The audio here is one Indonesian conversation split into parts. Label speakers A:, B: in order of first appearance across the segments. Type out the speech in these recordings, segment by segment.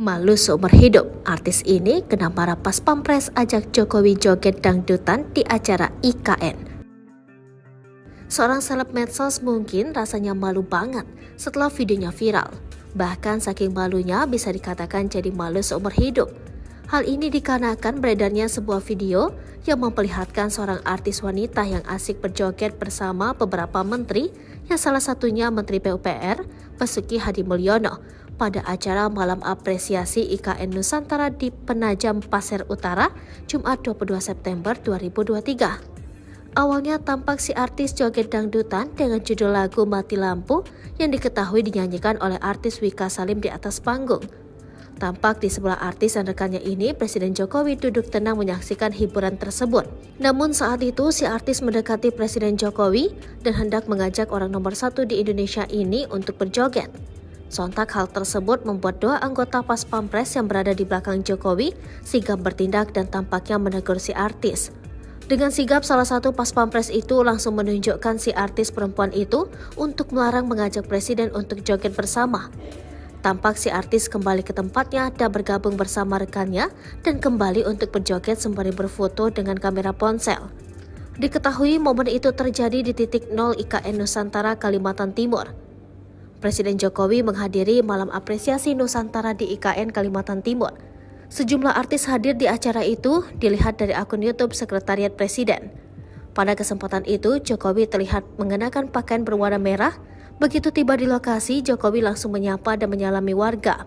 A: Malu seumur hidup, artis ini kena marah pas Pampres ajak Jokowi joget dangdutan di acara IKN. Seorang seleb medsos mungkin rasanya malu banget setelah videonya viral. Bahkan saking malunya bisa dikatakan jadi malu seumur hidup. Hal ini dikarenakan beredarnya sebuah video yang memperlihatkan seorang artis wanita yang asik berjoget bersama beberapa menteri, yang salah satunya Menteri PUPR, Basuki Hadimulyono, pada acara Malam Apresiasi IKN Nusantara di Penajam Pasir Utara, Jumat 22 September 2023. Awalnya tampak si artis joget dangdutan dengan judul lagu Mati Lampu yang diketahui dinyanyikan oleh artis Wika Salim di atas panggung. Tampak di sebelah artis dan rekannya ini, Presiden Jokowi duduk tenang menyaksikan hiburan tersebut. Namun saat itu si artis mendekati Presiden Jokowi dan hendak mengajak orang nomor 1 di Indonesia ini untuk berjoget. Sontak hal tersebut membuat dua anggota Pas Pampres yang berada di belakang Jokowi sigap bertindak dan tampaknya menegur si artis. Dengan sigap, salah satu Pas Pampres itu langsung menunjukkan si artis perempuan itu untuk melarang mengajak Presiden untuk joget bersama. Tampak si artis kembali ke tempatnya dan bergabung bersama rekannya dan kembali untuk berjoget sembari berfoto dengan kamera ponsel. Diketahui momen itu terjadi di titik 0 IKN Nusantara, Kalimantan Timur. Presiden Jokowi menghadiri Malam Apresiasi Nusantara di IKN Kalimantan Timur. Sejumlah artis hadir di acara itu, dilihat dari akun YouTube Sekretariat Presiden. Pada kesempatan itu, Jokowi terlihat mengenakan pakaian berwarna merah. Begitu tiba di lokasi, Jokowi langsung menyapa dan menyalami warga.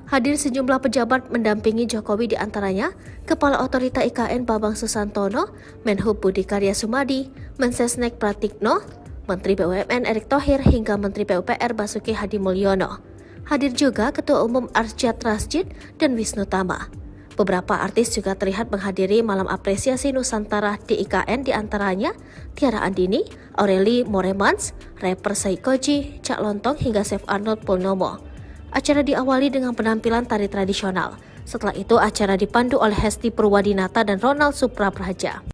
A: Hadir sejumlah pejabat mendampingi Jokowi, di antaranya Kepala Otorita IKN Bambang Susantono, Menhub Budi Karya Sumadi, Mensesnek Pratikno, Menteri BUMN Erick Thohir hingga Menteri PUPR Basuki Hadimulyono. Hadir juga Ketua Umum Arsyad Rashid dan Wisnu Tama. Beberapa artis juga terlihat menghadiri Malam Apresiasi Nusantara di IKN, di antaranya Tiara Andini, Aureli Moremans, rapper Saikoji, Cak Lontong hingga Chef Arnold Purnomo. Acara diawali dengan penampilan tari tradisional. Setelah itu acara dipandu oleh Hesti Purwadinata dan Ronald Suprapraja.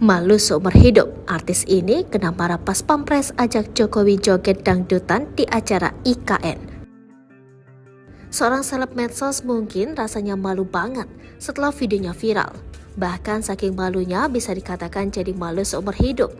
A: Malu seumur hidup, artis ini kena marah pas Pampres ajak Jokowi joget dangdutan di acara IKN. Seorang seleb medsos mungkin rasanya malu banget setelah videonya viral. Bahkan saking malunya bisa dikatakan jadi malu seumur hidup.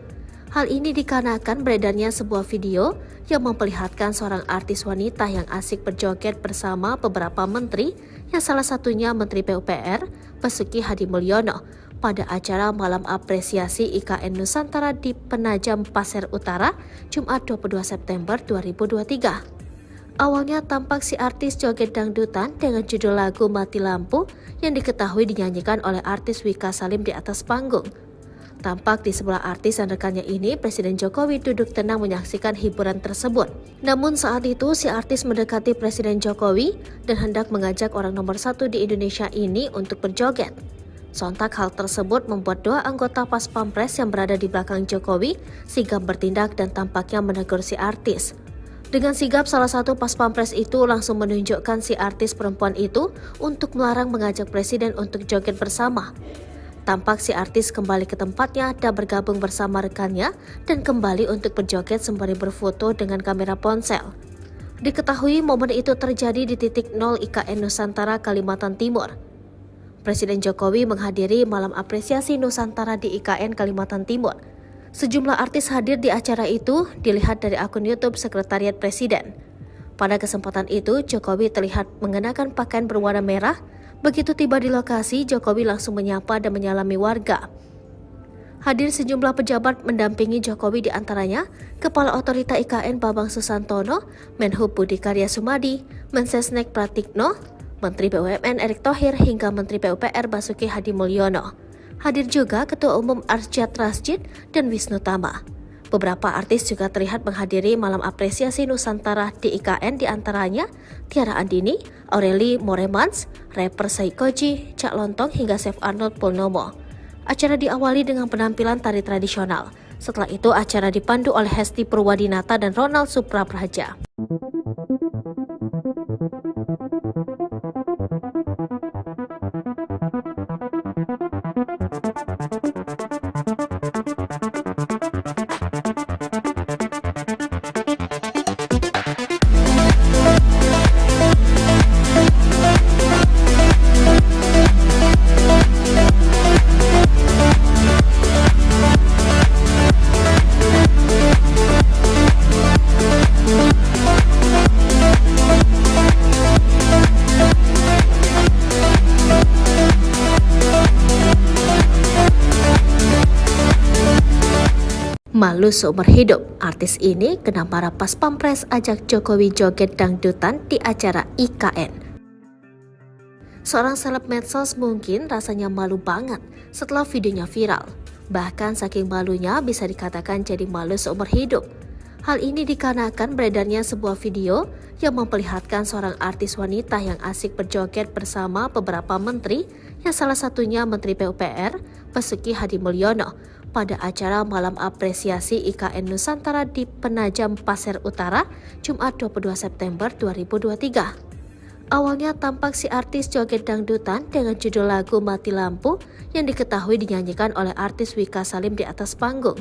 A: Hal ini dikarenakan beredarnya sebuah video yang memperlihatkan seorang artis wanita yang asik berjoget bersama beberapa menteri, yang salah satunya Menteri PUPR, Basuki Hadimulyono, pada acara Malam Apresiasi IKN Nusantara di Penajam Pasir Utara, Jumat 22 September 2023. Awalnya tampak si artis joget dangdutan dengan judul lagu Mati Lampu yang diketahui dinyanyikan oleh artis Wika Salim di atas panggung. Tampak di sebelah artis dan rekannya ini, Presiden Jokowi duduk tenang menyaksikan hiburan tersebut. Namun saat itu si artis mendekati Presiden Jokowi dan hendak mengajak orang nomor 1 di Indonesia ini untuk berjoget. Sontak hal tersebut membuat dua anggota Pas Pampres yang berada di belakang Jokowi sigap bertindak dan tampaknya menegur si artis. Dengan sigap, salah satu Pas Pampres itu langsung menunjukkan si artis perempuan itu untuk melarang mengajak Presiden untuk joget bersama. Tampak si artis kembali ke tempatnya dan bergabung bersama rekannya dan kembali untuk berjoget sembari berfoto dengan kamera ponsel. Diketahui momen itu terjadi di titik 0 IKN Nusantara, Kalimantan Timur. Presiden Jokowi menghadiri Malam Apresiasi Nusantara di IKN Kalimantan Timur. Sejumlah artis hadir di acara itu, dilihat dari akun YouTube Sekretariat Presiden. Pada kesempatan itu, Jokowi terlihat mengenakan pakaian berwarna merah. Begitu tiba di lokasi, Jokowi langsung menyapa dan menyalami warga. Hadir sejumlah pejabat mendampingi Jokowi, di antaranya Kepala Otorita IKN Bambang Susantono, Menhub Budi Karya Sumadi, Mensesnek Pratikno, Menteri BUMN Erick Thohir hingga Menteri PUPR Basuki Hadimulyono. Hadir juga Ketua Umum Arsyad Rashid dan Wisnu Tama. Beberapa artis juga terlihat menghadiri malam apresiasi Nusantara di IKN, diantaranya Tiara Andini, Aureli Moremans, rapper Saikoji, Cak Lontong hingga Chef Arnold Purnomo. Acara diawali dengan penampilan tari tradisional. Setelah itu acara dipandu oleh Hesti Purwadinata dan Ronald Suprapraja. Malu seumur hidup, artis ini kena marah pas Pampres ajak Jokowi joget dangdutan di acara IKN. Seorang seleb medsos mungkin rasanya malu banget setelah videonya viral. Bahkan saking malunya bisa dikatakan jadi malu seumur hidup. Hal ini dikarenakan beredarnya sebuah video yang memperlihatkan seorang artis wanita yang asik berjoget bersama beberapa menteri, yang salah satunya Menteri PUPR Basuki Hadimulyono, pada acara malam apresiasi IKN Nusantara di Penajam Pasir Utara, Jumat 22 September 2023. Awalnya tampak si artis joget dangdutan dengan judul lagu Mati Lampu yang diketahui dinyanyikan oleh artis Wika Salim di atas panggung.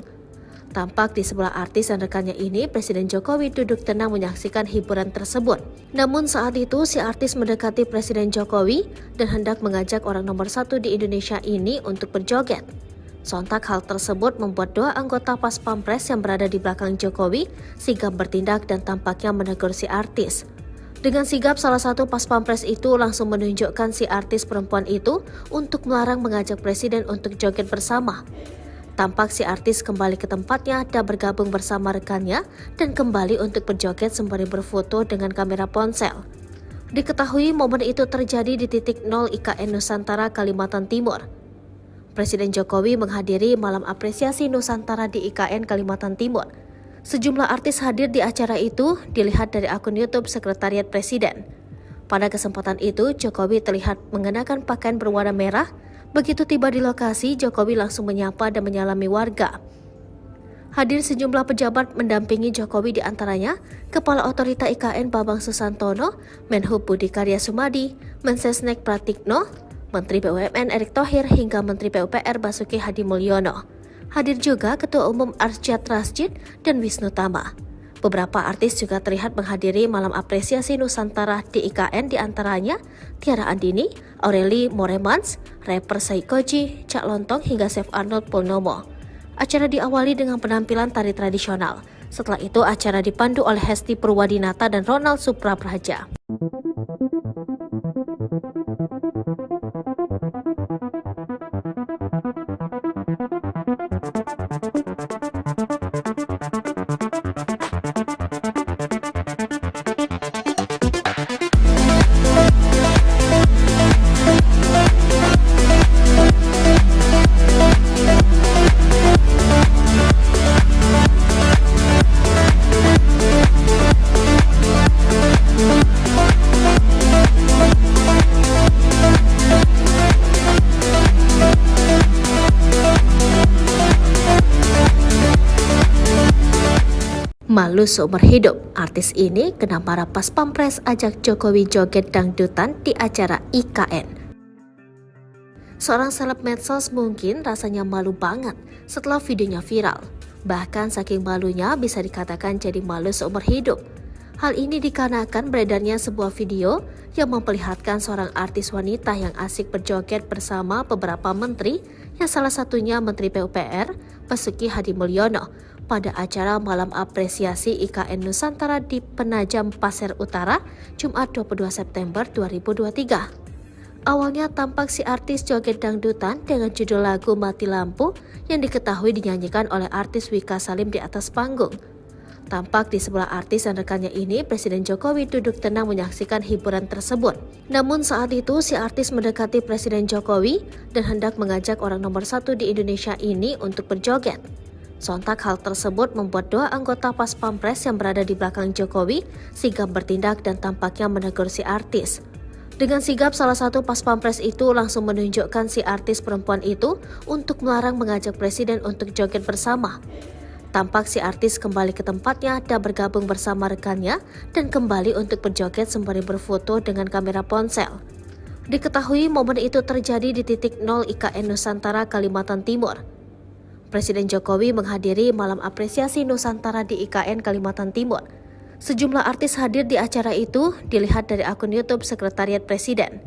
A: Tampak di sebelah artis dan rekannya ini, Presiden Jokowi duduk tenang menyaksikan hiburan tersebut. Namun saat itu si artis mendekati Presiden Jokowi dan hendak mengajak orang nomor 1 di Indonesia ini untuk berjoget. Sontak hal tersebut membuat dua anggota Pas Pampres yang berada di belakang Jokowi sigap bertindak dan tampaknya menegur si artis. Dengan sigap, salah satu Pas Pampres itu langsung menunjukkan si artis perempuan itu untuk melarang mengajak Presiden untuk joget bersama. Tampak si artis kembali ke tempatnya dan bergabung bersama rekannya dan kembali untuk berjoget sembari berfoto dengan kamera ponsel. Diketahui momen itu terjadi di titik 0 IKN Nusantara, Kalimantan Timur. Presiden Jokowi menghadiri malam apresiasi Nusantara di IKN Kalimantan Timur. Sejumlah artis hadir di acara itu, dilihat dari akun YouTube Sekretariat Presiden. Pada kesempatan itu, Jokowi terlihat mengenakan pakaian berwarna merah. Begitu tiba di lokasi, Jokowi langsung menyapa dan menyalami warga. Hadir sejumlah pejabat mendampingi Jokowi, diantaranya Kepala Otorita IKN Bambang Susantono, Menhub Budi Karya Sumadi, Mensesnek Pratikno, Menteri BUMN Erick Thohir hingga Menteri PUPR Basuki Hadimulyono. Hadir juga Ketua Umum Arsyad Rashid dan Wisnu Tama. Beberapa artis juga terlihat menghadiri malam apresiasi Nusantara di IKN, diantaranya Tiara Andini, Aureli Moremans, rapper Saikoji, Cak Lontong hingga Chef Arnold Purnomo. Acara diawali dengan penampilan tari tradisional. Setelah itu acara dipandu oleh Hesti Purwadinata dan Ronald Suprapraja. Malu seumur hidup, artis ini kena marah pas Pampres ajak Jokowi joget dangdutan di acara IKN. Seorang seleb medsos mungkin rasanya malu banget setelah videonya viral. Bahkan saking malunya bisa dikatakan jadi malu seumur hidup. Hal ini dikarenakan beredarnya sebuah video yang memperlihatkan seorang artis wanita yang asik berjoget bersama beberapa menteri, yang salah satunya Menteri PUPR Basuki Hadimulyono, pada acara malam apresiasi IKN Nusantara di Penajam Pasir Utara, Jumat 22 September 2023. Awalnya tampak si artis joget dangdutan dengan judul lagu Mati Lampu yang diketahui dinyanyikan oleh artis Wika Salim di atas panggung. Tampak di sebelah artis dan rekannya ini, Presiden Jokowi duduk tenang menyaksikan hiburan tersebut. Namun saat itu, si artis mendekati Presiden Jokowi dan hendak mengajak orang nomor 1 di Indonesia ini untuk berjoget. Sontak hal tersebut membuat dua anggota Pas Pampres yang berada di belakang Jokowi sigap bertindak dan tampaknya menegur si artis. Dengan sigap, salah satu Pas Pampres itu langsung menunjukkan si artis perempuan itu untuk melarang mengajak Presiden untuk joget bersama. Tampak si artis kembali ke tempatnya dan bergabung bersama rekannya dan kembali untuk berjoget sembari berfoto dengan kamera ponsel. Diketahui momen itu terjadi di titik 0 IKN Nusantara, Kalimantan Timur. Presiden Jokowi menghadiri malam apresiasi Nusantara di IKN Kalimantan Timur. Sejumlah artis hadir di acara itu dilihat dari akun YouTube Sekretariat Presiden.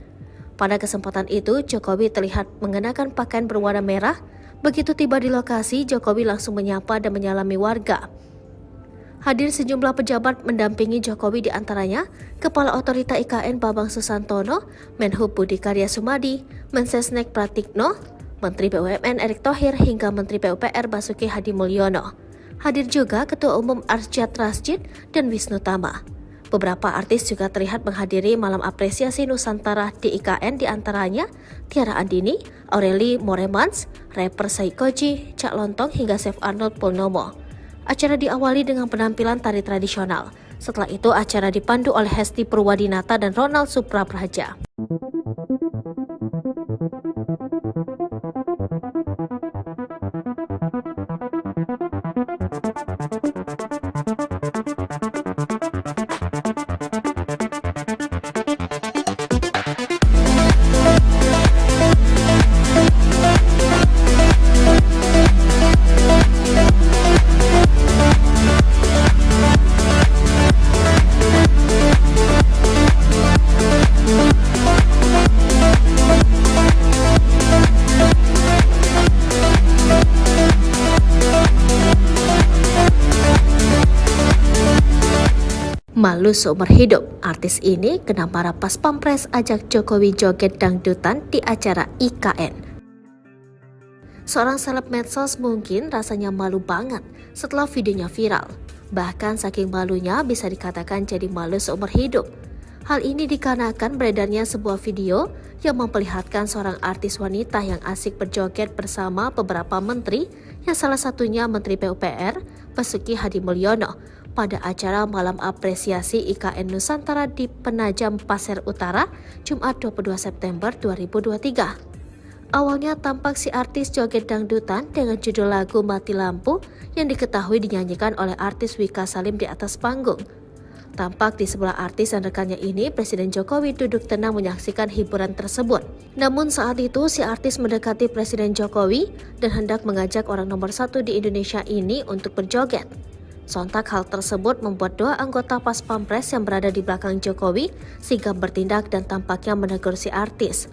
A: Pada kesempatan itu, Jokowi terlihat mengenakan pakaian berwarna merah. Begitu tiba di lokasi, Jokowi langsung menyapa dan menyalami warga. Hadir sejumlah pejabat mendampingi Jokowi, di antaranya Kepala Otorita IKN Bambang Susantono, Menhub Budi Karya Sumadi, Mensesnek Pratikno, Menteri BUMN Erick Thohir hingga Menteri PUPR Basuki Hadi Mulyono. Hadir juga Ketua Umum Arsyad Rashid dan Wisnu Tama. Beberapa artis juga terlihat menghadiri malam apresiasi Nusantara di IKN, di antaranya Tiara Andini, Aureli Moremans, rapper Saikoji, Cak Lontong hingga Chef Arnold Purnomo. Acara diawali dengan penampilan tari tradisional. Setelah itu acara dipandu oleh Hesti Purwadinata dan Ronald Suprapraja. Malu seumur hidup, artis ini kena marah Pas Pampres ajak Jokowi joget dangdutan di acara IKN. Seorang seleb medsos mungkin rasanya malu banget setelah videonya viral. Bahkan saking malunya bisa dikatakan jadi malu seumur hidup. Hal ini dikarenakan beredarnya sebuah video yang memperlihatkan seorang artis wanita yang asik berjoget bersama beberapa menteri, yang salah satunya Menteri PUPR Basuki Hadi Mulyono, pada acara malam apresiasi IKN Nusantara di Penajam Pasir Utara, Jumat 22 September 2023. Awalnya tampak si artis joget dangdutan dengan judul lagu Mati Lampu yang diketahui dinyanyikan oleh artis Wika Salim di atas panggung. Tampak di sebelah artis dan rekannya ini, Presiden Jokowi duduk tenang menyaksikan hiburan tersebut. Namun saat itu, si artis mendekati Presiden Jokowi dan hendak mengajak orang nomor 1 di Indonesia ini untuk berjoget. Sontak hal tersebut membuat dua anggota Pas Pampres yang berada di belakang Jokowi sigap bertindak dan tampaknya menegur si artis.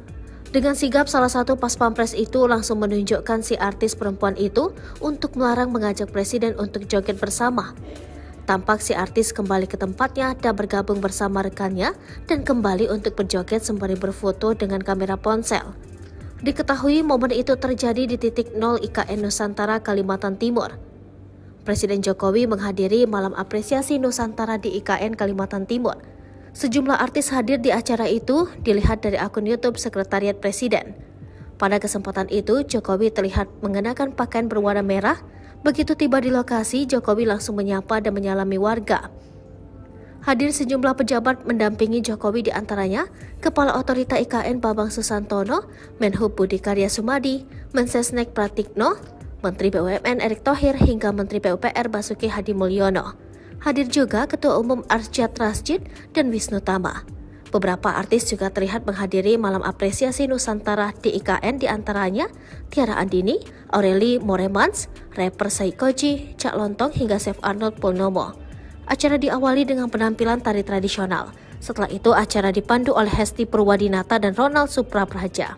A: Dengan sigap, salah satu Pas Pampres itu langsung menunjukkan si artis perempuan itu untuk melarang mengajak Presiden untuk joget bersama. Tampak si artis kembali ke tempatnya dan bergabung bersama rekannya dan kembali untuk berjoget sembari berfoto dengan kamera ponsel. Diketahui momen itu terjadi di titik 0 IKN Nusantara, Kalimantan Timur. Presiden Jokowi menghadiri malam apresiasi Nusantara di IKN Kalimantan Timur. Sejumlah artis hadir di acara itu dilihat dari akun YouTube Sekretariat Presiden. Pada kesempatan itu, Jokowi terlihat mengenakan pakaian berwarna merah. Begitu tiba di lokasi, Jokowi langsung menyapa dan menyalami warga. Hadir sejumlah pejabat mendampingi Jokowi, di antaranya Kepala Otorita IKN Bambang Susantono, Menhub Budi Karya Sumadi, Mensesnek Pratikno, Menteri BUMN Erick Thohir hingga Menteri PUPR Basuki Hadi Mulyono. Hadir juga Ketua Umum Arsyad Rashid dan Wisnu Tama. Beberapa artis juga terlihat menghadiri malam apresiasi Nusantara di IKN, di antaranya Tiara Andini, Aureli Moremans, rapper Saikoji, Cak Lontong hingga Chef Arnold Purnomo. Acara diawali dengan penampilan tari tradisional. Setelah itu acara dipandu oleh Hesti Purwadinata dan Ronald Suprapraja.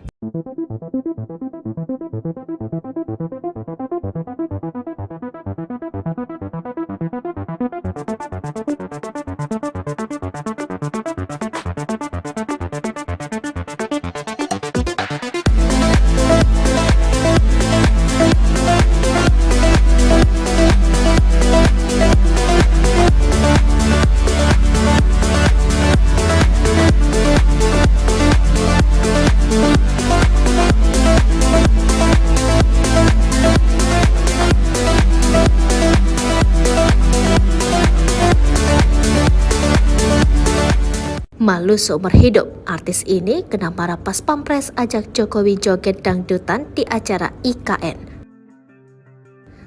A: Malu seumur hidup, artis ini kena marah pas Pampres ajak Jokowi joget dangdutan di acara IKN.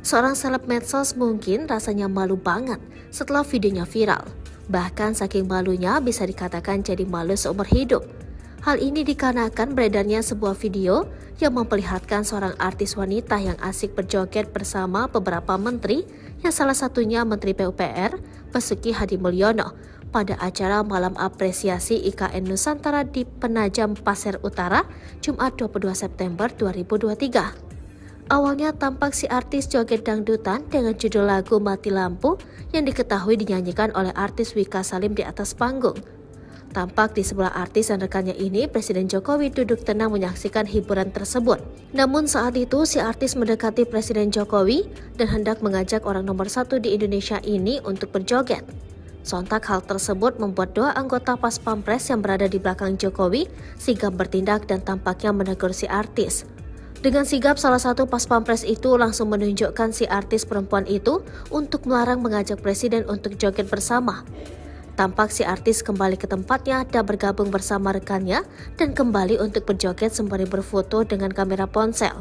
A: Seorang seleb medsos mungkin rasanya malu banget setelah videonya viral. Bahkan saking malunya bisa dikatakan jadi malu seumur hidup. Hal ini dikarenakan beredarnya sebuah video yang memperlihatkan seorang artis wanita yang asik berjoget bersama beberapa menteri, yang salah satunya Menteri PUPR, Basuki Hadimulyono, pada acara Malam Apresiasi IKN Nusantara di Penajam Pasir Utara, Jumat 22 September 2023. Awalnya tampak si artis joget dangdutan dengan judul lagu Mati Lampu yang diketahui dinyanyikan oleh artis Wika Salim di atas panggung. Tampak di sebelah artis dan rekannya ini, Presiden Jokowi duduk tenang menyaksikan hiburan tersebut. Namun saat itu si artis mendekati Presiden Jokowi dan hendak mengajak orang nomor 1 di Indonesia ini untuk berjoget. Sontak hal tersebut membuat dua anggota Pas Pampres yang berada di belakang Jokowi sigap bertindak dan tampaknya menegur si artis. Dengan sigap, salah satu Pas Pampres itu langsung menunjukkan si artis perempuan itu untuk melarang mengajak Presiden untuk joget bersama. Tampak si artis kembali ke tempatnya dan bergabung bersama rekannya dan kembali untuk berjoget sembari berfoto dengan kamera ponsel.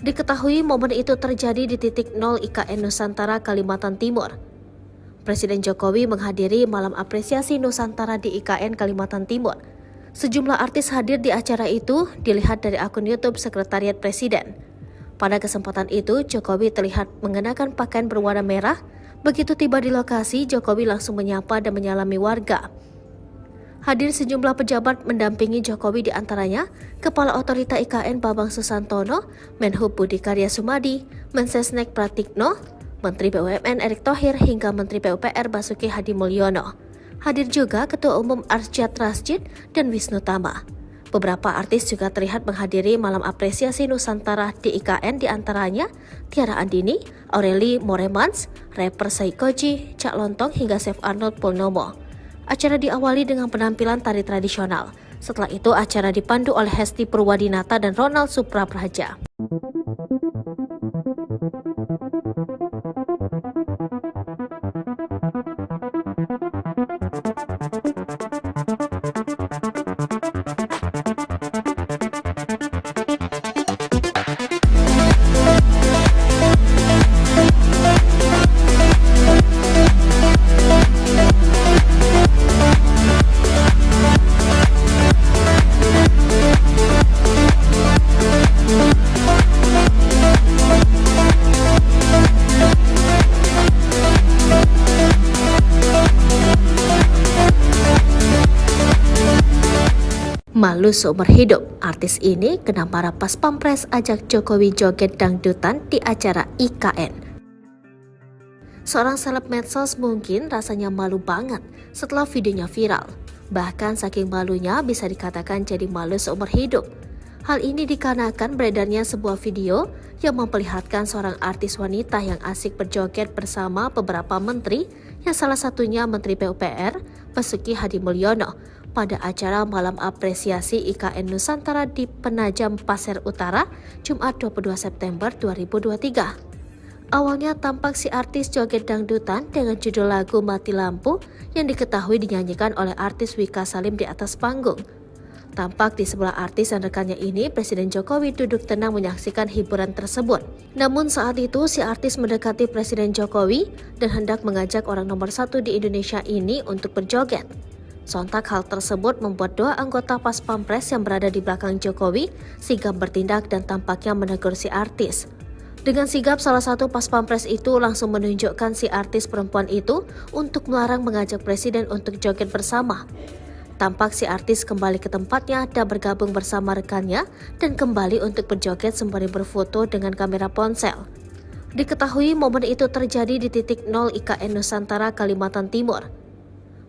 A: Diketahui momen itu terjadi di titik 0 IKN Nusantara, Kalimantan Timur. Presiden Jokowi menghadiri Malam Apresiasi Nusantara di IKN Kalimantan Timur. Sejumlah artis hadir di acara itu, dilihat dari akun YouTube Sekretariat Presiden. Pada kesempatan itu, Jokowi terlihat mengenakan pakaian berwarna merah. Begitu tiba di lokasi, Jokowi langsung menyapa dan menyalami warga. Hadir sejumlah pejabat mendampingi Jokowi, di antaranya Kepala Otorita IKN Bambang Susantono, Menhub Budi Karya Sumadi, Mensesnek Pratikno, Menteri BUMN Erick Thohir hingga Menteri PUPR Basuki Hadimulyono. Hadir juga Ketua Umum Arsyad Rashid dan Wisnu Tama. Beberapa artis juga terlihat menghadiri Malam Apresiasi Nusantara di IKN, di antaranya Tiara Andini, Aureli Moremans, rapper Saikoji, Cak Lontong hingga Chef Arnold Purnomo. Acara diawali dengan penampilan tari tradisional. Setelah itu acara dipandu oleh Hesti Purwadinata dan Ronald Suprapraja. Malu seumur hidup, artis ini kena marah pas Pampres ajak Jokowi joget dangdutan di acara IKN. Seorang seleb medsos mungkin rasanya malu banget setelah videonya viral. Bahkan saking malunya bisa dikatakan jadi malu seumur hidup. Hal ini dikarenakan beredarnya sebuah video yang memperlihatkan seorang artis wanita yang asik berjoget bersama beberapa menteri, yang salah satunya Menteri PUPR, Basuki Hadimulyono, pada acara Malam Apresiasi IKN Nusantara di Penajam Pasir Utara, Jumat 22 September 2023. Awalnya tampak si artis joget dangdutan dengan judul lagu Mati Lampu yang diketahui dinyanyikan oleh artis Wika Salim di atas panggung. Tampak di sebelah artis dan rekannya ini, Presiden Jokowi duduk tenang menyaksikan hiburan tersebut. Namun saat itu si artis mendekati Presiden Jokowi dan hendak mengajak orang nomor 1 di Indonesia ini untuk berjoget. Sontak hal tersebut membuat dua anggota Pas Pampres yang berada di belakang Jokowi sigap bertindak dan tampaknya menegur si artis. Dengan sigap, salah satu Pas Pampres itu langsung menunjukkan si artis perempuan itu untuk melarang mengajak Presiden untuk joget bersama. Tampak si artis kembali ke tempatnya dan bergabung bersama rekannya dan kembali untuk berjoget sembari berfoto dengan kamera ponsel. Diketahui momen itu terjadi di titik 0 IKN Nusantara, Kalimantan Timur.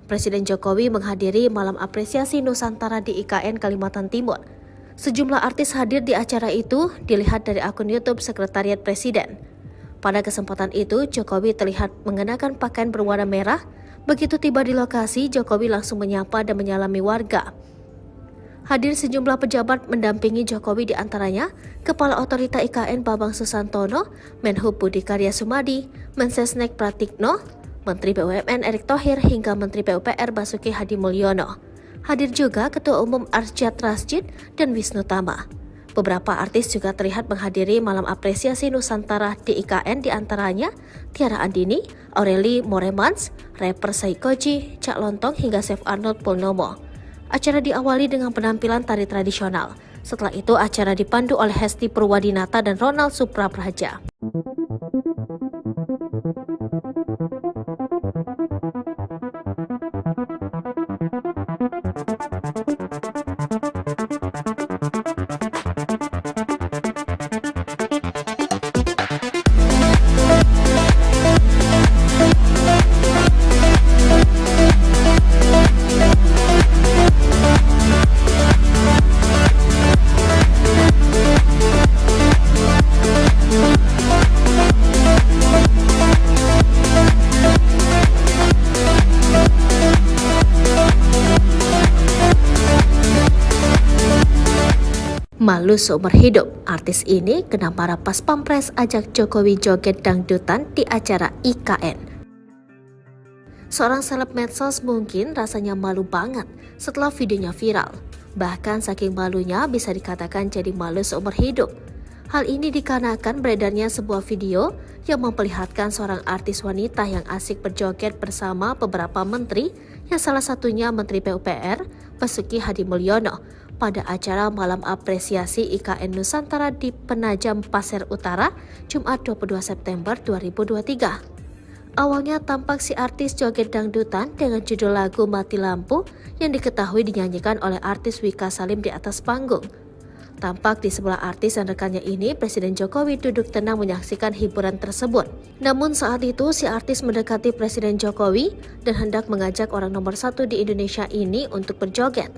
A: Presiden Jokowi menghadiri Malam Apresiasi Nusantara di IKN Kalimantan Timur. Sejumlah artis hadir di acara itu, dilihat dari akun YouTube Sekretariat Presiden. Pada kesempatan itu, Jokowi terlihat mengenakan pakaian berwarna merah. Begitu tiba di lokasi, Jokowi langsung menyapa dan menyalami warga. Hadir sejumlah pejabat mendampingi Jokowi, di antaranya Kepala Otorita IKN Bambang Susantono, Menhub Budi Karya Sumadi, Mensesnek Pratikno, Menteri BUMN Erick Thohir hingga Menteri PUPR Basuki Hadimulyono. Hadir juga Ketua Umum Arsyad Rashid dan Wisnu Tama. Beberapa artis juga terlihat menghadiri malam apresiasi Nusantara di IKN, diantaranya Tiara Andini, Aureli Moremans, rapper Saikoji, Cak Lontong hingga Chef Arnold Purnomo. Acara diawali dengan penampilan tari tradisional. Setelah itu acara dipandu oleh Hesti Purwadinata dan Ronald Suprapraja. Malu seumur hidup, artis ini kena marah pas Pampres ajak Jokowi joget dangdutan di acara IKN. Seorang seleb medsos mungkin rasanya malu banget setelah videonya viral. Bahkan saking malunya bisa dikatakan jadi malu seumur hidup. Hal ini dikarenakan beredarnya sebuah video yang memperlihatkan seorang artis wanita yang asik berjoget bersama beberapa menteri, yang salah satunya Menteri PUPR Basuki Hadimulyono, pada acara malam apresiasi IKN Nusantara di Penajam Pasir Utara, Jumat 22 September 2023. Awalnya tampak si artis joget dangdutan dengan judul lagu Mati Lampu yang diketahui dinyanyikan oleh artis Wika Salim di atas panggung. Tampak di sebelah artis dan rekannya ini, Presiden Jokowi duduk tenang menyaksikan hiburan tersebut. Namun saat itu si artis mendekati Presiden Jokowi dan hendak mengajak orang nomor 1 di Indonesia ini untuk berjoget.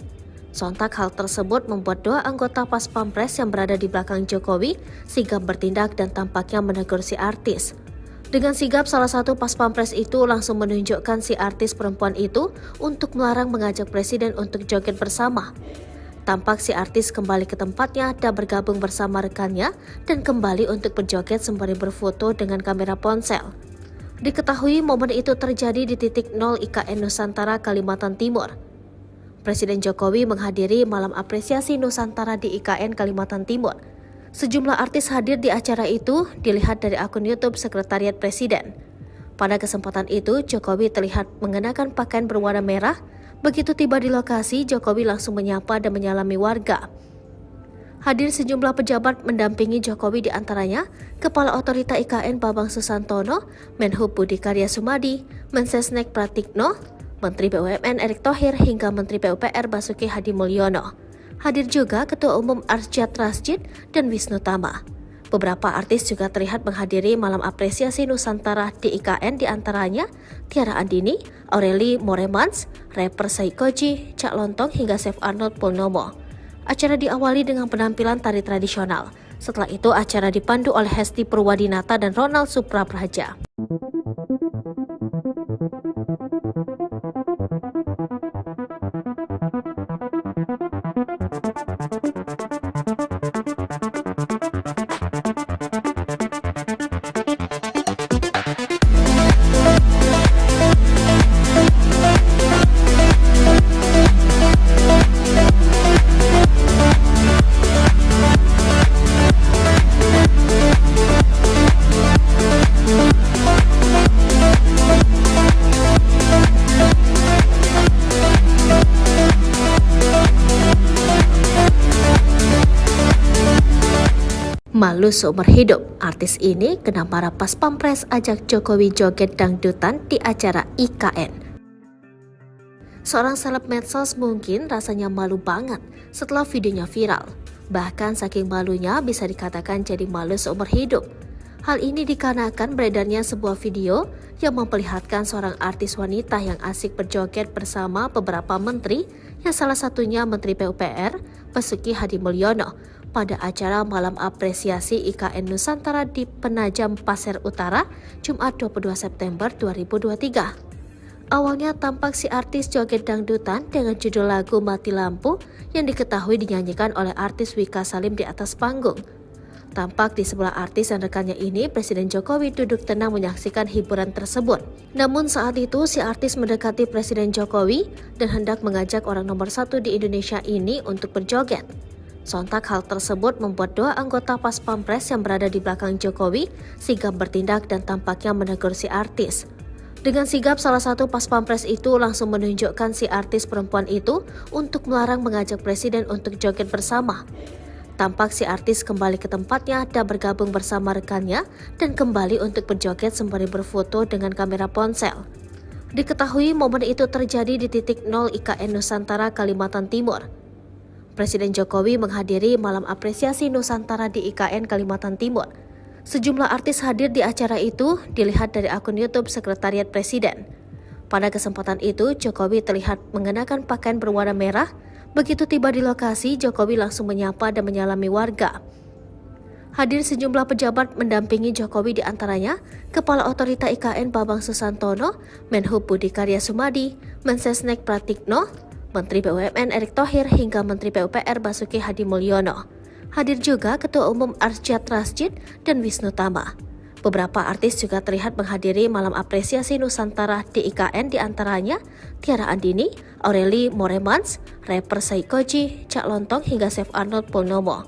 A: Sontak hal tersebut membuat dua anggota Pas Pampres yang berada di belakang Jokowi sigap bertindak dan tampaknya menegur si artis. Dengan sigap, salah satu Pas Pampres itu langsung menunjukkan si artis perempuan itu untuk melarang mengajak Presiden untuk joget bersama. Tampak si artis kembali ke tempatnya dan bergabung bersama rekannya dan kembali untuk berjoget sembari berfoto dengan kamera ponsel. Diketahui momen itu terjadi di titik 0 IKN Nusantara, Kalimantan Timur. Presiden Jokowi menghadiri malam apresiasi Nusantara di IKN Kalimantan Timur. Sejumlah artis hadir di acara itu, dilihat dari akun YouTube Sekretariat Presiden. Pada kesempatan itu, Jokowi terlihat mengenakan pakaian berwarna merah. Begitu tiba di lokasi, Jokowi langsung menyapa dan menyalami warga. Hadir sejumlah pejabat mendampingi Jokowi, diantaranya Kepala Otorita IKN Bambang Susantono, Menhub Budi Karya Sumadi, Mensesnek Pratikno, Menteri BUMN Erick Thohir hingga Menteri PUPR Basuki Hadimulyono. Hadir juga Ketua Umum Arsyad Rashid dan Wisnu Tama. Beberapa artis juga terlihat menghadiri malam apresiasi Nusantara di IKN, diantaranya Tiara Andini, Aureli Moremans, rapper Saikoji, Cak Lontong hingga Chef Arnold Purnomo. Acara diawali dengan penampilan tari tradisional. Setelah itu acara dipandu oleh Hesti Purwadinata dan Ronald Suprapraja. Malu seumur hidup, artis ini kena marah pas Pampres ajak Jokowi joget dangdutan di acara IKN. Seorang seleb medsos mungkin rasanya malu banget setelah videonya viral. Bahkan saking malunya bisa dikatakan jadi malu seumur hidup. Hal ini dikarenakan beredarnya sebuah video yang memperlihatkan seorang artis wanita yang asik berjoget bersama beberapa menteri, yang salah satunya Menteri PUPR Basuki Hadimulyono, pada acara malam apresiasi IKN Nusantara di Penajam Pasir Utara, Jumat 22 September 2023. Awalnya tampak si artis joget dangdutan dengan judul lagu Mati Lampu yang diketahui dinyanyikan oleh artis Wika Salim di atas panggung. Tampak di sebelah artis dan rekannya ini, Presiden Jokowi duduk tenang menyaksikan hiburan tersebut. Namun saat itu, si artis mendekati Presiden Jokowi dan hendak mengajak orang nomor 1 di Indonesia ini untuk berjoget. Sontak hal tersebut membuat dua anggota Pas Pampres yang berada di belakang Jokowi sigap bertindak dan tampaknya menegur si artis. Dengan sigap, salah satu Pas Pampres itu langsung menunjukkan si artis perempuan itu untuk melarang mengajak Presiden untuk joget bersama. Tampak si artis kembali ke tempatnya dan bergabung bersama rekannya dan kembali untuk berjoget sembari berfoto dengan kamera ponsel. Diketahui momen itu terjadi di titik 0 IKN Nusantara, Kalimantan Timur. Presiden Jokowi menghadiri malam apresiasi Nusantara di IKN Kalimantan Timur. Sejumlah artis hadir di acara itu, dilihat dari akun YouTube Sekretariat Presiden. Pada kesempatan itu, Jokowi terlihat mengenakan pakaian berwarna merah. Begitu tiba di lokasi, Jokowi langsung menyapa dan menyalami warga. Hadir sejumlah pejabat mendampingi Jokowi, di antaranya Kepala Otorita IKN Bambang Susantono, Menhub Budi Karya Sumadi, Mensesnek Pratikno, Menteri BUMN Erick Thohir hingga Menteri PUPR Basuki Hadi Mulyono. Hadir juga Ketua Umum Arsyad Rashid dan Wisnu Tama. Beberapa artis juga terlihat menghadiri malam apresiasi Nusantara di IKN, di antaranya Tiara Andini, Aureli Moremans, rapper Saikoji, Cak Lontong hingga Chef Arnold Purnomo.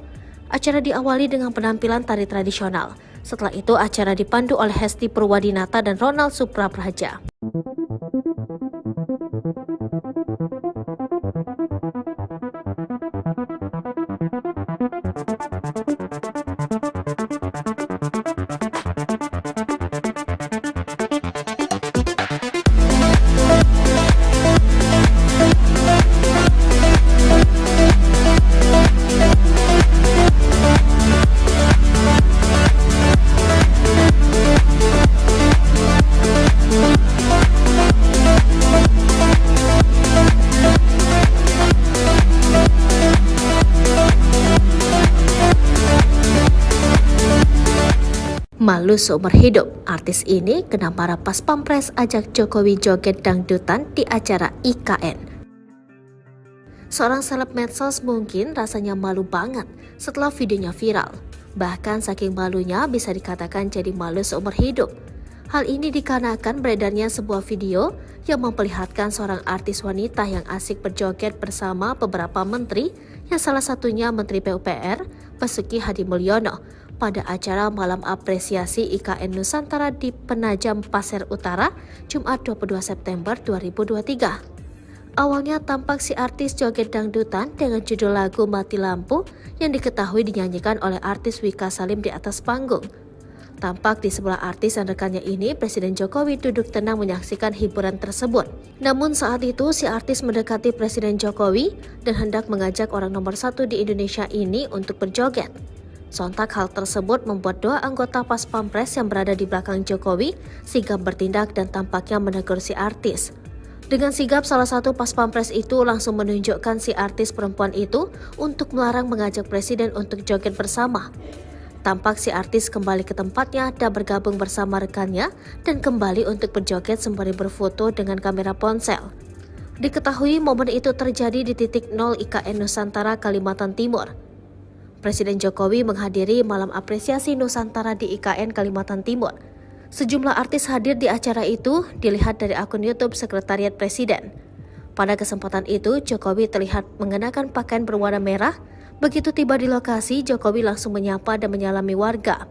A: Acara diawali dengan penampilan tari tradisional. Setelah itu acara dipandu oleh Hesti Purwadinata dan Ronald Suprapraja. Malu seumur hidup, artis ini kena marah Pas Pampres ajak Jokowi joget dangdutan di acara IKN. Seorang seleb medsos mungkin rasanya malu banget setelah videonya viral. Bahkan saking malunya bisa dikatakan jadi malu seumur hidup. Hal ini dikarenakan beredarnya sebuah video yang memperlihatkan seorang artis wanita yang asik berjoget bersama beberapa menteri, yang salah satunya Menteri PUPR Basuki Hadi Mulyono, pada acara malam apresiasi IKN Nusantara di Penajam Pasir Utara, Jumat 22 September 2023. Awalnya tampak si artis joget dangdutan dengan judul lagu Mati Lampu yang diketahui dinyanyikan oleh artis Wika Salim di atas panggung. Tampak di sebelah artis dan rekannya ini, Presiden Jokowi duduk tenang menyaksikan hiburan tersebut. Namun saat itu, si artis mendekati Presiden Jokowi dan hendak mengajak orang nomor 1 di Indonesia ini untuk berjoget. Sontak hal tersebut membuat dua anggota Pas Pampres yang berada di belakang Jokowi sigap bertindak dan tampaknya menegur si artis. Dengan sigap, salah satu Pas Pampres itu langsung menunjukkan si artis perempuan itu untuk melarang mengajak Presiden untuk joget bersama. Tampak si artis kembali ke tempatnya dan bergabung bersama rekannya dan kembali untuk berjoget sembari berfoto dengan kamera ponsel. Diketahui momen itu terjadi di titik 0 IKN Nusantara, Kalimantan Timur. Presiden Jokowi menghadiri malam apresiasi Nusantara di IKN Kalimantan Timur. Sejumlah artis hadir di acara itu, dilihat dari akun YouTube Sekretariat Presiden. Pada kesempatan itu, Jokowi terlihat mengenakan pakaian berwarna merah. Begitu tiba di lokasi, Jokowi langsung menyapa dan menyalami warga.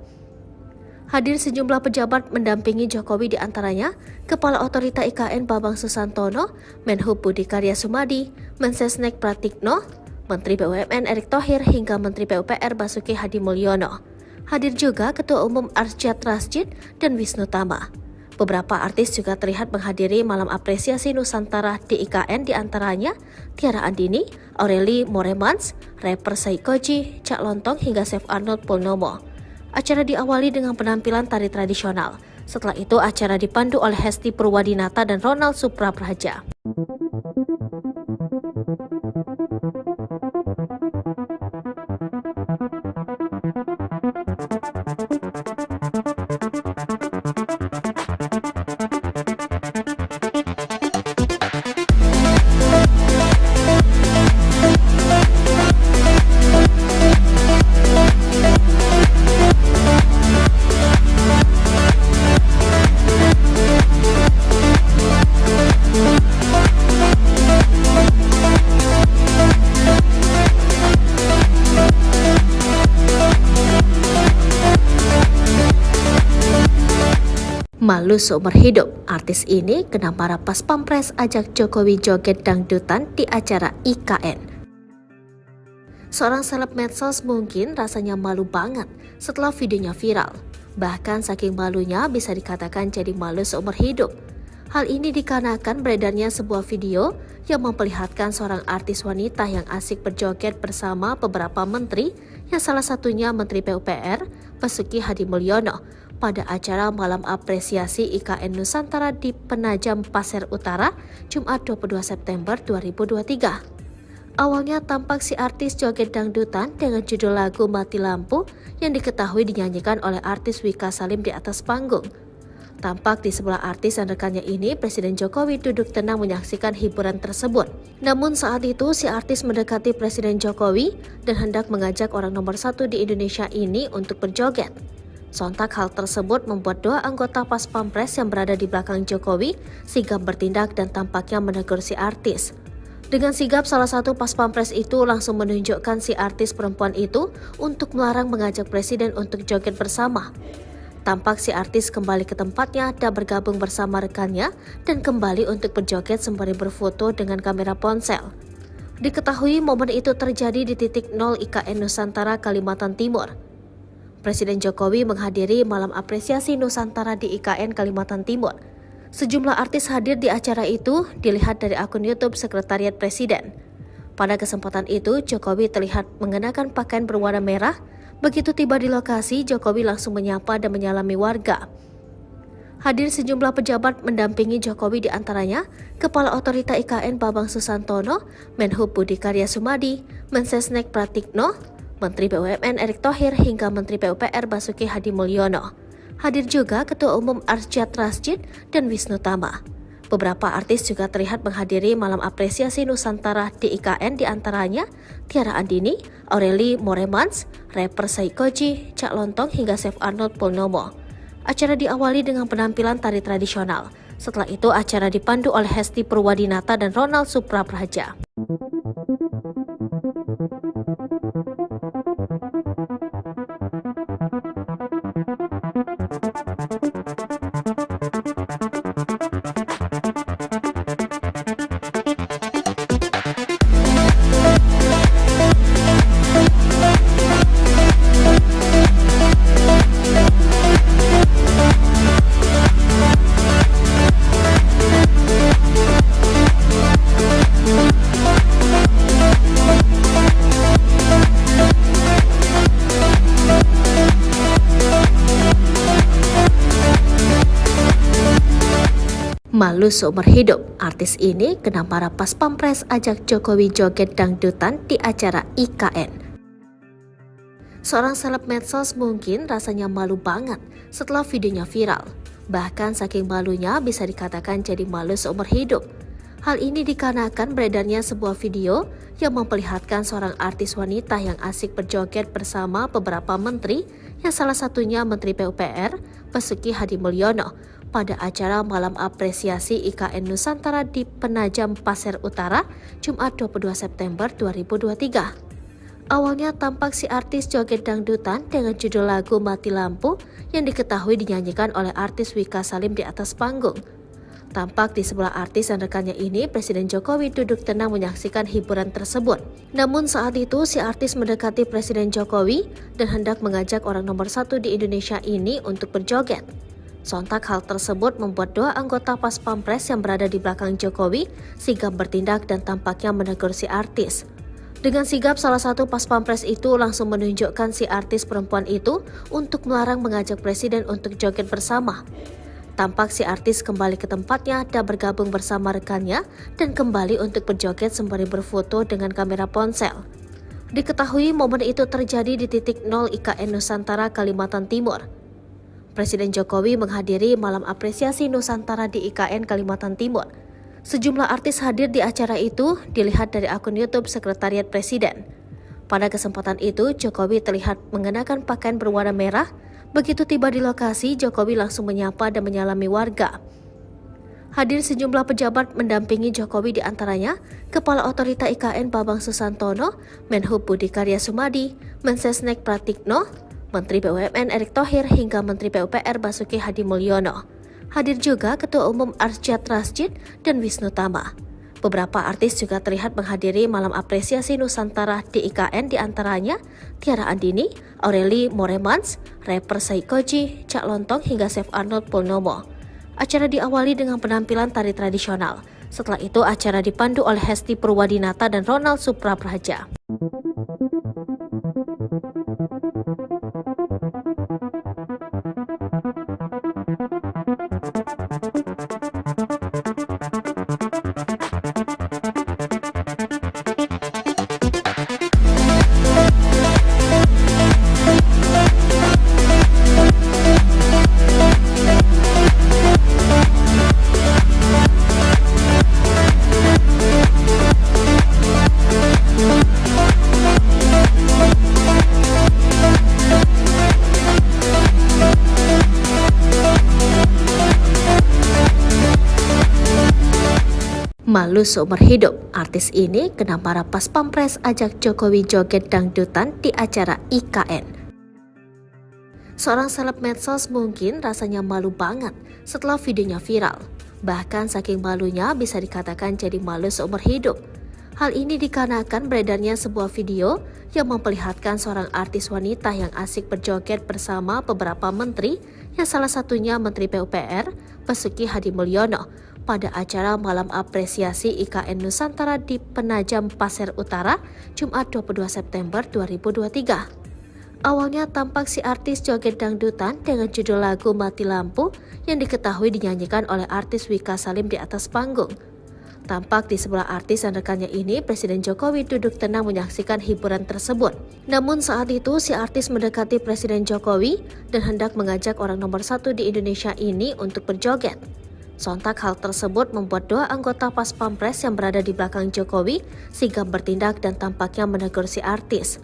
A: Hadir sejumlah pejabat mendampingi Jokowi, di antaranya Kepala Otorita IKN Bambang Susantono, Menhub Budi Karya Sumadi, Mensesnek Pratikno, Menteri BUMN Erick Thohir hingga Menteri PUPR Basuki Hadi Mulyono. Hadir juga Ketua Umum Arsyad Rashid dan Wisnu Tama. Beberapa artis juga terlihat menghadiri malam apresiasi Nusantara di IKN, di antaranya Tiara Andini, Aureli Moremans, rapper Saikoji, Cak Lontong hingga Chef Arnold Purnomo. Acara diawali dengan penampilan tari tradisional. Setelah itu acara dipandu oleh Hesti Purwadinata dan Ronald Suprapraja. Malu seumur hidup, artis ini kena marah pas Pampres ajak Jokowi joget dangdutan di acara IKN. Seorang seleb medsos mungkin rasanya malu banget setelah videonya viral. Bahkan saking malunya bisa dikatakan jadi malu seumur hidup. Hal ini dikarenakan beredarnya sebuah video yang memperlihatkan seorang artis wanita yang asik berjoget bersama beberapa menteri, yang salah satunya Menteri PUPR Basuki Hadimulyono, pada acara Malam Apresiasi IKN Nusantara di Penajam Pasir Utara, Jumat 22 September 2023. Awalnya tampak si artis joget dangdutan dengan judul lagu Mati Lampu yang diketahui dinyanyikan oleh artis Wika Salim di atas panggung. Tampak di sebelah artis dan rekannya ini, Presiden Jokowi duduk tenang menyaksikan hiburan tersebut. Namun saat itu si artis mendekati Presiden Jokowi dan hendak mengajak orang nomor 1 di Indonesia ini untuk berjoget. Sontak hal tersebut membuat dua anggota Pas Pampres yang berada di belakang Jokowi sigap bertindak dan tampaknya menegur si artis. Dengan sigap, salah satu Pas Pampres itu langsung menunjukkan si artis perempuan itu untuk melarang mengajak Presiden untuk joget bersama. Tampak si artis kembali ke tempatnya dan bergabung bersama rekannya dan kembali untuk berjoget sembari berfoto dengan kamera ponsel. Diketahui momen itu terjadi di titik 0 IKN Nusantara, Kalimantan Timur. Presiden Jokowi menghadiri Malam Apresiasi Nusantara di IKN Kalimantan Timur. Sejumlah artis hadir di acara itu, dilihat dari akun YouTube Sekretariat Presiden. Pada kesempatan itu, Jokowi terlihat mengenakan pakaian berwarna merah. Begitu tiba di lokasi, Jokowi langsung menyapa dan menyalami warga. Hadir sejumlah pejabat mendampingi Jokowi, di antaranya Kepala Otorita IKN Bambang Susantono, Menhub Budi Karya Sumadi, Mensesnek Pratikno, Menteri BUMN Erick Thohir hingga Menteri PUPR Basuki Hadimulyono. Hadir juga Ketua Umum Arsyad Rashid dan Wisnu Tama. Beberapa artis juga terlihat menghadiri Malam Apresiasi Nusantara di IKN, di antaranya Tiara Andini, Aureli Moremans, rapper Saikoji, Cak Lontong hingga Chef Arnold Purnomo. Acara diawali dengan penampilan tari tradisional. Setelah itu acara dipandu oleh Hesti Purwadinata dan Ronald Suprapraja. Malu seumur hidup, artis ini kena marah Pas Pampres ajak Jokowi joget dangdutan di acara IKN. Seorang seleb medsos mungkin rasanya malu banget setelah videonya viral. Bahkan saking malunya bisa dikatakan jadi malu seumur hidup. Hal ini dikarenakan beredarnya sebuah video yang memperlihatkan seorang artis wanita yang asik berjoget bersama beberapa menteri, yang salah satunya Menteri PUPR Basuki Hadimulyono, pada acara Malam Apresiasi IKN Nusantara di Penajam Pasir Utara, Jumat 22 September 2023. Awalnya tampak si artis joget dangdutan dengan judul lagu Mati Lampu yang diketahui dinyanyikan oleh artis Wika Salim di atas panggung. Tampak di sebelah artis dan rekannya ini, Presiden Jokowi duduk tenang menyaksikan hiburan tersebut. Namun saat itu si artis mendekati Presiden Jokowi dan hendak mengajak orang nomor 1 di Indonesia ini untuk berjoget. Sontak hal tersebut membuat dua anggota Pas Pampres yang berada di belakang Jokowi sigap bertindak dan tampaknya menegur si artis. Dengan sigap, salah satu Pas Pampres itu langsung menunjukkan si artis perempuan itu untuk melarang mengajak Presiden untuk joget bersama. Tampak si artis kembali ke tempatnya dan bergabung bersama rekannya dan kembali untuk berjoget sembari berfoto dengan kamera ponsel. Diketahui momen itu terjadi di titik 0 IKN Nusantara, Kalimantan Timur. Presiden Jokowi menghadiri Malam Apresiasi Nusantara di IKN Kalimantan Timur. Sejumlah artis hadir di acara itu, dilihat dari akun YouTube Sekretariat Presiden. Pada kesempatan itu, Jokowi terlihat mengenakan pakaian berwarna merah. Begitu tiba di lokasi, Jokowi langsung menyapa dan menyalami warga. Hadir sejumlah pejabat mendampingi Jokowi, di antaranya Kepala Otorita IKN Bambang Susantono, Menhub Budi Karya Sumadi, Mensesnek Pratikno, Menteri BUMN Erick Thohir hingga Menteri PUPR Basuki Hadimulyono. Hadir juga Ketua Umum Arsyad Rashid dan Wisnu Tama. Beberapa artis juga terlihat menghadiri malam apresiasi Nusantara di IKN, diantaranya Tiara Andini, Aureli Moremans, rapper Saikoji, Cak Lontong hingga Chef Arnold Purnomo. Acara diawali dengan penampilan tari tradisional. Setelah itu acara dipandu oleh Hesti Purwadinata dan Ronald Suprapraja. Malu seumur hidup, artis ini kena marah pas Pampres ajak Jokowi joget dangdutan di acara IKN. Seorang seleb medsos mungkin rasanya malu banget setelah videonya viral. Bahkan saking malunya bisa dikatakan jadi malu seumur hidup. Hal ini dikarenakan beredarnya sebuah video yang memperlihatkan seorang artis wanita yang asik berjoget bersama beberapa menteri, yang salah satunya Menteri PUPR, Basuki Hadimulyono, pada acara malam apresiasi IKN Nusantara di Penajam Pasir Utara, Jumat 22 September 2023. Awalnya tampak si artis joget dangdutan dengan judul lagu Mati Lampu yang diketahui dinyanyikan oleh artis Wika Salim di atas panggung. Tampak di sebelah artis dan rekannya ini, Presiden Jokowi duduk tenang menyaksikan hiburan tersebut. Namun saat itu si artis mendekati Presiden Jokowi dan hendak mengajak orang nomor 1 di Indonesia ini untuk berjoget. Sontak hal tersebut membuat dua anggota Pas Pampres yang berada di belakang Jokowi sigap bertindak dan tampaknya menegur si artis.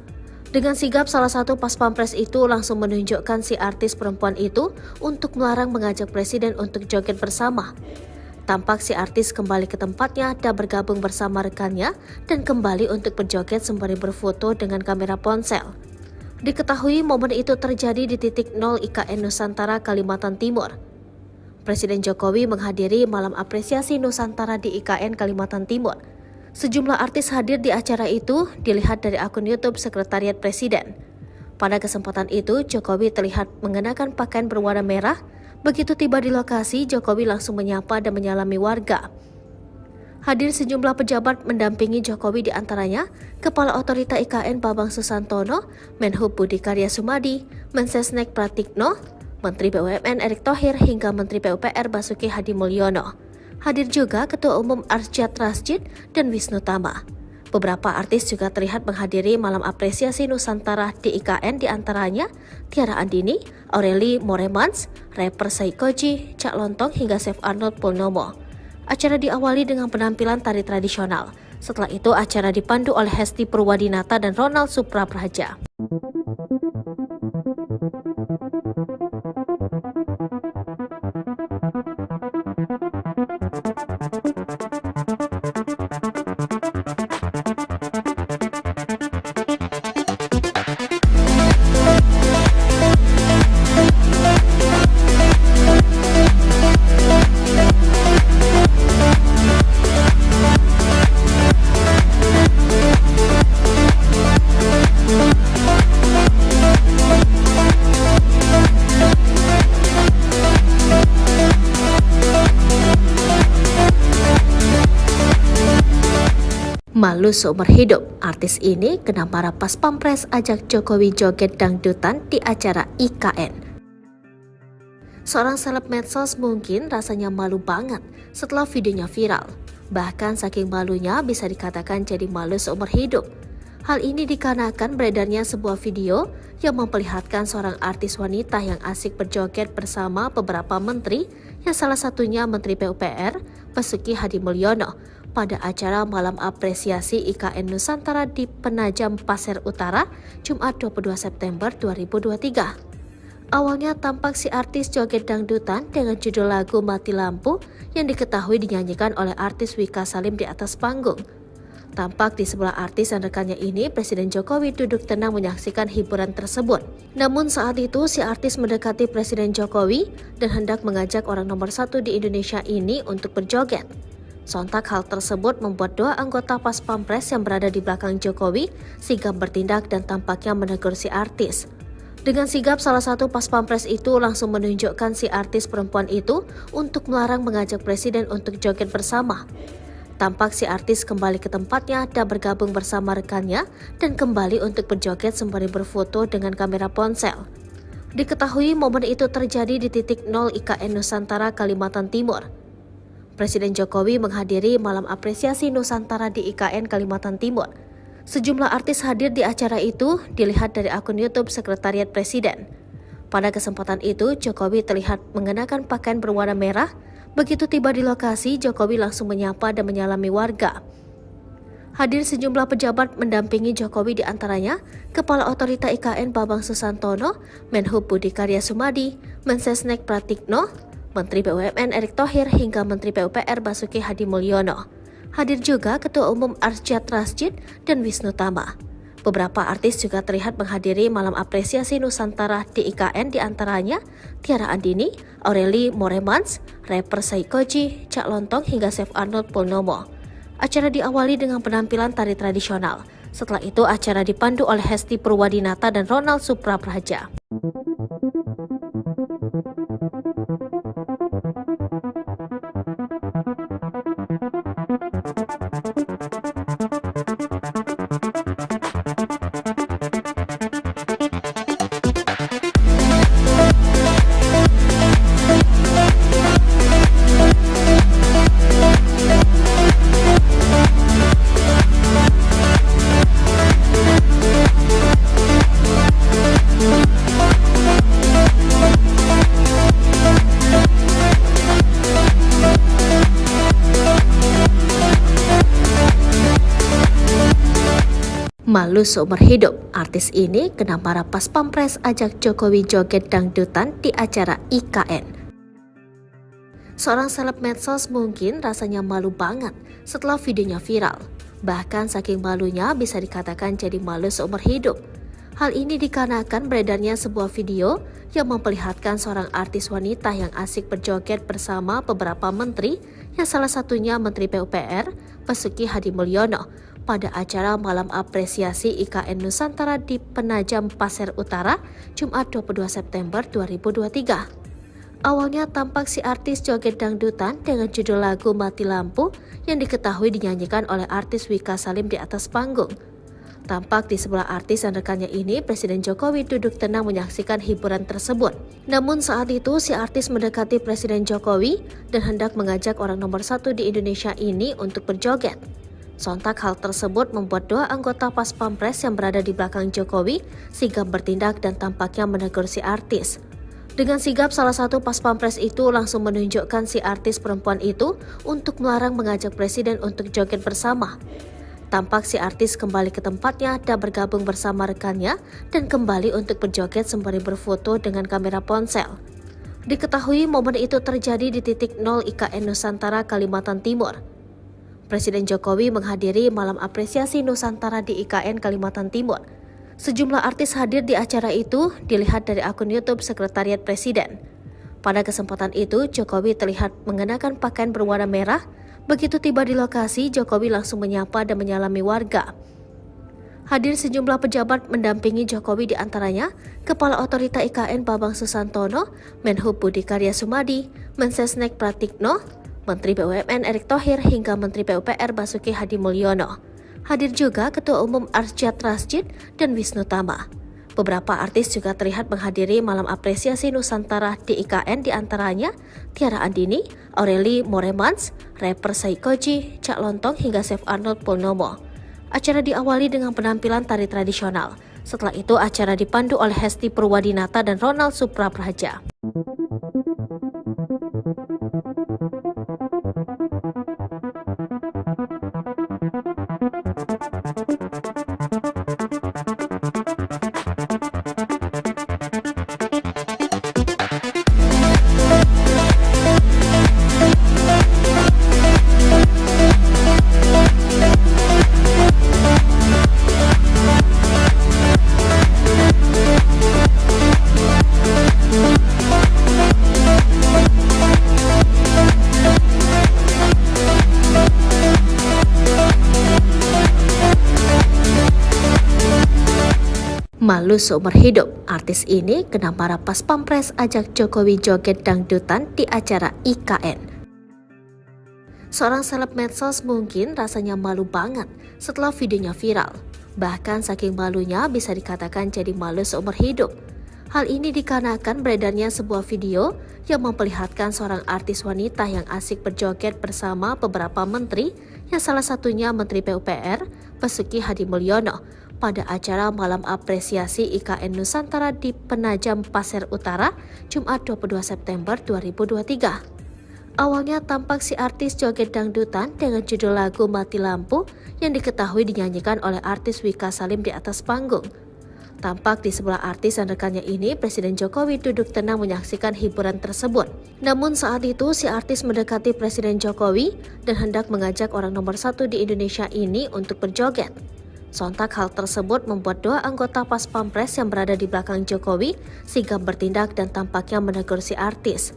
A: Dengan sigap, salah satu Pas Pampres itu langsung menunjukkan si artis perempuan itu untuk melarang mengajak Presiden untuk joget bersama. Tampak si artis kembali ke tempatnya dan bergabung bersama rekannya dan kembali untuk berjoget sembari berfoto dengan kamera ponsel. Diketahui momen itu terjadi di titik 0 IKN Nusantara, Kalimantan Timur. Presiden Jokowi menghadiri malam apresiasi Nusantara di IKN Kalimantan Timur. Sejumlah artis hadir di acara itu, dilihat dari akun YouTube Sekretariat Presiden. Pada kesempatan itu, Jokowi terlihat mengenakan pakaian berwarna merah. Begitu tiba di lokasi, Jokowi langsung menyapa dan menyalami warga. Hadir sejumlah pejabat mendampingi Jokowi, diantaranya Kepala Otorita IKN Bambang Susantono, Menhub Budi Karya Sumadi, Mensesnek Pratikno, Menteri BUMN Erick Thohir hingga Menteri PUPR Basuki Hadimulyono. Hadir juga Ketua Umum Arsyad Rashid dan Wisnu Tama. Beberapa artis juga terlihat menghadiri malam apresiasi Nusantara di IKN, diantaranya Tiara Andini, Aureli Moremans, rapper Saikoji, Cak Lontong hingga Chef Arnold Purnomo. Acara diawali dengan penampilan tari tradisional. Setelah itu acara dipandu oleh Hesti Purwadinata dan Ronald Suprapraja. Malu seumur hidup, artis ini kena marah pas Pampres ajak Jokowi joget dangdutan di acara IKN. Seorang seleb medsos mungkin rasanya malu banget setelah videonya viral. Bahkan saking malunya bisa dikatakan jadi malu seumur hidup. Hal ini dikarenakan beredarnya sebuah video yang memperlihatkan seorang artis wanita yang asik berjoget bersama beberapa menteri, yang salah satunya Menteri PUPR, Basuki Hadimulyono, pada acara malam apresiasi IKN Nusantara di Penajam Pasir Utara, Jumat 22 September 2023. Awalnya tampak si artis joget dangdutan dengan judul lagu Mati Lampu yang diketahui dinyanyikan oleh artis Wika Salim di atas panggung. Tampak di sebelah artis dan rekannya ini, Presiden Jokowi duduk tenang menyaksikan hiburan tersebut. Namun saat itu, si artis mendekati Presiden Jokowi dan hendak mengajak orang nomor 1 di Indonesia ini untuk berjoget. Sontak hal tersebut membuat dua anggota Pas Pampres yang berada di belakang Jokowi sigap bertindak dan tampaknya menegur si artis. Dengan sigap, salah satu Pas Pampres itu langsung menunjukkan si artis perempuan itu untuk melarang mengajak Presiden untuk joget bersama. Tampak si artis kembali ke tempatnya dan bergabung bersama rekannya dan kembali untuk berjoget sembari berfoto dengan kamera ponsel. Diketahui momen itu terjadi di titik 0 IKN Nusantara, Kalimantan Timur. Presiden Jokowi menghadiri malam apresiasi Nusantara di IKN Kalimantan Timur. Sejumlah artis hadir di acara itu dilihat dari akun YouTube Sekretariat Presiden. Pada kesempatan itu, Jokowi terlihat mengenakan pakaian berwarna merah. Begitu tiba di lokasi, Jokowi langsung menyapa dan menyalami warga. Hadir sejumlah pejabat mendampingi Jokowi, di antaranya Kepala Otorita IKN Bambang Susantono, Menhub Budi Karya Sumadi, Mensesnek Pratikno, Menteri BUMN Erick Thohir hingga Menteri PUPR Basuki Hadi Mulyono. Hadir juga Ketua Umum Arsyad Rashid dan Wisnu Tama. Beberapa artis juga terlihat menghadiri malam apresiasi Nusantara di IKN, di antaranya Tiara Andini, Aureli Moremans, rapper Saikoji, Cak Lontong hingga Chef Arnold Purnomo. Acara diawali dengan penampilan tari tradisional. Setelah itu acara dipandu oleh Hesti Purwadinata dan Ronald Suprapraja. Malu seumur hidup, artis ini kena marah Pas Pampres ajak Jokowi joget dangdutan di acara IKN. Seorang seleb medsos mungkin rasanya malu banget setelah videonya viral. Bahkan saking malunya bisa dikatakan jadi malu seumur hidup. Hal ini dikarenakan beredarnya sebuah video yang memperlihatkan seorang artis wanita yang asik berjoget bersama beberapa menteri, yang salah satunya Menteri PUPR Basuki Hadi Mulyono, pada acara malam apresiasi IKN Nusantara di Penajam Pasir Utara, Jumat 22 September 2023. Awalnya tampak si artis joget dangdutan dengan judul lagu Mati Lampu yang diketahui dinyanyikan oleh artis Wika Salim di atas panggung. Tampak di sebelah artis dan rekannya ini, Presiden Jokowi duduk tenang menyaksikan hiburan tersebut. Namun saat itu, si artis mendekati Presiden Jokowi dan hendak mengajak orang nomor 1 di Indonesia ini untuk berjoget. Sontak hal tersebut membuat dua anggota Pas Pampres yang berada di belakang Jokowi sigap bertindak dan tampaknya menegur si artis. Dengan sigap, salah satu Pas Pampres itu langsung menunjukkan si artis perempuan itu untuk melarang mengajak Presiden untuk joget bersama. Tampak si artis kembali ke tempatnya dan bergabung bersama rekannya dan kembali untuk berjoget sembari berfoto dengan kamera ponsel. Diketahui momen itu terjadi di titik 0 IKN Nusantara, Kalimantan Timur. Presiden Jokowi menghadiri malam apresiasi Nusantara di IKN Kalimantan Timur. Sejumlah artis hadir di acara itu dilihat dari akun YouTube Sekretariat Presiden. Pada kesempatan itu, Jokowi terlihat mengenakan pakaian berwarna merah. Begitu tiba di lokasi, Jokowi langsung menyapa dan menyalami warga. Hadir sejumlah pejabat mendampingi Jokowi, di antaranya Kepala Otorita IKN Bambang Susantono, Menhub Budi Karya Sumadi, Mensesnek Pratikno, Menteri BUMN Erick Thohir hingga Menteri PUPR Basuki Hadi Mulyono. Hadir juga Ketua Umum Arsyad Rashid dan Wisnu Tama. Beberapa artis juga terlihat menghadiri malam apresiasi Nusantara di IKN, di antaranya Tiara Andini, Aureli Moremans, rapper Saikoji, Cak Lontong hingga Chef Arnold Purnomo. Acara diawali dengan penampilan tari tradisional. Setelah itu acara dipandu oleh Hesti Purwadinata dan Ronald Suprapraja. Malu seumur hidup, artis ini kena marah pas Pampres ajak Jokowi joget dangdutan di acara IKN. Seorang seleb medsos mungkin rasanya malu banget setelah videonya viral. Bahkan saking malunya bisa dikatakan jadi malu seumur hidup. Hal ini dikarenakan beredarnya sebuah video yang memperlihatkan seorang artis wanita yang asik berjoget bersama beberapa menteri, yang salah satunya Menteri PUPR, Basuki Hadimulyono, pada acara Malam Apresiasi IKN Nusantara di Penajam Pasir Utara, Jumat 22 September 2023. Awalnya tampak si artis joget dangdutan dengan judul lagu Mati Lampu yang diketahui dinyanyikan oleh artis Wika Salim di atas panggung. Tampak di sebelah artis dan rekannya ini, Presiden Jokowi duduk tenang menyaksikan hiburan tersebut. Namun saat itu si artis mendekati Presiden Jokowi dan hendak mengajak orang nomor 1 di Indonesia ini untuk berjoget. Sontak hal tersebut membuat dua anggota Pas Pampres yang berada di belakang Jokowi sigap bertindak dan tampaknya menegur si artis.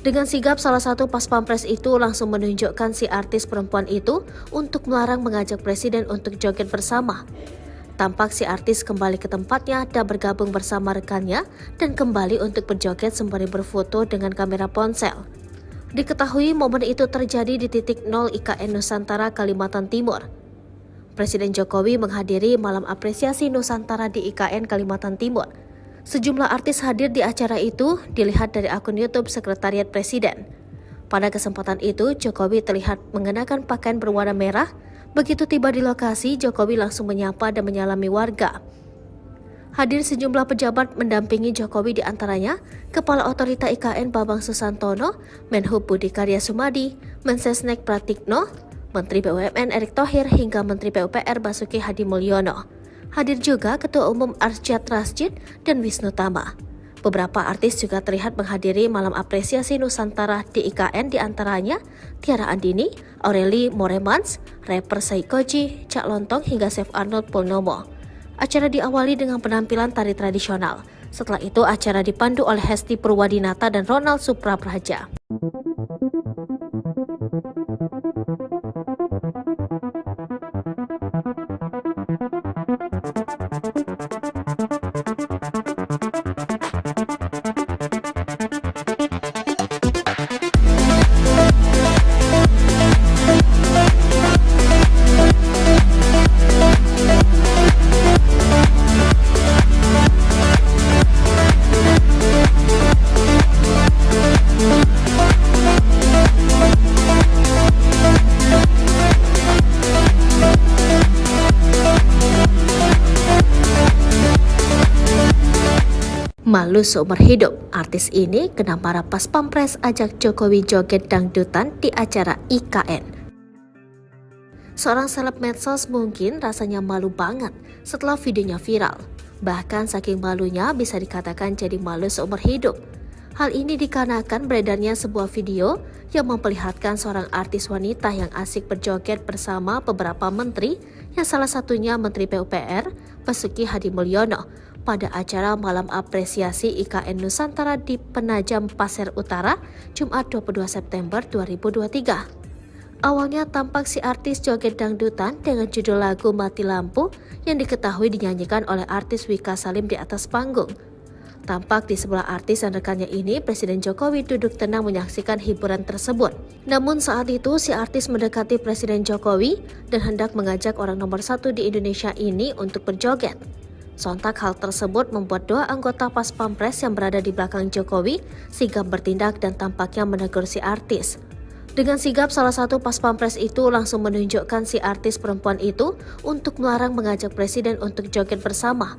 A: Dengan sigap, salah satu Pas Pampres itu langsung menunjukkan si artis perempuan itu untuk melarang mengajak Presiden untuk joget bersama. Tampak si artis kembali ke tempatnya dan bergabung bersama rekannya dan kembali untuk berjoget sembari berfoto dengan kamera ponsel. Diketahui momen itu terjadi di titik 0 IKN Nusantara, Kalimantan Timur. Presiden Jokowi menghadiri Malam Apresiasi Nusantara di IKN Kalimantan Timur. Sejumlah artis hadir di acara itu, dilihat dari akun YouTube Sekretariat Presiden. Pada kesempatan itu, Jokowi terlihat mengenakan pakaian berwarna merah. Begitu tiba di lokasi, Jokowi langsung menyapa dan menyalami warga. Hadir sejumlah pejabat mendampingi Jokowi, di antaranya Kepala Otorita IKN Bambang Susantono, Menhub Budi Karya Sumadi, Mensesnek Pratikno, Menteri BUMN Erick Thohir hingga Menteri PUPR Basuki Hadimulyono. Hadir juga Ketua Umum Arsyad Rashid dan Wisnu Tama. Beberapa artis juga terlihat menghadiri Malam Apresiasi Nusantara di IKN, di antaranya Tiara Andini, Aureli Moremans, rapper Saikoji, Cak Lontong hingga Chef Arnold Purnomo. Acara diawali dengan penampilan tari tradisional. Setelah itu acara dipandu oleh Hesti Purwadinata dan Ronald Suprapraja. Malu seumur hidup, artis ini kena marah pas Pampres ajak Jokowi joget dangdutan di acara IKN. Seorang seleb medsos mungkin rasanya malu banget setelah videonya viral. Bahkan saking malunya bisa dikatakan jadi malu seumur hidup. Hal ini dikarenakan beredarnya sebuah video yang memperlihatkan seorang artis wanita yang asik berjoget bersama beberapa menteri, yang salah satunya Menteri PUPR, Basuki Hadimulyono, pada acara Malam Apresiasi IKN Nusantara di Penajam Pasir Utara, Jumat 22 September 2023. Awalnya tampak si artis joget dangdutan dengan judul lagu Mati Lampu yang diketahui dinyanyikan oleh artis Wika Salim di atas panggung. Tampak di sebelah artis dan rekannya ini, Presiden Jokowi duduk tenang menyaksikan hiburan tersebut. Namun saat itu si artis mendekati Presiden Jokowi dan hendak mengajak orang nomor 1 di Indonesia ini untuk berjoget. Sontak hal tersebut membuat dua anggota Pas Pampres yang berada di belakang Jokowi sigap bertindak dan tampaknya menegur si artis. Dengan sigap, salah satu Pas Pampres itu langsung menunjukkan si artis perempuan itu untuk melarang mengajak Presiden untuk joget bersama.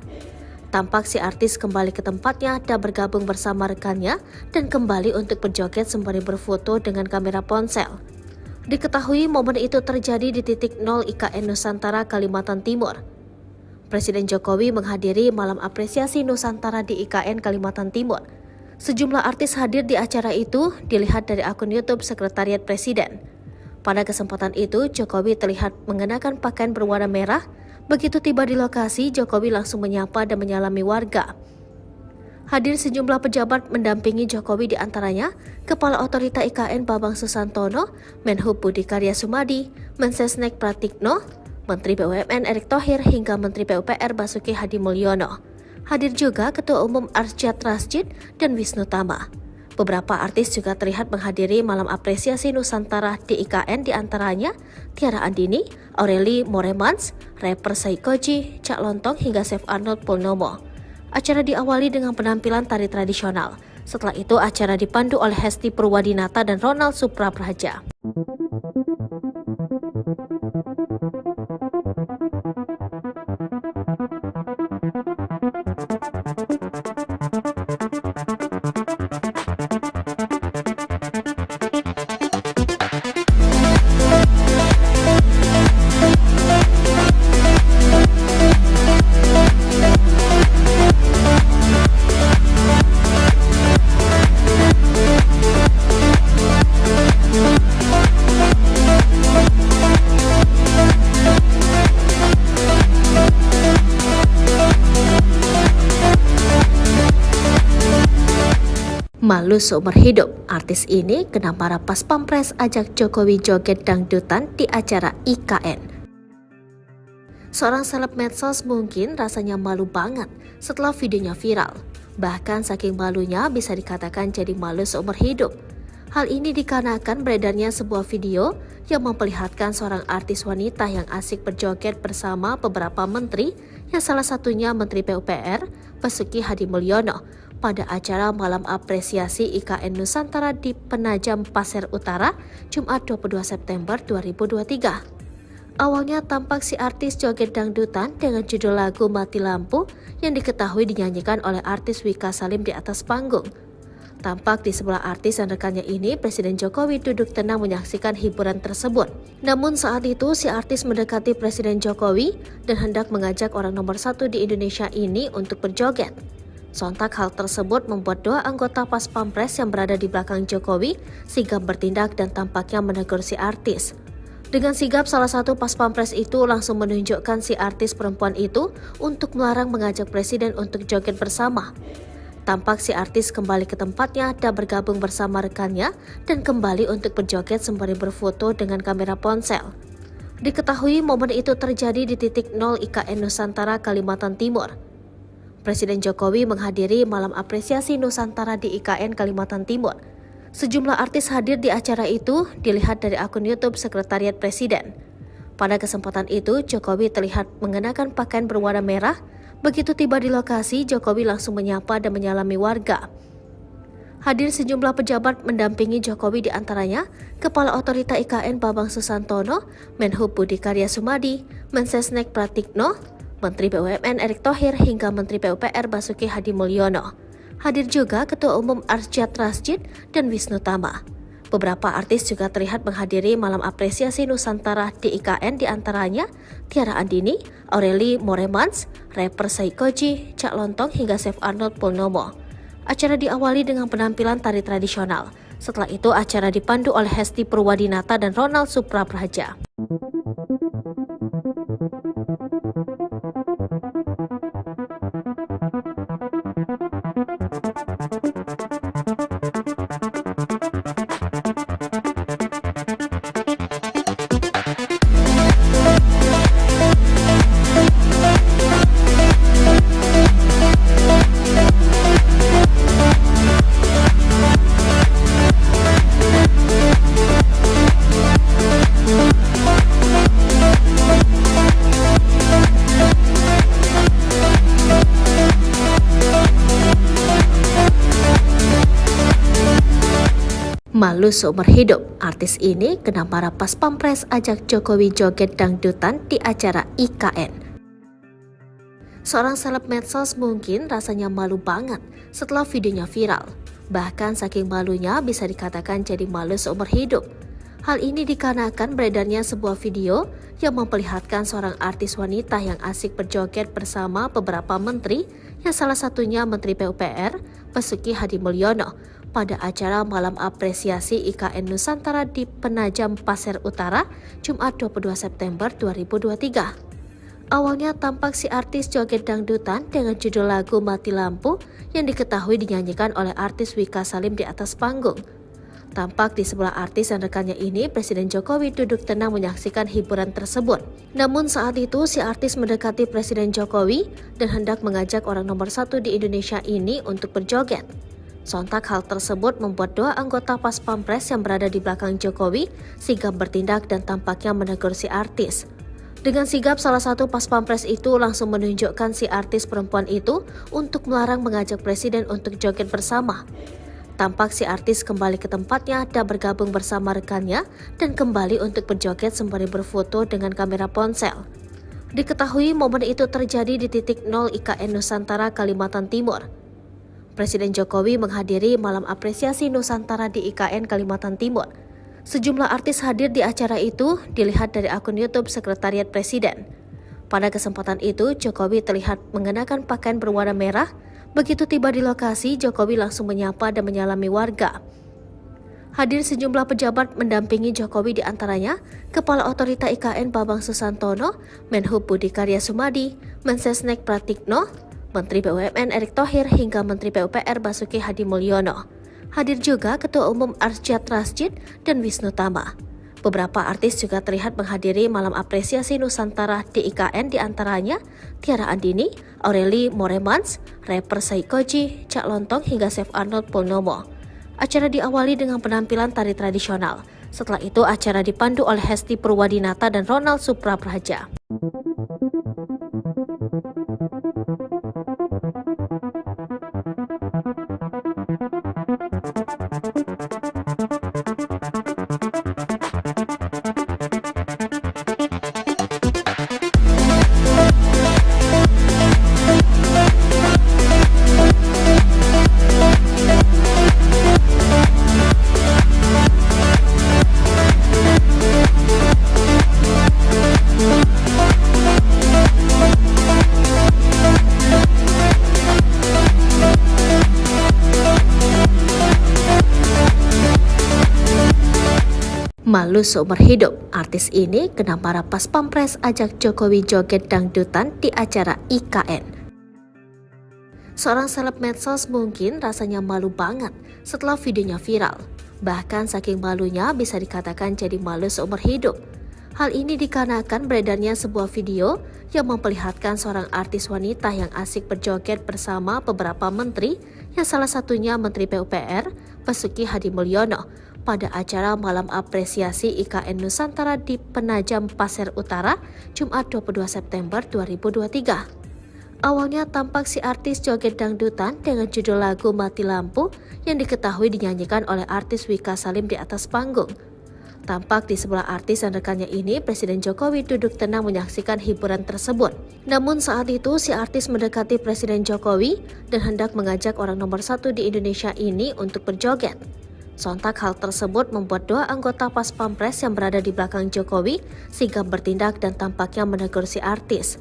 A: Tampak si artis kembali ke tempatnya dan bergabung bersama rekannya dan kembali untuk berjoget sembari berfoto dengan kamera ponsel. Diketahui momen itu terjadi di titik 0 IKN Nusantara, Kalimantan Timur. Presiden Jokowi menghadiri Malam Apresiasi Nusantara di IKN Kalimantan Timur. Sejumlah artis hadir di acara itu, dilihat dari akun YouTube Sekretariat Presiden. Pada kesempatan itu, Jokowi terlihat mengenakan pakaian berwarna merah. Begitu tiba di lokasi, Jokowi langsung menyapa dan menyalami warga. Hadir sejumlah pejabat mendampingi Jokowi, di antaranya Kepala Otorita IKN Bambang Susantono, Menhub Budi Karya Sumadi, Mensesnek Pratikno, Menteri BUMN Erick Thohir hingga Menteri PUPR Basuki Hadimulyono. Hadir juga Ketua Umum Arsyad Rashid dan Wisnu Tama. Beberapa artis juga terlihat menghadiri malam apresiasi Nusantara di IKN, diantaranya Tiara Andini, Aureli Moremans, rapper Saikoji, Cak Lontong hingga Chef Arnold Purnomo. Acara diawali dengan penampilan tari tradisional. Setelah itu acara dipandu oleh Hesti Purwadinata dan Ronald Suprapraja. Malu seumur hidup, artis ini kena marah pas Pampres ajak Jokowi joget dangdutan di acara IKN. Seorang seleb medsos mungkin rasanya malu banget setelah videonya viral. Bahkan saking malunya bisa dikatakan jadi malu seumur hidup. Hal ini dikarenakan beredarnya sebuah video yang memperlihatkan seorang artis wanita yang asik berjoget bersama beberapa menteri, yang salah satunya Menteri PUPR Basuki Hadimulyono, pada acara malam apresiasi IKN Nusantara di Penajam Pasir Utara, Jumat 22 September 2023. Awalnya tampak si artis joget dangdutan dengan judul lagu Mati Lampu yang diketahui dinyanyikan oleh artis Wika Salim di atas panggung. Tampak di sebelah artis dan rekannya ini, Presiden Jokowi duduk tenang menyaksikan hiburan tersebut. Namun saat itu si artis mendekati Presiden Jokowi dan hendak mengajak orang nomor 1 di Indonesia ini untuk berjoget. Sontak hal tersebut membuat dua anggota Pas Pampres yang berada di belakang Jokowi sigap bertindak dan tampaknya menegur si artis. Dengan sigap, salah satu Pas Pampres itu langsung menunjukkan si artis perempuan itu untuk melarang mengajak Presiden untuk joget bersama. Tampak si artis kembali ke tempatnya dan bergabung bersama rekannya dan kembali untuk berjoget sembari berfoto dengan kamera ponsel. Diketahui momen itu terjadi di titik 0 IKN Nusantara, Kalimantan Timur. Presiden Jokowi menghadiri malam apresiasi Nusantara di IKN Kalimantan Timur. Sejumlah artis hadir di acara itu, dilihat dari akun YouTube Sekretariat Presiden. Pada kesempatan itu, Jokowi terlihat mengenakan pakaian berwarna merah. Begitu tiba di lokasi, Jokowi langsung menyapa dan menyalami warga. Hadir sejumlah pejabat mendampingi Jokowi, diantaranya Kepala Otorita IKN Bambang Susantono, Menhub Budi Karya Sumadi, Mensesnek Pratikno, Menteri BUMN Erick Thohir hingga Menteri PUPR Basuki Hadimulyono. Hadir juga Ketua Umum Arsyad Rashid dan Wisnu Tama. Beberapa artis juga terlihat menghadiri malam apresiasi Nusantara di IKN, diantaranya Tiara Andini, Aureli Moremans, rapper Saikoji, Cak Lontong hingga Chef Arnold Purnomo. Acara diawali dengan penampilan tari tradisional. Setelah itu acara dipandu oleh Hesti Purwadinata dan Ronald Suprapraja. Malu seumur hidup, artis ini kena marah pas Pampres ajak Jokowi joget dangdutan di acara IKN. Seorang seleb medsos mungkin rasanya malu banget setelah videonya viral. Bahkan saking malunya bisa dikatakan jadi malu seumur hidup. Hal ini dikarenakan beredarnya sebuah video yang memperlihatkan seorang artis wanita yang asik berjoget bersama beberapa menteri, yang salah satunya Menteri PUPR Basuki Hadimulyono, pada acara malam apresiasi IKN Nusantara di Penajam Pasir Utara, Jumat 22 September 2023. Awalnya tampak si artis joget dangdutan dengan judul lagu Mati Lampu yang diketahui dinyanyikan oleh artis Wika Salim di atas panggung. Tampak di sebelah artis dan rekannya ini, Presiden Jokowi duduk tenang menyaksikan hiburan tersebut. Namun saat itu, si artis mendekati Presiden Jokowi dan hendak mengajak orang nomor 1 di Indonesia ini untuk berjoget. Sontak hal tersebut membuat dua anggota Pas Pampres yang berada di belakang Jokowi sigap bertindak dan tampaknya menegur si artis. Dengan sigap, salah satu Pas Pampres itu langsung menunjukkan si artis perempuan itu untuk melarang mengajak Presiden untuk joget bersama. Tampak si artis kembali ke tempatnya dan bergabung bersama rekannya dan kembali untuk berjoget sembari berfoto dengan kamera ponsel. Diketahui momen itu terjadi di titik 0 IKN Nusantara, Kalimantan Timur. Presiden Jokowi menghadiri malam apresiasi Nusantara di IKN Kalimantan Timur. Sejumlah artis hadir di acara itu, dilihat dari akun YouTube Sekretariat Presiden. Pada kesempatan itu, Jokowi terlihat mengenakan pakaian berwarna merah. Begitu tiba di lokasi, Jokowi langsung menyapa dan menyalami warga. Hadir sejumlah pejabat mendampingi Jokowi, di antaranya Kepala Otorita IKN Bambang Susantono, Menhub Budi Karya Sumadi, Mensesnek Pratikno, Menteri BUMN Erick Thohir hingga Menteri PUPR Basuki Hadi Mulyono. Hadir juga Ketua Umum Arsyad Rashid dan Wisnu Tama. Beberapa artis juga terlihat menghadiri malam apresiasi Nusantara di IKN, di antaranya Tiara Andini, Aureli Moremans, rapper Saikoji, Cak Lontong hingga Chef Arnold Purnomo. Acara diawali dengan penampilan tari tradisional. Setelah itu acara dipandu oleh Hesti Purwadinata dan Ronald Suprapraja. Malu seumur hidup, artis ini kena marah Pas Pampres ajak Jokowi joget dangdutan di acara IKN. Seorang seleb medsos mungkin rasanya malu banget setelah videonya viral. Bahkan saking malunya bisa dikatakan jadi malu seumur hidup. Hal ini dikarenakan beredarnya sebuah video yang memperlihatkan seorang artis wanita yang asik berjoget bersama beberapa menteri, yang salah satunya Menteri PUPR Basuki Hadi Mulyono, pada acara malam apresiasi IKN Nusantara di Penajam Pasir Utara, Jumat 22 September 2023. Awalnya tampak si artis joget dangdutan dengan judul lagu Mati Lampu yang diketahui dinyanyikan oleh artis Wika Salim di atas panggung. Tampak di sebelah artis dan rekannya ini, Presiden Jokowi duduk tenang menyaksikan hiburan tersebut. Namun saat itu si artis mendekati Presiden Jokowi dan hendak mengajak orang nomor 1 di Indonesia ini untuk berjoget. Sontak hal tersebut membuat dua anggota Pas Pampres yang berada di belakang Jokowi sigap bertindak dan tampaknya menegur si artis.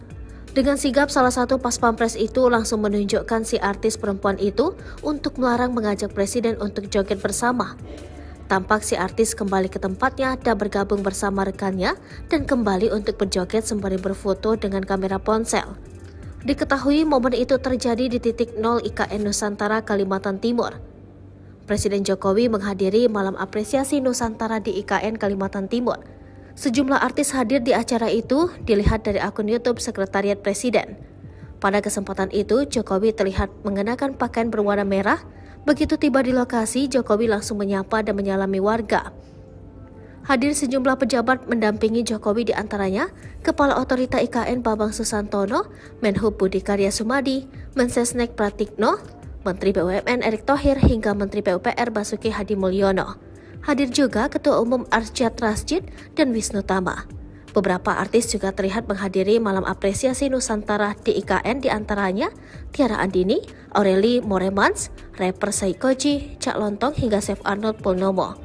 A: Dengan sigap, salah satu Pas Pampres itu langsung menunjukkan si artis perempuan itu untuk melarang mengajak Presiden untuk joget bersama. Tampak si artis kembali ke tempatnya dan bergabung bersama rekannya dan kembali untuk berjoget sembari berfoto dengan kamera ponsel. Diketahui momen itu terjadi di titik 0 IKN Nusantara, Kalimantan Timur. Presiden Jokowi menghadiri malam apresiasi Nusantara di IKN Kalimantan Timur. Sejumlah artis hadir di acara itu, dilihat dari akun YouTube Sekretariat Presiden. Pada kesempatan itu, Jokowi terlihat mengenakan pakaian berwarna merah. Begitu tiba di lokasi, Jokowi langsung menyapa dan menyalami warga. Hadir sejumlah pejabat mendampingi Jokowi, di antaranya Kepala Otorita IKN Bambang Susantono, Menhub Budi Karya Sumadi, Mensesnek Pratikno, Menteri BUMN Erick Thohir hingga Menteri PUPR Basuki Hadi Mulyono. Hadir juga Ketua Umum Arsyad Rashid dan Wisnu Tama. Beberapa artis juga terlihat menghadiri malam apresiasi Nusantara di IKN, di antaranya Tiara Andini, Aureli Moremans, rapper Saikoji, Cak Lontong hingga Chef Arnold Purnomo.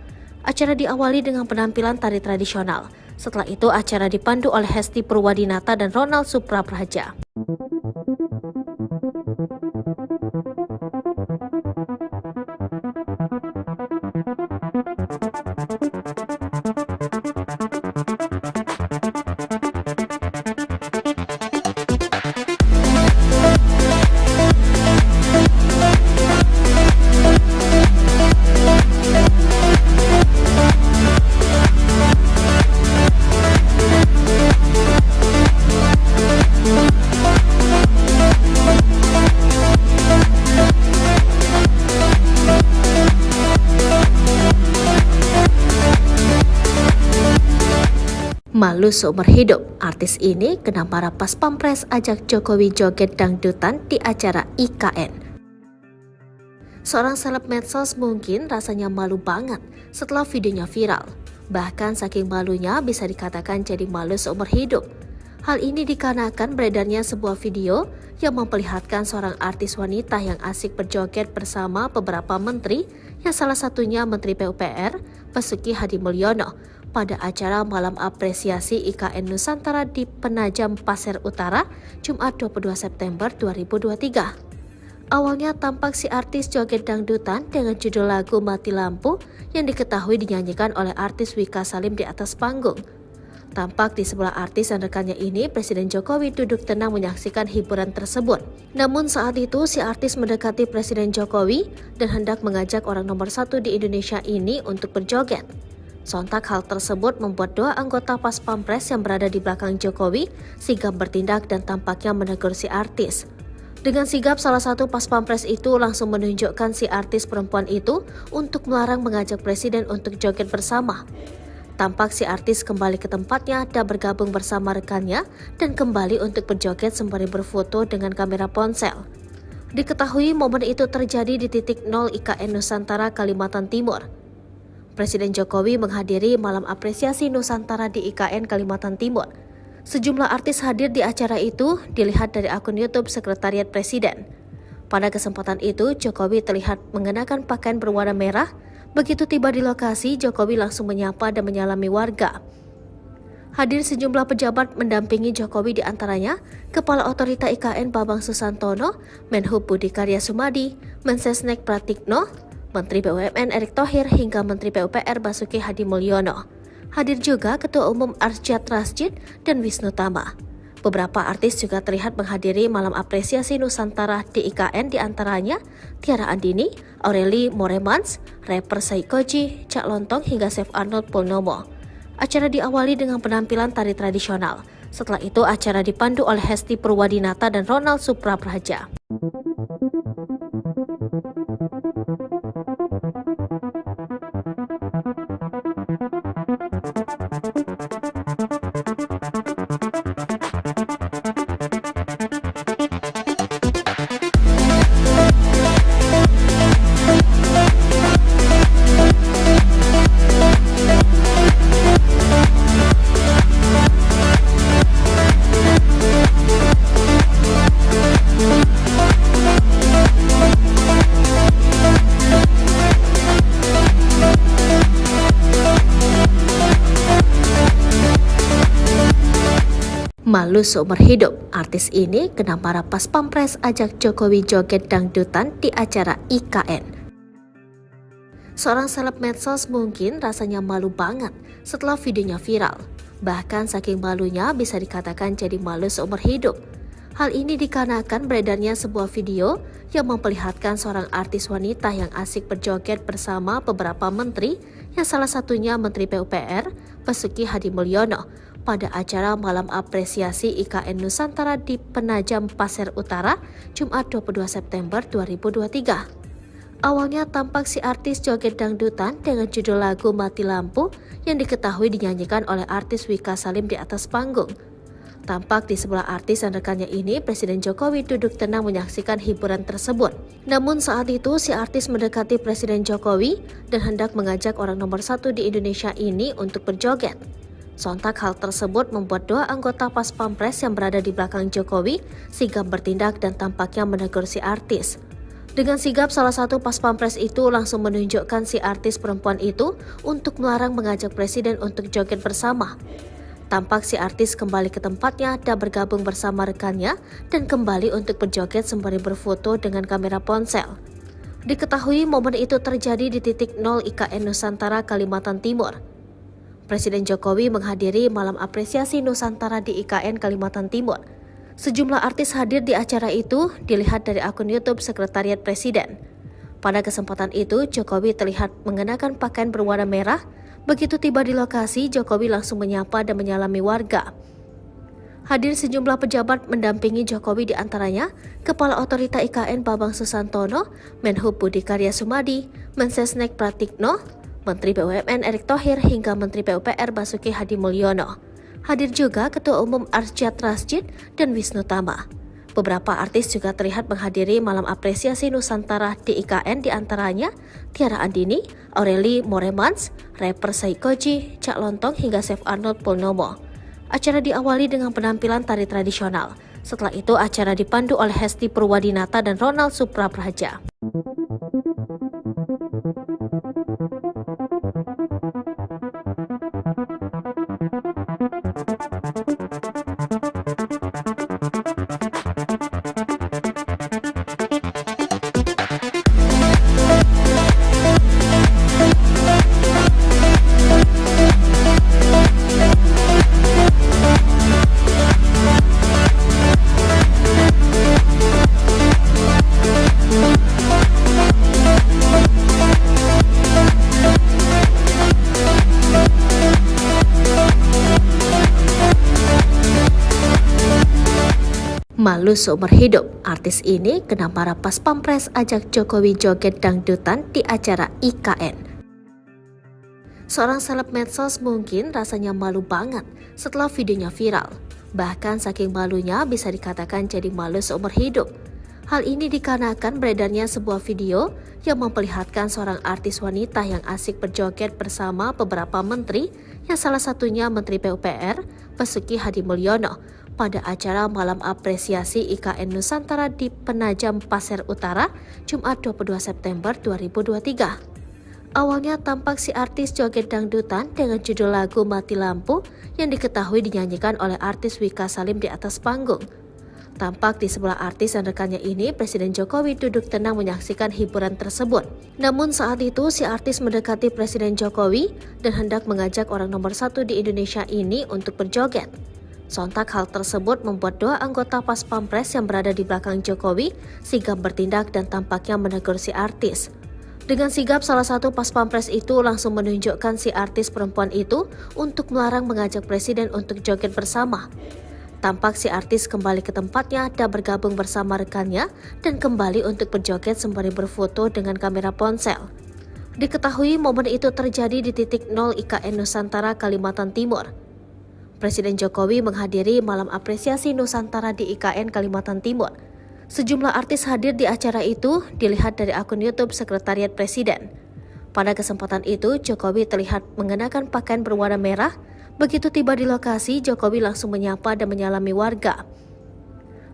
A: Acara diawali dengan penampilan tari tradisional. Setelah itu acara dipandu oleh Hesti Purwadinata dan Ronald Suprapraja. Malu seumur hidup, artis ini kena marah pas Pampres ajak Jokowi joget dangdutan di acara IKN. Seorang seleb medsos mungkin rasanya malu banget setelah videonya viral. Bahkan saking malunya bisa dikatakan jadi malu seumur hidup. Hal ini dikarenakan beredarnya sebuah video yang memperlihatkan seorang artis wanita yang asik berjoget bersama beberapa menteri, yang salah satunya Menteri PUPR, Basuki Hadimulyono, pada acara Malam Apresiasi IKN Nusantara di Penajam Pasir Utara, Jumat 22 September 2023. Awalnya tampak si artis joget dangdutan dengan judul lagu Mati Lampu yang diketahui dinyanyikan oleh artis Wika Salim di atas panggung. Tampak di sebelah artis dan rekannya ini, Presiden Jokowi duduk tenang menyaksikan hiburan tersebut. Namun saat itu si artis mendekati Presiden Jokowi dan hendak mengajak orang nomor 1 di Indonesia ini untuk berjoget. Sontak hal tersebut membuat dua anggota Pas Pampres yang berada di belakang Jokowi sigap bertindak dan tampaknya menegur si artis. Dengan sigap, salah satu Pas Pampres itu langsung menunjukkan si artis perempuan itu untuk melarang mengajak Presiden untuk joget bersama. Tampak si artis kembali ke tempatnya dan bergabung bersama rekannya dan kembali untuk berjoget sembari berfoto dengan kamera ponsel. Diketahui momen itu terjadi di titik 0 IKN Nusantara, Kalimantan Timur. Presiden Jokowi menghadiri Malam Apresiasi Nusantara di IKN Kalimantan Timur. Sejumlah artis hadir di acara itu, dilihat dari akun YouTube Sekretariat Presiden. Pada kesempatan itu, Jokowi terlihat mengenakan pakaian berwarna merah. Begitu tiba di lokasi, Jokowi langsung menyapa dan menyalami warga. Hadir sejumlah pejabat mendampingi Jokowi, di antaranya Kepala Otorita IKN Bambang Susantono, Menhub Budi Karya Sumadi, Mensesnek Pratikno, Menteri BUMN Erick Thohir hingga Menteri PUPR Basuki Hadimulyono. Hadir juga Ketua Umum Arsyad Rashid dan Wisnu Tama. Beberapa artis juga terlihat menghadiri Malam Apresiasi Nusantara di IKN, di antaranya Tiara Andini, Aureli Moremans, rapper Saikoji, Cak Lontong hingga Chef Arnold Purnomo. Acara diawali dengan penampilan tari tradisional. Setelah itu acara dipandu oleh Hesti Purwadinata dan Ronald Suprapraja. Malu seumur hidup, artis ini kena marah pas Pampres ajak Jokowi joget dangdutan di acara IKN. Seorang seleb medsos mungkin rasanya malu banget setelah videonya viral. Bahkan saking malunya bisa dikatakan jadi malu seumur hidup. Hal ini dikarenakan beredarnya sebuah video yang memperlihatkan seorang artis wanita yang asik berjoget bersama beberapa menteri, yang salah satunya Menteri PUPR, Basuki Hadimulyono, pada acara Malam Apresiasi IKN Nusantara di Penajam Pasir Utara, Jumat 22 September 2023. Awalnya tampak si artis joget dangdutan dengan judul lagu Mati Lampu yang diketahui dinyanyikan oleh artis Wika Salim di atas panggung. Tampak di sebelah artis dan rekannya ini, Presiden Jokowi duduk tenang menyaksikan hiburan tersebut. Namun saat itu si artis mendekati Presiden Jokowi dan hendak mengajak orang nomor 1 di Indonesia ini untuk berjoget. Sontak hal tersebut membuat dua anggota Pas Pampres yang berada di belakang Jokowi sigap bertindak dan tampaknya menegur si artis. Dengan sigap, salah satu Pas Pampres itu langsung menunjukkan si artis perempuan itu untuk melarang mengajak Presiden untuk joget bersama. Tampak si artis kembali ke tempatnya dan bergabung bersama rekannya dan kembali untuk berjoget sembari berfoto dengan kamera ponsel. Diketahui momen itu terjadi di titik 0 IKN Nusantara, Kalimantan Timur. Presiden Jokowi menghadiri Malam Apresiasi Nusantara di IKN Kalimantan Timur. Sejumlah artis hadir di acara itu, dilihat dari akun YouTube Sekretariat Presiden. Pada kesempatan itu, Jokowi terlihat mengenakan pakaian berwarna merah. Begitu tiba di lokasi, Jokowi langsung menyapa dan menyalami warga. Hadir sejumlah pejabat mendampingi Jokowi, di antaranya Kepala Otorita IKN Bambang Susantono, Menhub Budi Karya Sumadi, Mensesnek Pratikno, Menteri BUMN Erick Thohir hingga Menteri PUPR Basuki Hadimulyono. Hadir juga Ketua Umum Arsyad Rashid dan Wisnu Tama. Beberapa artis juga terlihat menghadiri malam apresiasi Nusantara di IKN, diantaranya Tiara Andini, Aureli Moremans, rapper Saikoji, Cak Lontong hingga Chef Arnold Purnomo. Acara diawali dengan penampilan tari tradisional. Setelah itu acara dipandu oleh Hesti Purwadinata dan Ronald Suprapraja. Malu seumur hidup, artis ini kena marah pas Pampres ajak Jokowi joget dangdutan di acara IKN. Seorang seleb medsos mungkin rasanya malu banget setelah videonya viral. Bahkan saking malunya bisa dikatakan jadi malu seumur hidup. Hal ini dikarenakan beredarnya sebuah video yang memperlihatkan seorang artis wanita yang asik berjoget bersama beberapa menteri, yang salah satunya Menteri PUPR Basuki Hadimulyono, pada acara malam apresiasi IKN Nusantara di Penajam Pasir Utara, Jumat 22 September 2023. Awalnya tampak si artis joget dangdutan dengan judul lagu Mati Lampu yang diketahui dinyanyikan oleh artis Wika Salim di atas panggung. Tampak di sebelah artis dan rekannya ini, Presiden Jokowi duduk tenang menyaksikan hiburan tersebut. Namun saat itu si artis mendekati Presiden Jokowi dan hendak mengajak orang nomor 1 di Indonesia ini untuk berjoget. Sontak hal tersebut membuat dua anggota Pas Pampres yang berada di belakang Jokowi sigap bertindak dan tampaknya menegur si artis. Dengan sigap, salah satu Pas Pampres itu langsung menunjukkan si artis perempuan itu untuk melarang mengajak Presiden untuk joget bersama. Tampak si artis kembali ke tempatnya dan bergabung bersama rekannya dan kembali untuk berjoget sembari berfoto dengan kamera ponsel. Diketahui momen itu terjadi di titik 0 IKN Nusantara, Kalimantan Timur. Presiden Jokowi menghadiri malam apresiasi Nusantara di IKN Kalimantan Timur. Sejumlah artis hadir di acara itu, dilihat dari akun YouTube Sekretariat Presiden. Pada kesempatan itu, Jokowi terlihat mengenakan pakaian berwarna merah. Begitu tiba di lokasi, Jokowi langsung menyapa dan menyalami warga.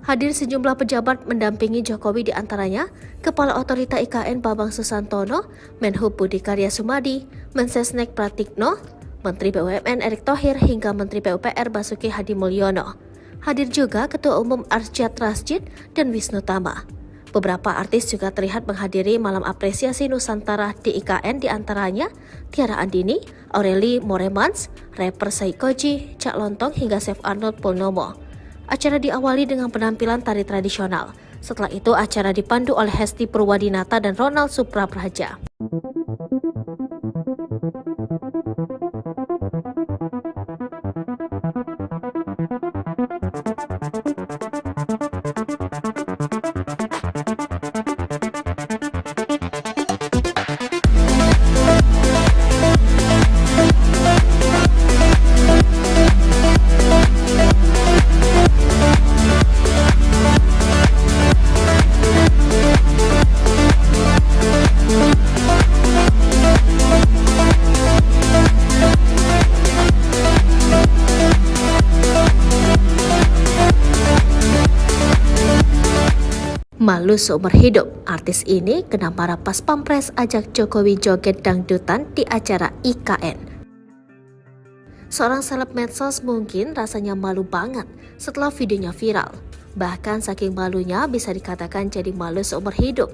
A: Hadir sejumlah pejabat mendampingi Jokowi, diantaranya Kepala Otorita IKN Bambang Susantono, Menhub Budi Karya Sumadi, Mensesnek Pratikno, Menteri BUMN Erick Thohir hingga Menteri PUPR Basuki Hadimulyono. Hadir juga Ketua Umum Arsyad Rashid dan Wisnu Tama. Beberapa artis juga terlihat menghadiri malam apresiasi Nusantara di IKN, diantaranya Tiara Andini, Aureli Moremans, rapper Saikoji, Cak Lontong hingga Chef Arnold Purnomo. Acara diawali dengan penampilan tari tradisional. Setelah itu acara dipandu oleh Hesti Purwadinata dan Ronald Suprapraja. Malu seumur hidup, artis ini kena marah pas Pampres ajak Jokowi joget dangdutan di acara IKN. Seorang seleb medsos mungkin rasanya malu banget setelah videonya viral. Bahkan saking malunya bisa dikatakan jadi malu seumur hidup.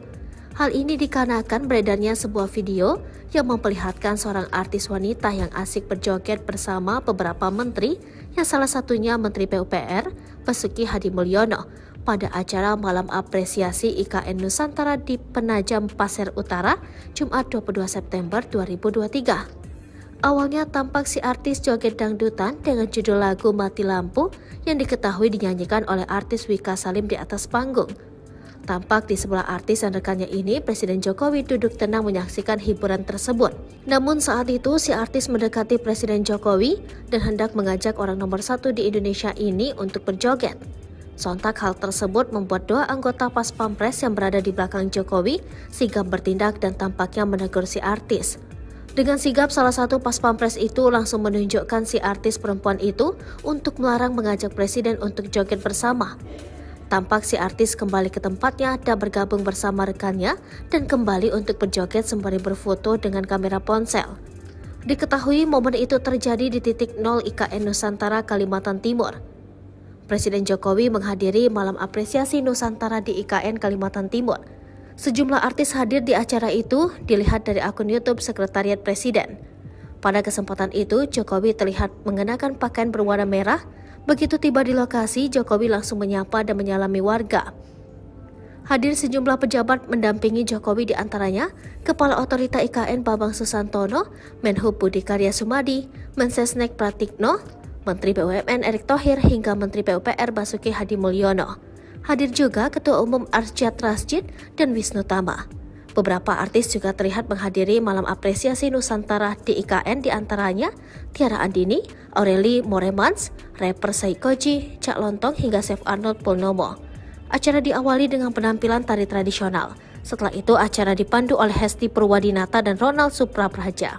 A: Hal ini dikarenakan beredarnya sebuah video yang memperlihatkan seorang artis wanita yang asik berjoget bersama beberapa menteri, yang salah satunya Menteri PUPR Basuki Hadimulyono, pada acara malam apresiasi IKN Nusantara di Penajam Pasir Utara, Jumat 22 September 2023. Awalnya tampak si artis joget dangdutan dengan judul lagu Mati Lampu yang diketahui dinyanyikan oleh artis Wika Salim di atas panggung. Tampak di sebelah artis dan rekannya ini, Presiden Jokowi duduk tenang menyaksikan hiburan tersebut. Namun saat itu, si artis mendekati Presiden Jokowi dan hendak mengajak orang nomor 1 di Indonesia ini untuk berjoget. Sontak hal tersebut membuat dua anggota Pas Pampres yang berada di belakang Jokowi sigap bertindak dan tampaknya menegur si artis. Dengan sigap, salah satu Pas Pampres itu langsung menunjukkan si artis perempuan itu untuk melarang mengajak Presiden untuk joget bersama. Tampak si artis kembali ke tempatnya dan bergabung bersama rekannya dan kembali untuk berjoget sembari berfoto dengan kamera ponsel. Diketahui momen itu terjadi di titik 0 IKN Nusantara, Kalimantan Timur. Presiden Jokowi menghadiri malam apresiasi Nusantara di IKN Kalimantan Timur. Sejumlah artis hadir di acara itu dilihat dari akun YouTube Sekretariat Presiden. Pada kesempatan itu, Jokowi terlihat mengenakan pakaian berwarna merah. Begitu tiba di lokasi, Jokowi langsung menyapa dan menyalami warga. Hadir sejumlah pejabat mendampingi Jokowi, di antaranya Kepala Otorita IKN Bambang Susantono, Menhub Budi Karya Sumadi, Mensesnek Pratikno, Menteri BUMN Erick Thohir hingga Menteri PUPR Basuki Hadi Mulyono. Hadir juga Ketua Umum Arsyad Rashid dan Wisnu Tama. Beberapa artis juga terlihat menghadiri malam apresiasi Nusantara di IKN, di antaranya Tiara Andini, Aureli Moremans, rapper Saikoji, Cak Lontong hingga Chef Arnold Purnomo. Acara diawali dengan penampilan tari tradisional. Setelah itu acara dipandu oleh Hesti Purwadinata dan Ronald Suprapraja.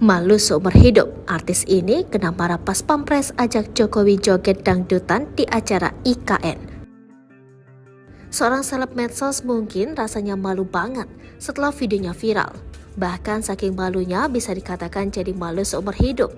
A: Malu seumur hidup, artis ini kena marah Pas Pampres ajak Jokowi joget dangdutan di acara IKN. Seorang seleb medsos mungkin rasanya malu banget setelah videonya viral. Bahkan saking malunya bisa dikatakan jadi malu seumur hidup.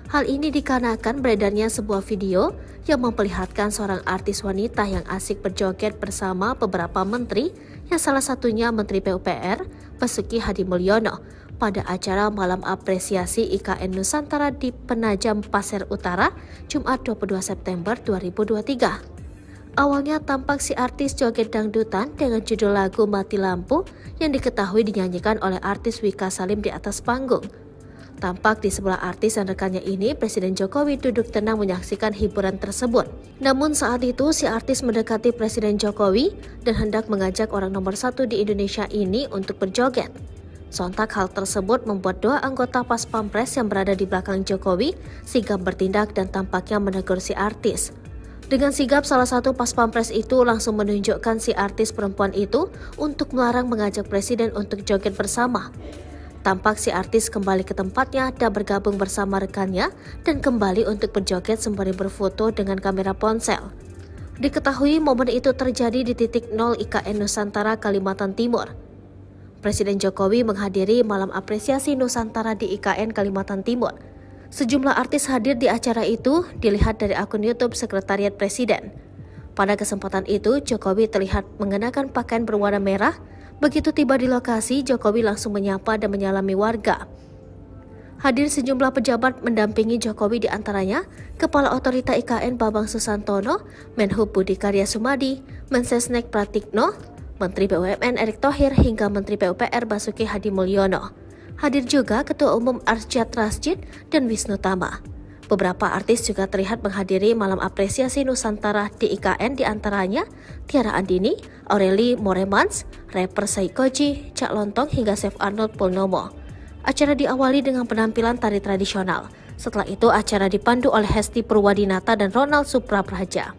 A: Hal ini dikarenakan beredarnya sebuah video yang memperlihatkan seorang artis wanita yang asik berjoget bersama beberapa menteri, yang salah satunya Menteri PUPR Basuki Hadi Mulyono, pada acara malam apresiasi IKN Nusantara di Penajam Pasir Utara, Jumat 22 September 2023. Awalnya tampak si artis joget dangdutan dengan judul lagu Mati Lampu yang diketahui dinyanyikan oleh artis Wika Salim di atas panggung. Tampak di sebelah artis dan rekannya ini, Presiden Jokowi duduk tenang menyaksikan hiburan tersebut. Namun saat itu, si artis mendekati Presiden Jokowi dan hendak mengajak orang nomor 1 di Indonesia ini untuk berjoget. Sontak hal tersebut membuat dua anggota Pas Pampres yang berada di belakang Jokowi sigap bertindak dan tampaknya menegur si artis. Dengan sigap, salah satu Pas Pampres itu langsung menunjukkan si artis perempuan itu untuk melarang mengajak Presiden untuk joget bersama. Tampak si artis kembali ke tempatnya dan bergabung bersama rekannya dan kembali untuk berjoget sembari berfoto dengan kamera ponsel. Diketahui momen itu terjadi di titik 0 IKN Nusantara, Kalimantan Timur. Presiden Jokowi menghadiri malam apresiasi Nusantara di IKN Kalimantan Timur. Sejumlah artis hadir di acara itu dilihat dari akun YouTube Sekretariat Presiden. Pada kesempatan itu, Jokowi terlihat mengenakan pakaian berwarna merah. Begitu tiba di lokasi, Jokowi langsung menyapa dan menyalami warga. Hadir sejumlah pejabat mendampingi Jokowi, di antaranya Kepala Otorita IKN Bambang Susantono, Menhub Budi Karya Sumadi, Mensesnek Pratikno, Menteri BUMN Erick Thohir hingga Menteri PUPR Basuki Hadi Mulyono. Hadir juga Ketua Umum Arsyad Rashid dan Wisnu Tama. Beberapa artis juga terlihat menghadiri malam apresiasi Nusantara di IKN, di antaranya Tiara Andini, Aureli Moremans, rapper Saikoji, Cak Lontong hingga Chef Arnold Purnomo. Acara diawali dengan penampilan tari tradisional. Setelah itu acara dipandu oleh Hesti Purwadinata dan Ronald Suprapraja.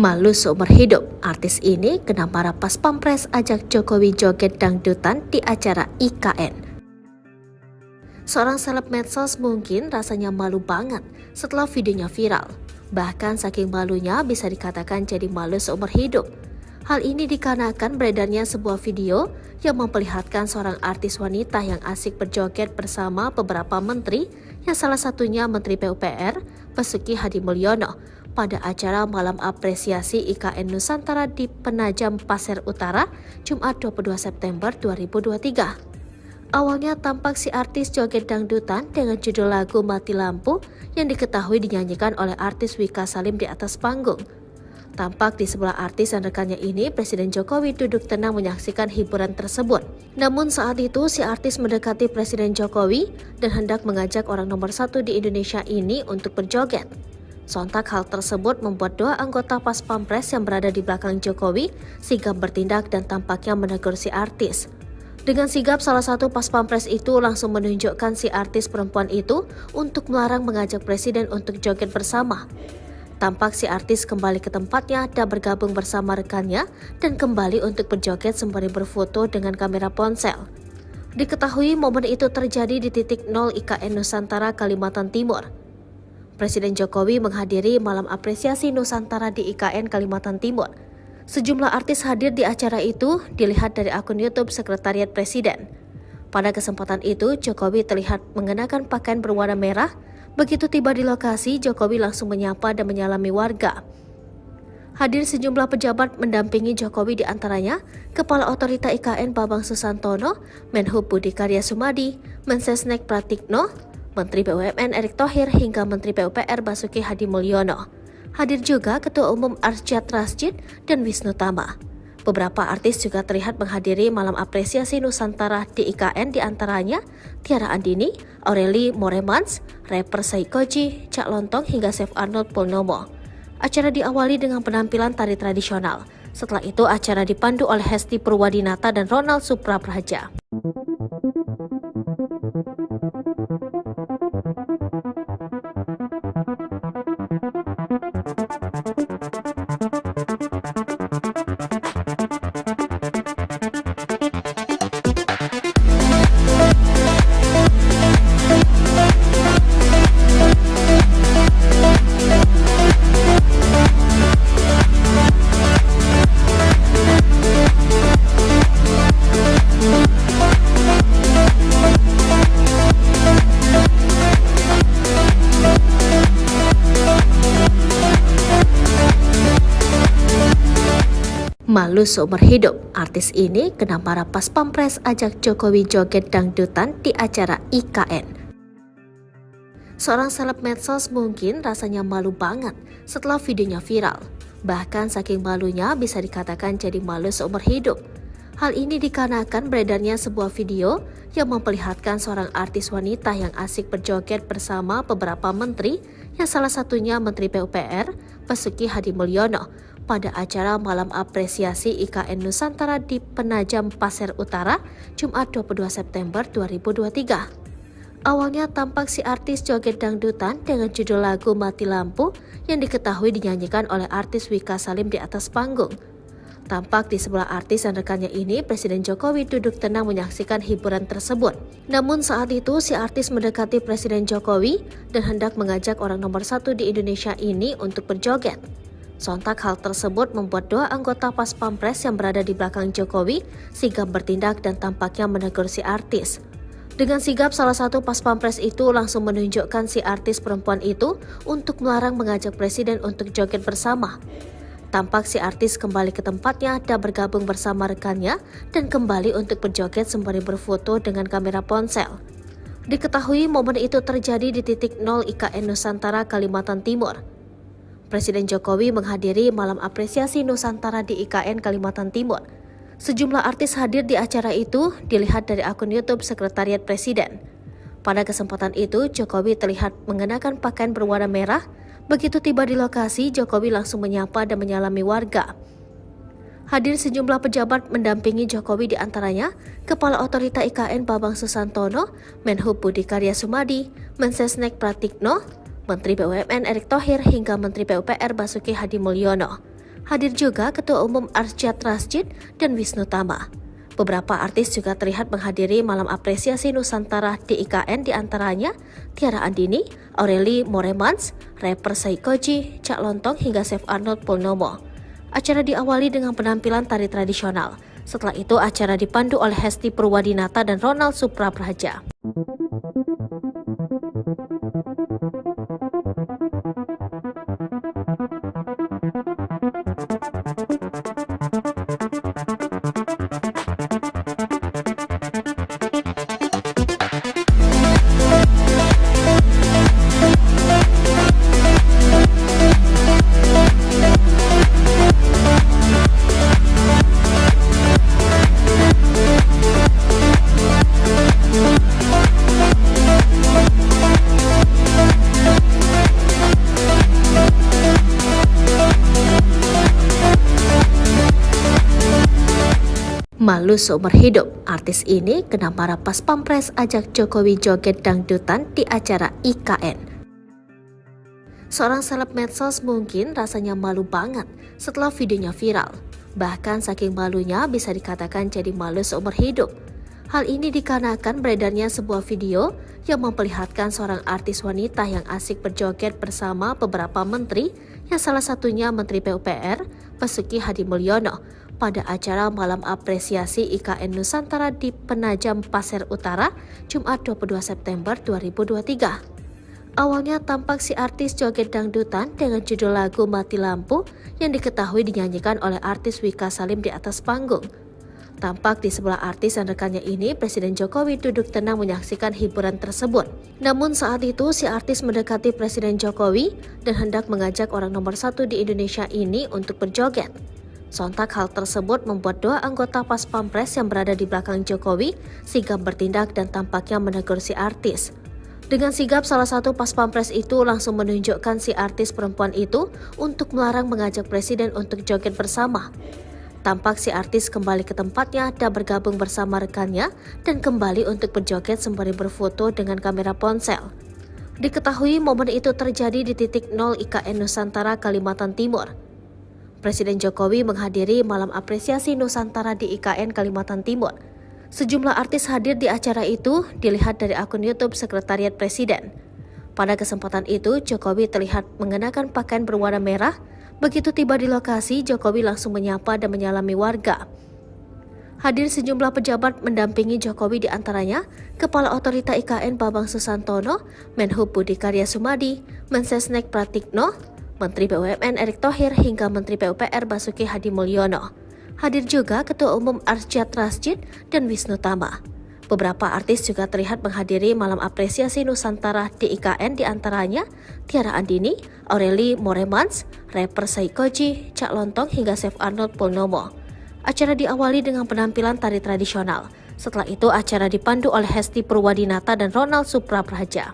A: Malu seumur hidup, artis ini kena marah pas Pampres ajak Jokowi joget dangdutan di acara IKN. Seorang seleb medsos mungkin rasanya malu banget setelah videonya viral. Bahkan saking malunya bisa dikatakan jadi malu seumur hidup. Hal ini dikarenakan beredarnya sebuah video yang memperlihatkan seorang artis wanita yang asik berjoget bersama beberapa menteri, yang salah satunya Menteri PUPR, Basuki Hadimulyono, pada acara Malam Apresiasi IKN Nusantara di Penajam Pasir Utara, Jumat 22 September 2023. Awalnya tampak si artis joget dangdutan dengan judul lagu Mati Lampu yang diketahui dinyanyikan oleh artis Wika Salim di atas panggung. Tampak di sebelah artis dan rekannya ini, Presiden Jokowi duduk tenang menyaksikan hiburan tersebut. Namun saat itu si artis mendekati Presiden Jokowi dan hendak mengajak orang nomor 1 di Indonesia ini untuk berjoget. Sontak hal tersebut membuat dua anggota Pas Pampres yang berada di belakang Jokowi sigap bertindak dan tampaknya menegur si artis. Dengan sigap, salah satu Pas Pampres itu langsung menunjukkan si artis perempuan itu untuk melarang mengajak Presiden untuk joget bersama. Tampak si artis kembali ke tempatnya dan bergabung bersama rekannya dan kembali untuk berjoget sembari berfoto dengan kamera ponsel. Diketahui momen itu terjadi di titik 0 IKN Nusantara, Kalimantan Timur. Presiden Jokowi menghadiri Malam Apresiasi Nusantara di IKN Kalimantan Timur. Sejumlah artis hadir di acara itu, dilihat dari akun YouTube Sekretariat Presiden. Pada kesempatan itu, Jokowi terlihat mengenakan pakaian berwarna merah. Begitu tiba di lokasi, Jokowi langsung menyapa dan menyalami warga. Hadir sejumlah pejabat mendampingi Jokowi, di antaranya Kepala Otorita IKN Bambang Susantono, Menhub Budi Karya Sumadi, Mensesnek Pratikno, Menteri BUMN Erick Thohir hingga Menteri PUPR Basuki Hadimulyono. Hadir juga Ketua Umum Arsyad Rashid dan Wisnu Tama. Beberapa artis juga terlihat menghadiri Malam Apresiasi Nusantara di IKN, di antaranya Tiara Andini, Aureli Moremans, rapper Saikoji, Cak Lontong hingga Chef Arnold Purnomo. Acara diawali dengan penampilan tari tradisional. Setelah itu acara dipandu oleh Hesti Purwadinata dan Ronald Suprapraja. Malu seumur hidup, artis ini kena marah pas Pampres ajak Jokowi joget dangdutan di acara IKN. Seorang seleb medsos mungkin rasanya malu banget setelah videonya viral. Bahkan saking malunya bisa dikatakan jadi malu seumur hidup. Hal ini dikarenakan beredarnya sebuah video yang memperlihatkan seorang artis wanita yang asik berjoget bersama beberapa menteri, yang salah satunya Menteri PUPR, Basuki Hadimulyono, pada acara Malam Apresiasi IKN Nusantara di Penajam Pasir Utara, Jumat 22 September 2023. Awalnya tampak si artis joget dangdutan dengan judul lagu Mati Lampu yang diketahui dinyanyikan oleh artis Wika Salim di atas panggung. Tampak di sebelah artis dan rekannya ini, Presiden Jokowi duduk tenang menyaksikan hiburan tersebut. Namun saat itu si artis mendekati Presiden Jokowi dan hendak mengajak orang nomor 1 di Indonesia ini untuk berjoget. Sontak hal tersebut membuat dua anggota Pas Pampres yang berada di belakang Jokowi sigap bertindak dan tampaknya menegur si artis. Dengan sigap, salah satu Pas Pampres itu langsung menunjukkan si artis perempuan itu untuk melarang mengajak Presiden untuk joget bersama. Tampak si artis kembali ke tempatnya dan bergabung bersama rekannya dan kembali untuk berjoget sembari berfoto dengan kamera ponsel. Diketahui momen itu terjadi di titik 0 IKN Nusantara, Kalimantan Timur. Presiden Jokowi menghadiri Malam Apresiasi Nusantara di IKN Kalimantan Timur. Sejumlah artis hadir di acara itu, dilihat dari akun YouTube Sekretariat Presiden. Pada kesempatan itu, Jokowi terlihat mengenakan pakaian berwarna merah. Begitu tiba di lokasi, Jokowi langsung menyapa dan menyalami warga. Hadir sejumlah pejabat mendampingi Jokowi, di antaranya Kepala Otorita IKN Bambang Susantono, Menhub Budi Karya Sumadi, Mensesnek Pratikno, Menteri BUMN Erick Thohir hingga Menteri PUPR Basuki Hadimulyono. Hadir juga Ketua Umum Arsyad Rashid dan Wisnu Tama. Beberapa artis juga terlihat menghadiri malam apresiasi Nusantara di IKN, diantaranya Tiara Andini, Aureli Moremans, rapper Saikoji, Cak Lontong hingga Chef Arnold Purnomo. Acara diawali dengan penampilan tari tradisional. Setelah itu acara dipandu oleh Hesti Purwadinata dan Ronald Suprapraja. Malu seumur hidup, artis ini kena marah pas Pampres ajak Jokowi joget dangdutan di acara IKN. Seorang seleb medsos mungkin rasanya malu banget setelah videonya viral. Bahkan saking malunya bisa dikatakan jadi malu seumur hidup. Hal ini dikarenakan beredarnya sebuah video yang memperlihatkan seorang artis wanita yang asik berjoget bersama beberapa menteri, yang salah satunya Menteri PUPR Basuki Hadimulyono, pada acara malam apresiasi IKN Nusantara di Penajam Pasir Utara, Jumat 22 September 2023. Awalnya tampak si artis joget dangdutan dengan judul lagu Mati Lampu yang diketahui dinyanyikan oleh artis Wika Salim di atas panggung. Tampak di sebelah artis dan rekannya ini, Presiden Jokowi duduk tenang menyaksikan hiburan tersebut. Namun saat itu si artis mendekati Presiden Jokowi dan hendak mengajak orang nomor 1 di Indonesia ini untuk berjoget. Sontak hal tersebut membuat dua anggota Pas Pampres yang berada di belakang Jokowi sigap bertindak dan tampaknya menegur si artis. Dengan sigap, salah satu Pas Pampres itu langsung menunjukkan si artis perempuan itu untuk melarang mengajak Presiden untuk joget bersama. Tampak si artis kembali ke tempatnya dan bergabung bersama rekannya dan kembali untuk berjoget sembari berfoto dengan kamera ponsel. Diketahui momen itu terjadi di titik 0 IKN Nusantara, Kalimantan Timur. Presiden Jokowi menghadiri malam apresiasi Nusantara di IKN Kalimantan Timur. Sejumlah artis hadir di acara itu, dilihat dari akun YouTube Sekretariat Presiden. Pada kesempatan itu, Jokowi terlihat mengenakan pakaian berwarna merah. Begitu tiba di lokasi, Jokowi langsung menyapa dan menyalami warga. Hadir sejumlah pejabat mendampingi Jokowi, diantaranya Kepala Otorita IKN Bambang Susantono, Menhub Budi Karya Sumadi, Mensesnek Pratikno, Menteri BUMN Erick Thohir hingga Menteri PUPR Basuki Hadimulyono. Hadir juga Ketua Umum Arsyad Rashid dan Wisnu Tama. Beberapa artis juga terlihat menghadiri malam apresiasi Nusantara di IKN, diantaranya Tiara Andini, Aureli Moremans, rapper Saikoji, Cak Lontong hingga Chef Arnold Purnomo. Acara diawali dengan penampilan tari tradisional. Setelah itu acara dipandu oleh Hesti Purwadinata dan Ronald Suprapraja.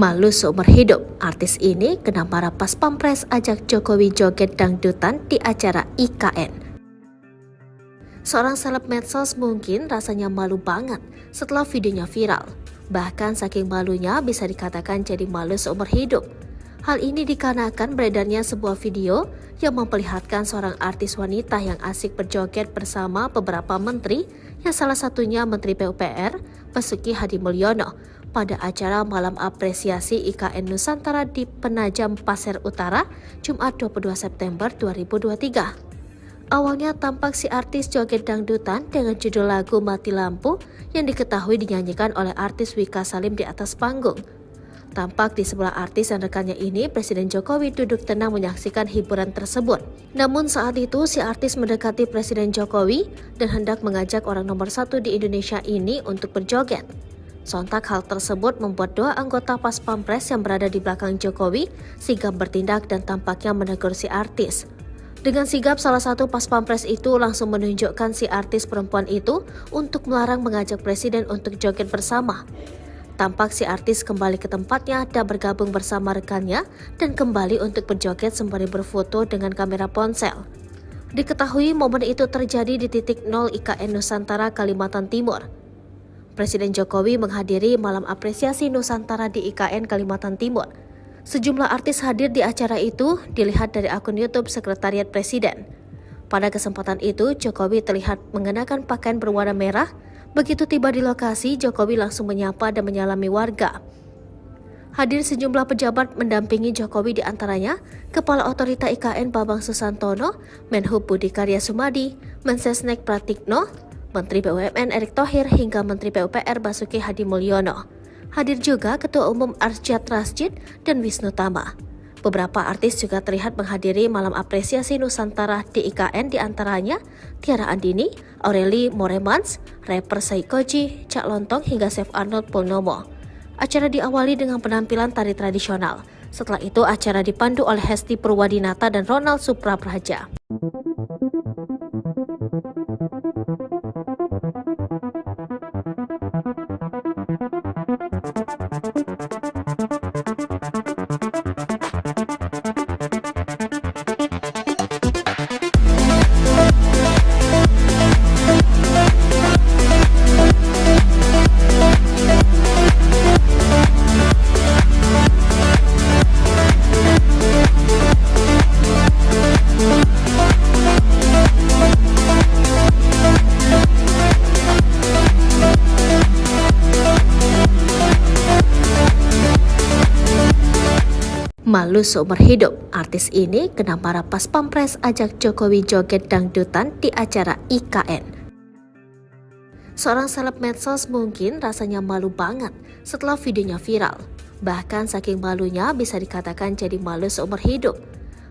A: Malu seumur hidup, artis ini kena marah pas Pampres ajak Jokowi joget dangdutan di acara IKN. Seorang seleb medsos mungkin rasanya malu banget setelah videonya viral. Bahkan saking malunya bisa dikatakan jadi malu seumur hidup. Hal ini dikarenakan beredarnya sebuah video yang memperlihatkan seorang artis wanita yang asik berjoget bersama beberapa menteri, yang salah satunya Menteri PUPR Basuki Hadimulyono, pada acara malam apresiasi IKN Nusantara di Penajam Pasir Utara, Jumat 22 September 2023. Awalnya tampak si artis joget dangdutan dengan judul lagu Mati Lampu yang diketahui dinyanyikan oleh artis Wika Salim di atas panggung. Tampak di sebelah artis dan rekannya ini, Presiden Jokowi duduk tenang menyaksikan hiburan tersebut. Namun saat itu, si artis mendekati Presiden Jokowi dan hendak mengajak orang nomor 1 di Indonesia ini untuk berjoget. Sontak hal tersebut membuat dua anggota Pas Pampres yang berada di belakang Jokowi sigap bertindak dan tampaknya menegur si artis. Dengan sigap, salah satu Pas Pampres itu langsung menunjukkan si artis perempuan itu untuk melarang mengajak Presiden untuk joget bersama. Tampak si artis kembali ke tempatnya dan bergabung bersama rekannya dan kembali untuk berjoget sembari berfoto dengan kamera ponsel. Diketahui momen itu terjadi di titik 0 IKN Nusantara, Kalimantan Timur. Presiden Jokowi menghadiri malam apresiasi Nusantara di IKN Kalimantan Timur. Sejumlah artis hadir di acara itu, dilihat dari akun YouTube Sekretariat Presiden. Pada kesempatan itu, Jokowi terlihat mengenakan pakaian berwarna merah. Begitu tiba di lokasi, Jokowi langsung menyapa dan menyalami warga. Hadir sejumlah pejabat mendampingi Jokowi, di antaranya Kepala Otorita IKN Bambang Susantono, Menhub Budi Karya Sumadi, Mensesnek Pratikno, Menteri BUMN Erick Thohir hingga Menteri PUPR Basuki Hadi Mulyono. Hadir juga Ketua Umum Arsyad Rashid dan Wisnu Tama. Beberapa artis juga terlihat menghadiri malam apresiasi Nusantara di IKN, di antaranya Tiara Andini, Aureli Moremans, rapper Saikoji, Cak Lontong hingga Chef Arnold Purnomo. Acara diawali dengan penampilan tari tradisional. Setelah itu acara dipandu oleh Hesti Purwadinata dan Ronald Suprapraja. Malu seumur hidup, artis ini kena marah Pas Pampres ajak Jokowi joget dangdutan di acara IKN. Seorang seleb medsos mungkin rasanya malu banget setelah videonya viral. Bahkan saking malunya bisa dikatakan jadi malu seumur hidup.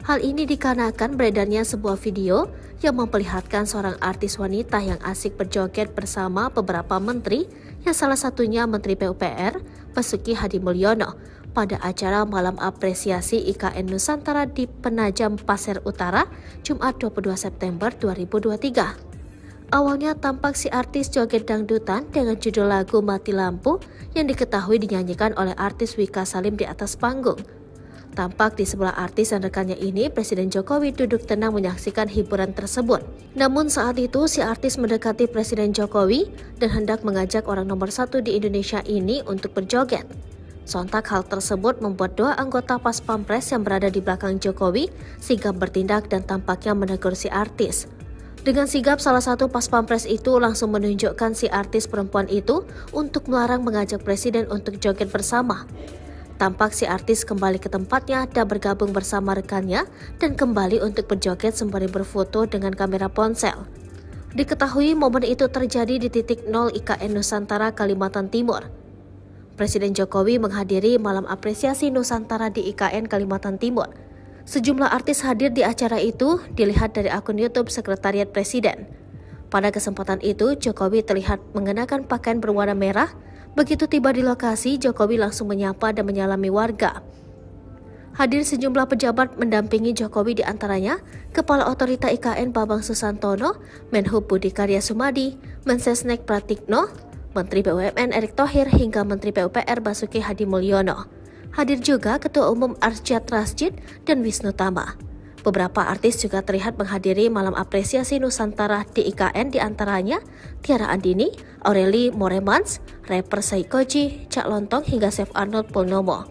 A: Hal ini dikarenakan beredarnya sebuah video yang memperlihatkan seorang artis wanita yang asik berjoget bersama beberapa menteri, yang salah satunya Menteri PUPR Basuki Hadi Mulyono, pada acara malam apresiasi IKN Nusantara di Penajam Pasir Utara, Jumat 22 September 2023. Awalnya tampak si artis joget dangdutan dengan judul lagu Mati Lampu yang diketahui dinyanyikan oleh artis Wika Salim di atas panggung. Tampak di sebelah artis dan rekannya ini, Presiden Jokowi duduk tenang menyaksikan hiburan tersebut. Namun saat itu si artis mendekati Presiden Jokowi dan hendak mengajak orang nomor 1 di Indonesia ini untuk berjoget. Sontak hal tersebut membuat dua anggota Pas Pampres yang berada di belakang Jokowi sigap bertindak dan tampaknya menegur si artis. Dengan sigap, salah satu Pas Pampres itu langsung menunjukkan si artis perempuan itu untuk melarang mengajak Presiden untuk joget bersama. Tampak si artis kembali ke tempatnya dan bergabung bersama rekannya dan kembali untuk berjoget sembari berfoto dengan kamera ponsel. Diketahui momen itu terjadi di titik 0 IKN Nusantara, Kalimantan Timur. Presiden Jokowi menghadiri malam apresiasi Nusantara di IKN Kalimantan Timur. Sejumlah artis hadir di acara itu, dilihat dari akun YouTube Sekretariat Presiden. Pada kesempatan itu, Jokowi terlihat mengenakan pakaian berwarna merah. Begitu tiba di lokasi, Jokowi langsung menyapa dan menyalami warga. Hadir sejumlah pejabat mendampingi Jokowi, di antaranya Kepala Otorita IKN Bambang Susantono, Menhub Budi Karya Sumadi, Mensesnek Pratikno, Menteri BUMN Erick Thohir hingga Menteri PUPR Basuki Hadi Mulyono. Hadir juga Ketua Umum Arsyad Rashid dan Wisnu Tama. Beberapa artis juga terlihat menghadiri malam apresiasi Nusantara di IKN, di antaranya Tiara Andini, Aureli Moremans, rapper Saikoji, Cak Lontong hingga Chef Arnold Purnomo.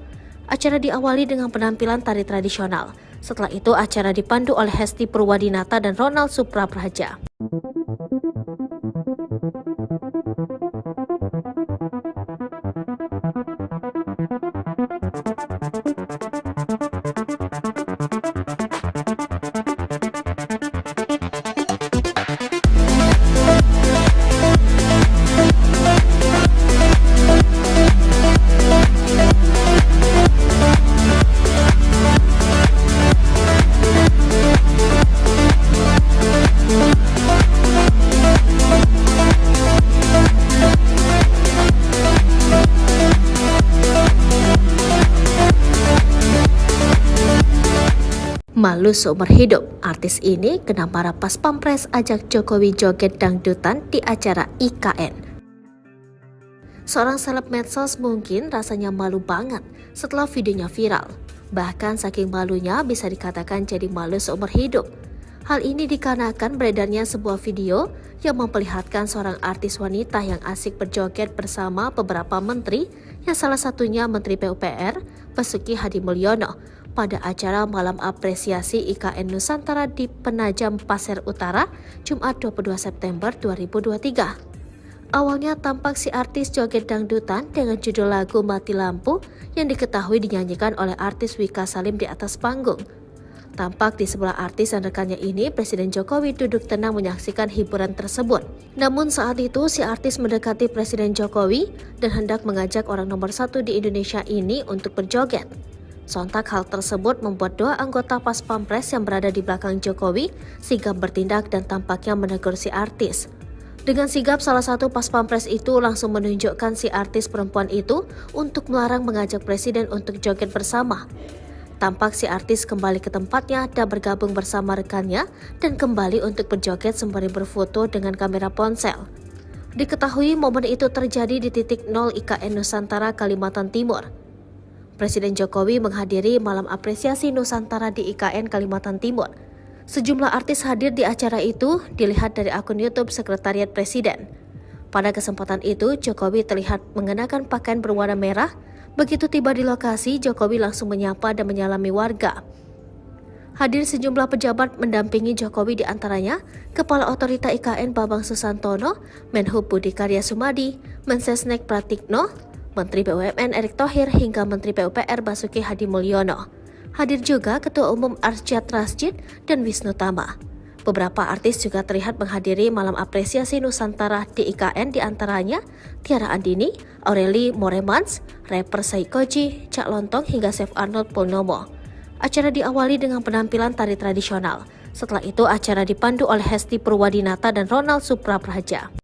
A: Acara diawali dengan penampilan tari tradisional. Setelah itu acara dipandu oleh Hesti Purwadinata dan Ronald Suprapraja. Malu seumur hidup, artis ini kena marah pas Pampres ajak Jokowi joget dangdutan di acara IKN. Seorang seleb medsos mungkin rasanya malu banget setelah videonya viral. Bahkan saking malunya bisa dikatakan jadi malu seumur hidup. Hal ini dikarenakan beredarnya sebuah video yang memperlihatkan seorang artis wanita yang asik berjoget bersama beberapa menteri, yang salah satunya Menteri PUPR, Basuki Hadimulyono, pada acara Malam Apresiasi IKN Nusantara di Penajam Pasir Utara, Jumat 22 September 2023. Awalnya tampak si artis joget dangdutan dengan judul lagu Mati Lampu yang diketahui dinyanyikan oleh artis Wika Salim di atas panggung. Tampak di sebelah artis dan rekannya ini, Presiden Jokowi duduk tenang menyaksikan hiburan tersebut. Namun saat itu si artis mendekati Presiden Jokowi dan hendak mengajak orang nomor 1 di Indonesia ini untuk berjoget. Sontak hal tersebut membuat dua anggota Pas Pampres yang berada di belakang Jokowi sigap bertindak dan tampaknya menegur si artis. Dengan sigap, salah satu Pas Pampres itu langsung menunjukkan si artis perempuan itu untuk melarang mengajak Presiden untuk joget bersama. Tampak si artis kembali ke tempatnya dan bergabung bersama rekannya dan kembali untuk berjoget sembari berfoto dengan kamera ponsel. Diketahui momen itu terjadi di titik 0 IKN Nusantara, Kalimantan Timur. Presiden Jokowi menghadiri Malam Apresiasi Nusantara di IKN Kalimantan Timur. Sejumlah artis hadir di acara itu, dilihat dari akun YouTube Sekretariat Presiden. Pada kesempatan itu, Jokowi terlihat mengenakan pakaian berwarna merah. Begitu tiba di lokasi, Jokowi langsung menyapa dan menyalami warga. Hadir sejumlah pejabat mendampingi Jokowi, di antaranya Kepala Otorita IKN Bambang Susantono, Menhub Budi Karya Sumadi, Mensesnek Pratikno, Menteri BUMN Erick Thohir hingga Menteri PUPR Basuki Hadimulyono. Hadir juga Ketua Umum Arsyad Rashid dan Wisnu Tama. Beberapa artis juga terlihat menghadiri Malam Apresiasi Nusantara di IKN, di antaranya Tiara Andini, Aureli Moremans, rapper Saikoji, Cak Lontong hingga Chef Arnold Purnomo. Acara diawali dengan penampilan tari tradisional. Setelah itu acara dipandu oleh Hesti Purwadinata dan Ronald Suprapraja.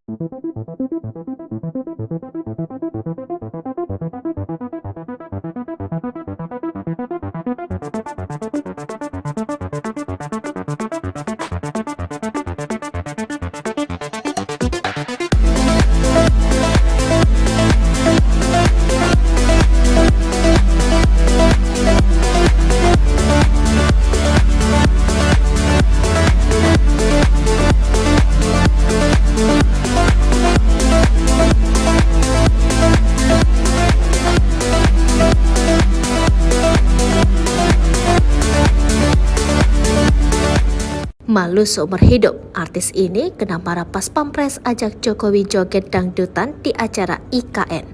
A: Malu seumur hidup, artis ini kena marah Pas Pampres ajak Jokowi joget dangdutan di acara IKN.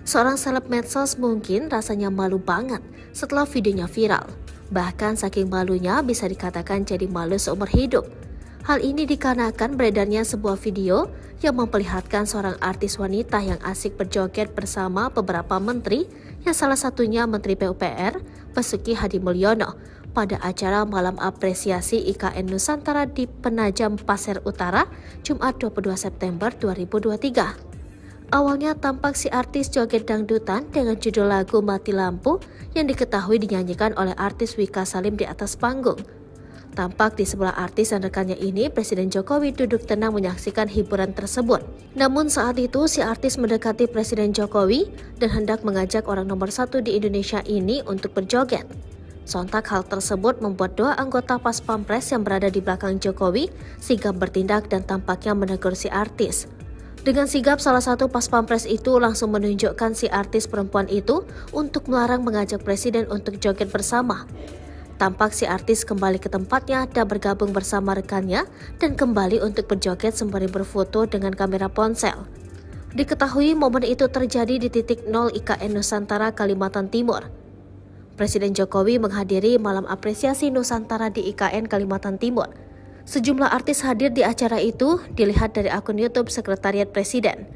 A: Seorang seleb medsos mungkin rasanya malu banget setelah videonya viral. Bahkan saking malunya bisa dikatakan jadi malu seumur hidup. Hal ini dikarenakan beredarnya sebuah video yang memperlihatkan seorang artis wanita yang asik berjoget bersama beberapa menteri, yang salah satunya Menteri PUPR, Basuki Hadimulyono, pada acara Malam Apresiasi IKN Nusantara di Penajam Pasir Utara, Jumat 22 September 2023. Awalnya tampak si artis joget dangdutan dengan judul lagu Mati Lampu yang diketahui dinyanyikan oleh artis Wika Salim di atas panggung. Tampak di sebelah artis dan rekannya ini, Presiden Jokowi duduk tenang menyaksikan hiburan tersebut. Namun saat itu si artis mendekati Presiden Jokowi dan hendak mengajak orang nomor 1 di Indonesia ini untuk berjoget. Sontak hal tersebut membuat dua anggota Pas Pampres yang berada di belakang Jokowi sigap bertindak dan tampaknya menegur si artis. Dengan sigap, salah satu Pas Pampres itu langsung menunjukkan si artis perempuan itu untuk melarang mengajak Presiden untuk joget bersama. Tampak si artis kembali ke tempatnya dan bergabung bersama rekannya dan kembali untuk berjoget sembari berfoto dengan kamera ponsel. Diketahui momen itu terjadi di titik 0 IKN Nusantara, Kalimantan Timur. Presiden Jokowi menghadiri Malam Apresiasi Nusantara di IKN Kalimantan Timur. Sejumlah artis hadir di acara itu, dilihat dari akun YouTube Sekretariat Presiden.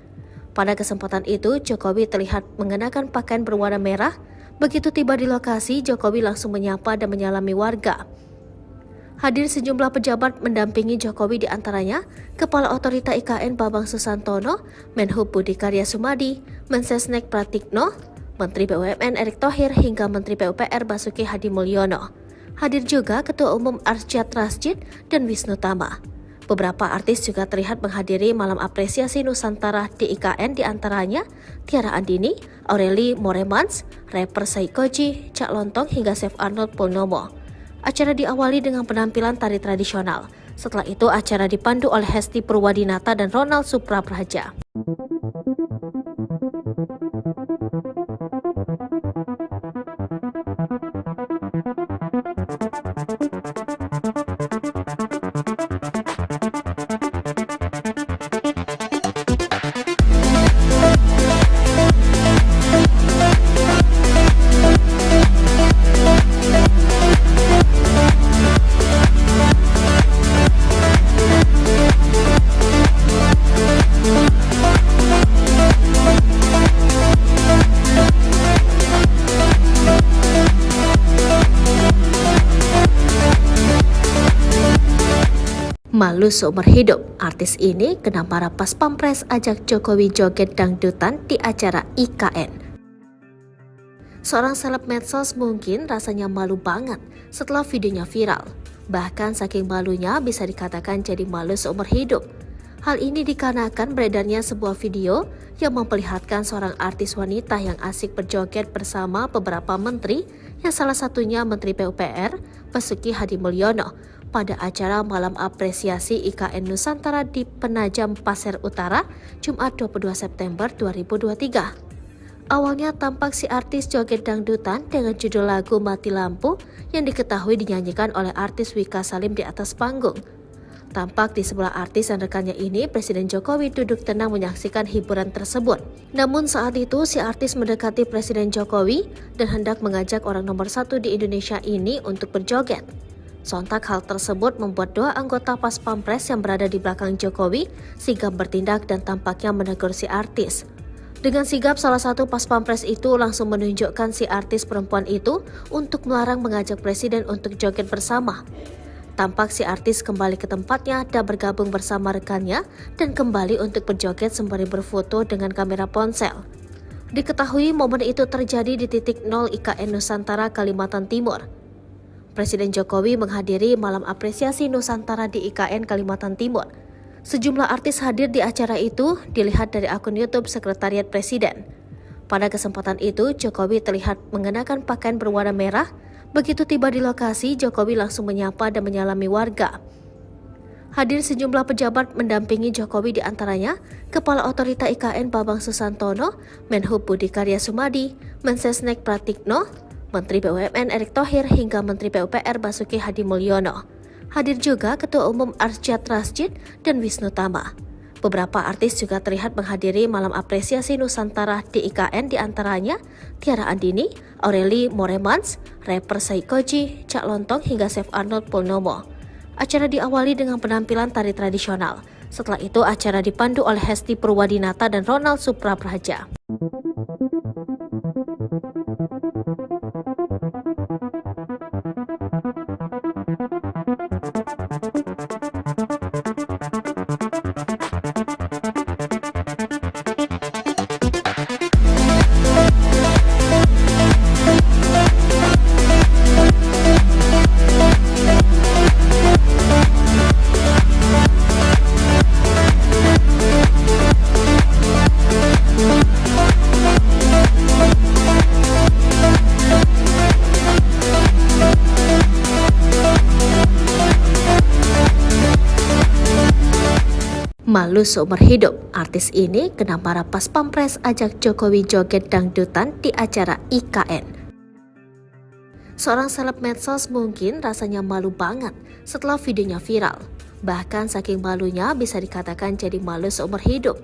A: Pada kesempatan itu, Jokowi terlihat mengenakan pakaian berwarna merah. Begitu tiba di lokasi, Jokowi langsung menyapa dan menyalami warga. Hadir sejumlah pejabat mendampingi Jokowi, di antaranya Kepala Otorita IKN Bambang Susantono, Menhub Budi Karya Sumadi, Mensesnek Pratikno, Menteri BUMN Erick Thohir hingga Menteri PUPR Basuki Hadimulyono. Hadir juga Ketua Umum Arsyad Rashid dan Wisnu Tama. Beberapa artis juga terlihat menghadiri malam apresiasi Nusantara di IKN, diantaranya Tiara Andini, Aureli Moremans, rapper Saikoji, Cak Lontong hingga Chef Arnold Purnomo. Acara diawali dengan penampilan tari tradisional. Setelah itu acara dipandu oleh Hesti Purwadinata dan Ronald Suprapraja. Malu seumur hidup, artis ini kena marah pas Pampres ajak Jokowi joget dangdutan di acara IKN. Seorang seleb medsos mungkin rasanya malu banget setelah videonya viral. Bahkan saking malunya bisa dikatakan jadi malu seumur hidup. Hal ini dikarenakan beredarnya sebuah video yang memperlihatkan seorang artis wanita yang asik berjoget bersama beberapa menteri, yang salah satunya Menteri PUPR, Basuki Hadimulyono, pada acara malam apresiasi IKN Nusantara di Penajam Pasir Utara, Jumat 22 September 2023. Awalnya tampak si artis joget dangdutan dengan judul lagu Mati Lampu yang diketahui dinyanyikan oleh artis Wika Salim di atas panggung. Tampak di sebelah artis dan rekannya ini, Presiden Jokowi duduk tenang menyaksikan hiburan tersebut. Namun saat itu si artis mendekati Presiden Jokowi dan hendak mengajak orang nomor 1 di Indonesia ini untuk berjoget. Sontak hal tersebut membuat dua anggota Pas Pampres yang berada di belakang Jokowi sigap bertindak dan tampaknya menegur si artis. Dengan sigap, salah satu Pas Pampres itu langsung menunjukkan si artis perempuan itu untuk melarang mengajak Presiden untuk joget bersama. Tampak si artis kembali ke tempatnya dan bergabung bersama rekannya dan kembali untuk berjoget sembari berfoto dengan kamera ponsel. Diketahui momen itu terjadi di titik 0 IKN Nusantara, Kalimantan Timur. Presiden Jokowi menghadiri malam apresiasi Nusantara di IKN Kalimantan Timur. Sejumlah artis hadir di acara itu, dilihat dari akun YouTube Sekretariat Presiden. Pada kesempatan itu, Jokowi terlihat mengenakan pakaian berwarna merah. Begitu tiba di lokasi, Jokowi langsung menyapa dan menyalami warga. Hadir sejumlah pejabat mendampingi Jokowi, diantaranya Kepala Otorita IKN Bambang Susantono, Menhub Budi Karya Sumadi, Mensesnek Pratikno, Menteri BUMN Erick Thohir hingga Menteri PUPR Basuki Hadimulyono. Hadir juga Ketua Umum Arsyad Rashid dan Wisnu Tama. Beberapa artis juga terlihat menghadiri malam apresiasi Nusantara di IKN, diantaranya Tiara Andini, Aureli Moremans, rapper Saikoji, Cak Lontong hingga Chef Arnold Purnomo. Acara diawali dengan penampilan tari tradisional. Setelah itu acara dipandu oleh Hesti Purwadinata dan Ronald Suprapraja. Malu seumur hidup, artis ini kena marah pas Pampres ajak Jokowi joget dangdutan di acara IKN. Seorang seleb medsos mungkin rasanya malu banget setelah videonya viral. Bahkan saking malunya bisa dikatakan jadi malu seumur hidup.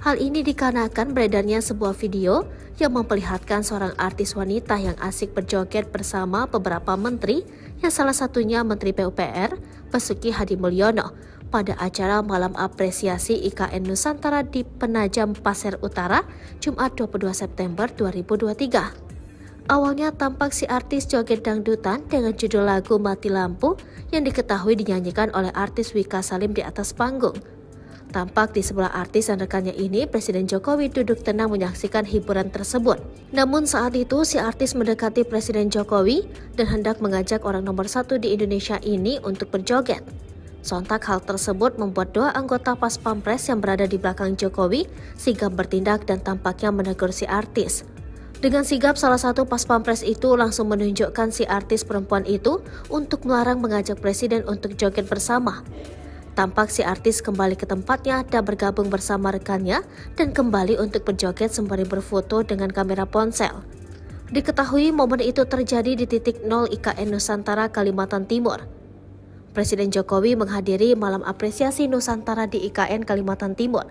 A: Hal ini dikarenakan beredarnya sebuah video yang memperlihatkan seorang artis wanita yang asik berjoget bersama beberapa menteri, yang salah satunya Menteri PUPR, Basuki Hadimulyono, pada acara malam apresiasi IKN Nusantara di Penajam Pasir Utara, Jumat 22 September 2023. Awalnya tampak si artis joget dangdutan dengan judul lagu Mati Lampu yang diketahui dinyanyikan oleh artis Wika Salim di atas panggung. Tampak di sebelah artis dan rekannya ini, Presiden Jokowi duduk tenang menyaksikan hiburan tersebut. Namun saat itu, si artis mendekati Presiden Jokowi dan hendak mengajak orang nomor 1 di Indonesia ini untuk berjoget. Sontak hal tersebut membuat dua anggota Pas Pampres yang berada di belakang Jokowi sigap bertindak dan tampaknya menegur si artis. Dengan sigap, salah satu Pas Pampres itu langsung menunjukkan si artis perempuan itu untuk melarang mengajak Presiden untuk joget bersama. Tampak si artis kembali ke tempatnya dan bergabung bersama rekannya dan kembali untuk berjoget sembari berfoto dengan kamera ponsel. Diketahui momen itu terjadi di titik 0 IKN Nusantara, Kalimantan Timur. Presiden Jokowi menghadiri malam apresiasi Nusantara di IKN Kalimantan Timur.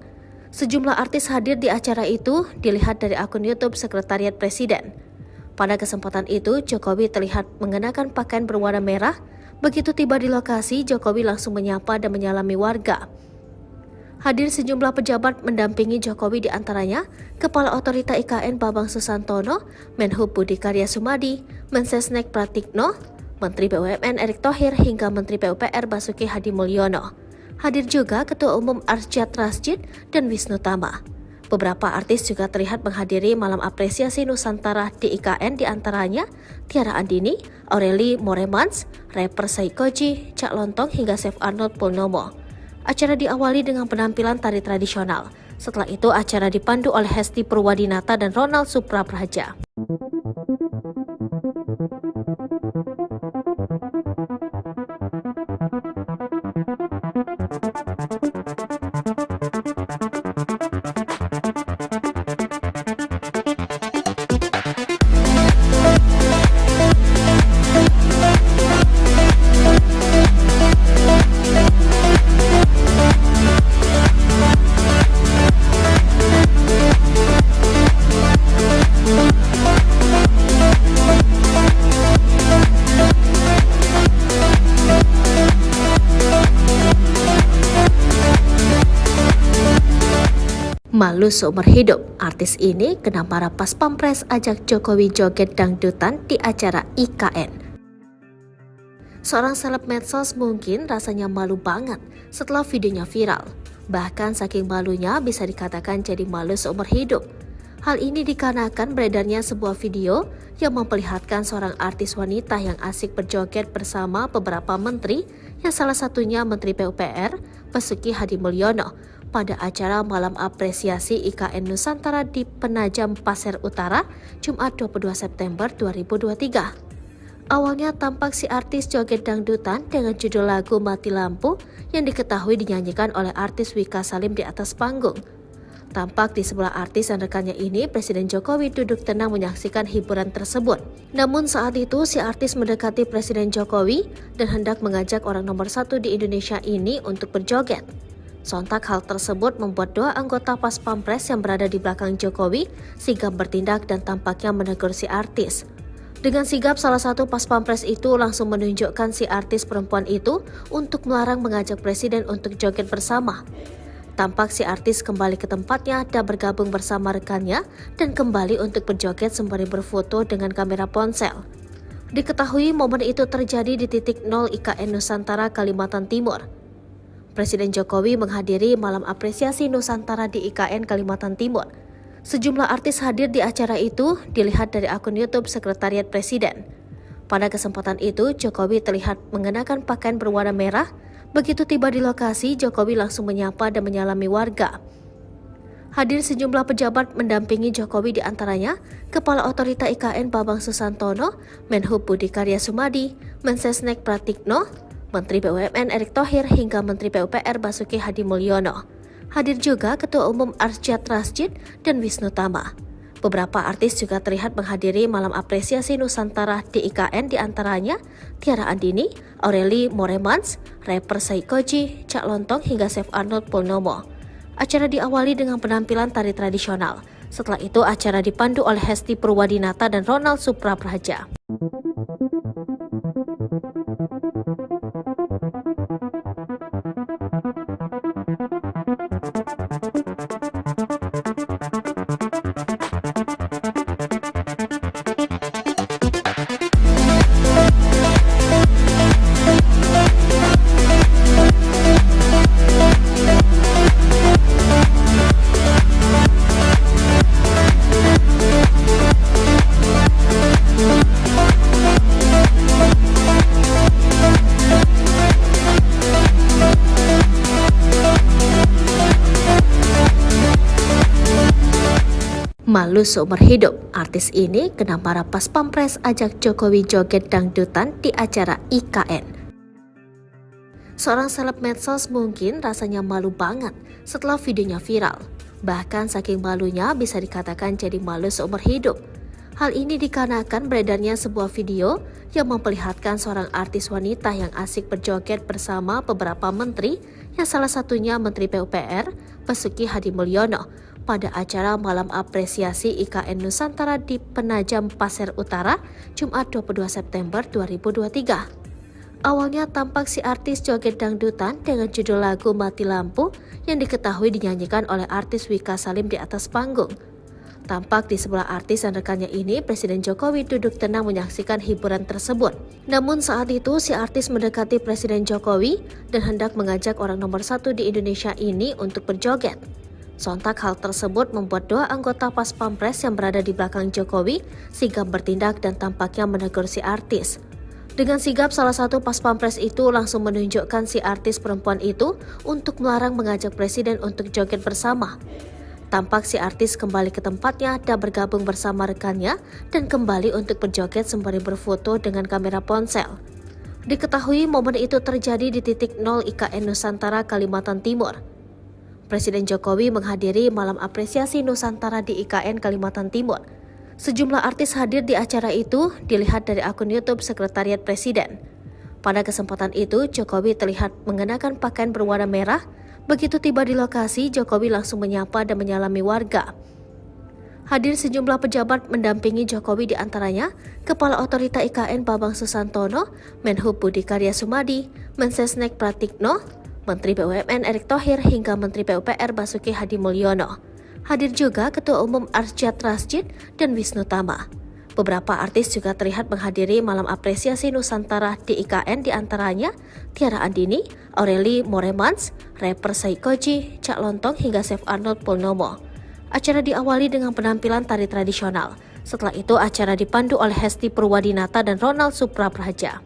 A: Sejumlah artis hadir di acara itu dilihat dari akun YouTube Sekretariat Presiden. Pada kesempatan itu, Jokowi terlihat mengenakan pakaian berwarna merah. Begitu tiba di lokasi, Jokowi langsung menyapa dan menyalami warga. Hadir sejumlah pejabat mendampingi Jokowi, di antaranya Kepala Otorita IKN Bambang Susantono, Menhub Budi Karya Sumadi, Mensesnek Pratikno, Menteri BUMN Erick Thohir hingga Menteri PUPR Basuki Hadi Mulyono. Hadir juga Ketua Umum Arsyad Rashid dan Wisnu Tama. Beberapa artis juga terlihat menghadiri malam apresiasi Nusantara di IKN, di antaranya Tiara Andini, Aureli Moremans, rapper Saikoji, Cak Lontong hingga Chef Arnold Purnomo. Acara diawali dengan penampilan tari tradisional. Setelah itu acara dipandu oleh Hesti Purwadinata dan Ronald Suprapraja. Malu seumur hidup, artis ini kena marah Pas Pampres ajak Jokowi joget dangdutan di acara IKN. Seorang seleb medsos mungkin rasanya malu banget setelah videonya viral. Bahkan saking malunya bisa dikatakan jadi malu seumur hidup. Hal ini dikarenakan beredarnya sebuah video yang memperlihatkan seorang artis wanita yang asik berjoget bersama beberapa menteri, yang salah satunya Menteri PUPR Basuki Hadi Mulyono, pada acara malam apresiasi IKN Nusantara di Penajam Pasir Utara, Jumat 22 September 2023. Awalnya tampak si artis joget dangdutan dengan judul lagu Mati Lampu yang diketahui dinyanyikan oleh artis Wika Salim di atas panggung. Tampak di sebelah artis dan rekannya ini, Presiden Jokowi duduk tenang menyaksikan hiburan tersebut. Namun saat itu, si artis mendekati Presiden Jokowi dan hendak mengajak orang nomor 1 di Indonesia ini untuk berjoget. Sontak hal tersebut membuat dua anggota Pas Pampres yang berada di belakang Jokowi sigap bertindak dan tampaknya menegur si artis. Dengan sigap, salah satu Pas Pampres itu langsung menunjukkan si artis perempuan itu untuk melarang mengajak Presiden untuk joget bersama. Tampak si artis kembali ke tempatnya dan bergabung bersama rekannya dan kembali untuk berjoget sembari berfoto dengan kamera ponsel. Diketahui momen itu terjadi di titik 0 IKN Nusantara, Kalimantan Timur. Presiden Jokowi menghadiri malam apresiasi Nusantara di IKN Kalimantan Timur. Sejumlah artis hadir di acara itu dilihat dari akun YouTube Sekretariat Presiden. Pada kesempatan itu, Jokowi terlihat mengenakan pakaian berwarna merah. Begitu tiba di lokasi, Jokowi langsung menyapa dan menyalami warga. Hadir sejumlah pejabat mendampingi Jokowi, di antaranya Kepala Otorita IKN Bambang Susantono, Menhub Budi Karya Sumadi, Mensesnek Pratikno, Menteri BUMN Erick Thohir hingga Menteri PUPR Basuki Hadi Mulyono. Hadir juga Ketua Umum Arsyad Rashid dan Wisnu Tama. Beberapa artis juga terlihat menghadiri malam apresiasi Nusantara di IKN, di antaranya Tiara Andini, Aureli Moremans, rapper Saikoji, Cak Lontong hingga Chef Arnold Purnomo. Acara diawali dengan penampilan tari tradisional. Setelah itu acara dipandu oleh Hesti Purwadinata dan Ronald Suprapraja. Malu seumur hidup, artis ini kena marah pas Pampres ajak Jokowi joget dangdutan di acara IKN. Seorang seleb medsos mungkin rasanya malu banget setelah videonya viral. Bahkan saking malunya bisa dikatakan jadi malu seumur hidup. Hal ini dikarenakan beredarnya sebuah video yang memperlihatkan seorang artis wanita yang asik berjoget bersama beberapa menteri, yang salah satunya Menteri PUPR, Basuki Hadimulyono, pada acara Malam Apresiasi IKN Nusantara di Penajam Pasir Utara, Jumat 22 September 2023. Awalnya tampak si artis joget dangdutan dengan judul lagu Mati Lampu yang diketahui dinyanyikan oleh artis Wika Salim di atas panggung. Tampak di sebelah artis dan rekannya ini, Presiden Jokowi duduk tenang menyaksikan hiburan tersebut. Namun saat itu si artis mendekati Presiden Jokowi dan hendak mengajak orang nomor 1 di Indonesia ini untuk berjoget. Sontak hal tersebut membuat dua anggota Pas Pampres yang berada di belakang Jokowi sigap bertindak dan tampaknya menegur si artis. Dengan sigap, salah satu Pas Pampres itu langsung menunjukkan si artis perempuan itu untuk melarang mengajak Presiden untuk joget bersama. Tampak si artis kembali ke tempatnya dan bergabung bersama rekannya dan kembali untuk berjoget sembari berfoto dengan kamera ponsel. Diketahui momen itu terjadi di titik 0 IKN Nusantara, Kalimantan Timur. Presiden Jokowi menghadiri Malam Apresiasi Nusantara di IKN Kalimantan Timur. Sejumlah artis hadir di acara itu, dilihat dari akun YouTube Sekretariat Presiden. Pada kesempatan itu, Jokowi terlihat mengenakan pakaian berwarna merah. Begitu tiba di lokasi, Jokowi langsung menyapa dan menyalami warga. Hadir sejumlah pejabat mendampingi Jokowi, di antaranya Kepala Otorita IKN Bambang Susantono, Menhub Budi Karya Sumadi, Mensesnek Pratikno, Menteri BUMN Erick Thohir hingga Menteri PUPR Basuki Hadimulyono. Hadir juga Ketua Umum Arsyad Rashid dan Wisnu Tama. Beberapa artis juga terlihat menghadiri Malam Apresiasi Nusantara di IKN, di antaranya Tiara Andini, Aureli Moremans, rapper Saikoji, Cak Lontong hingga Chef Arnold Purnomo. Acara diawali dengan penampilan tari tradisional. Setelah itu acara dipandu oleh Hesti Purwadinata dan Ronald Suprapraja.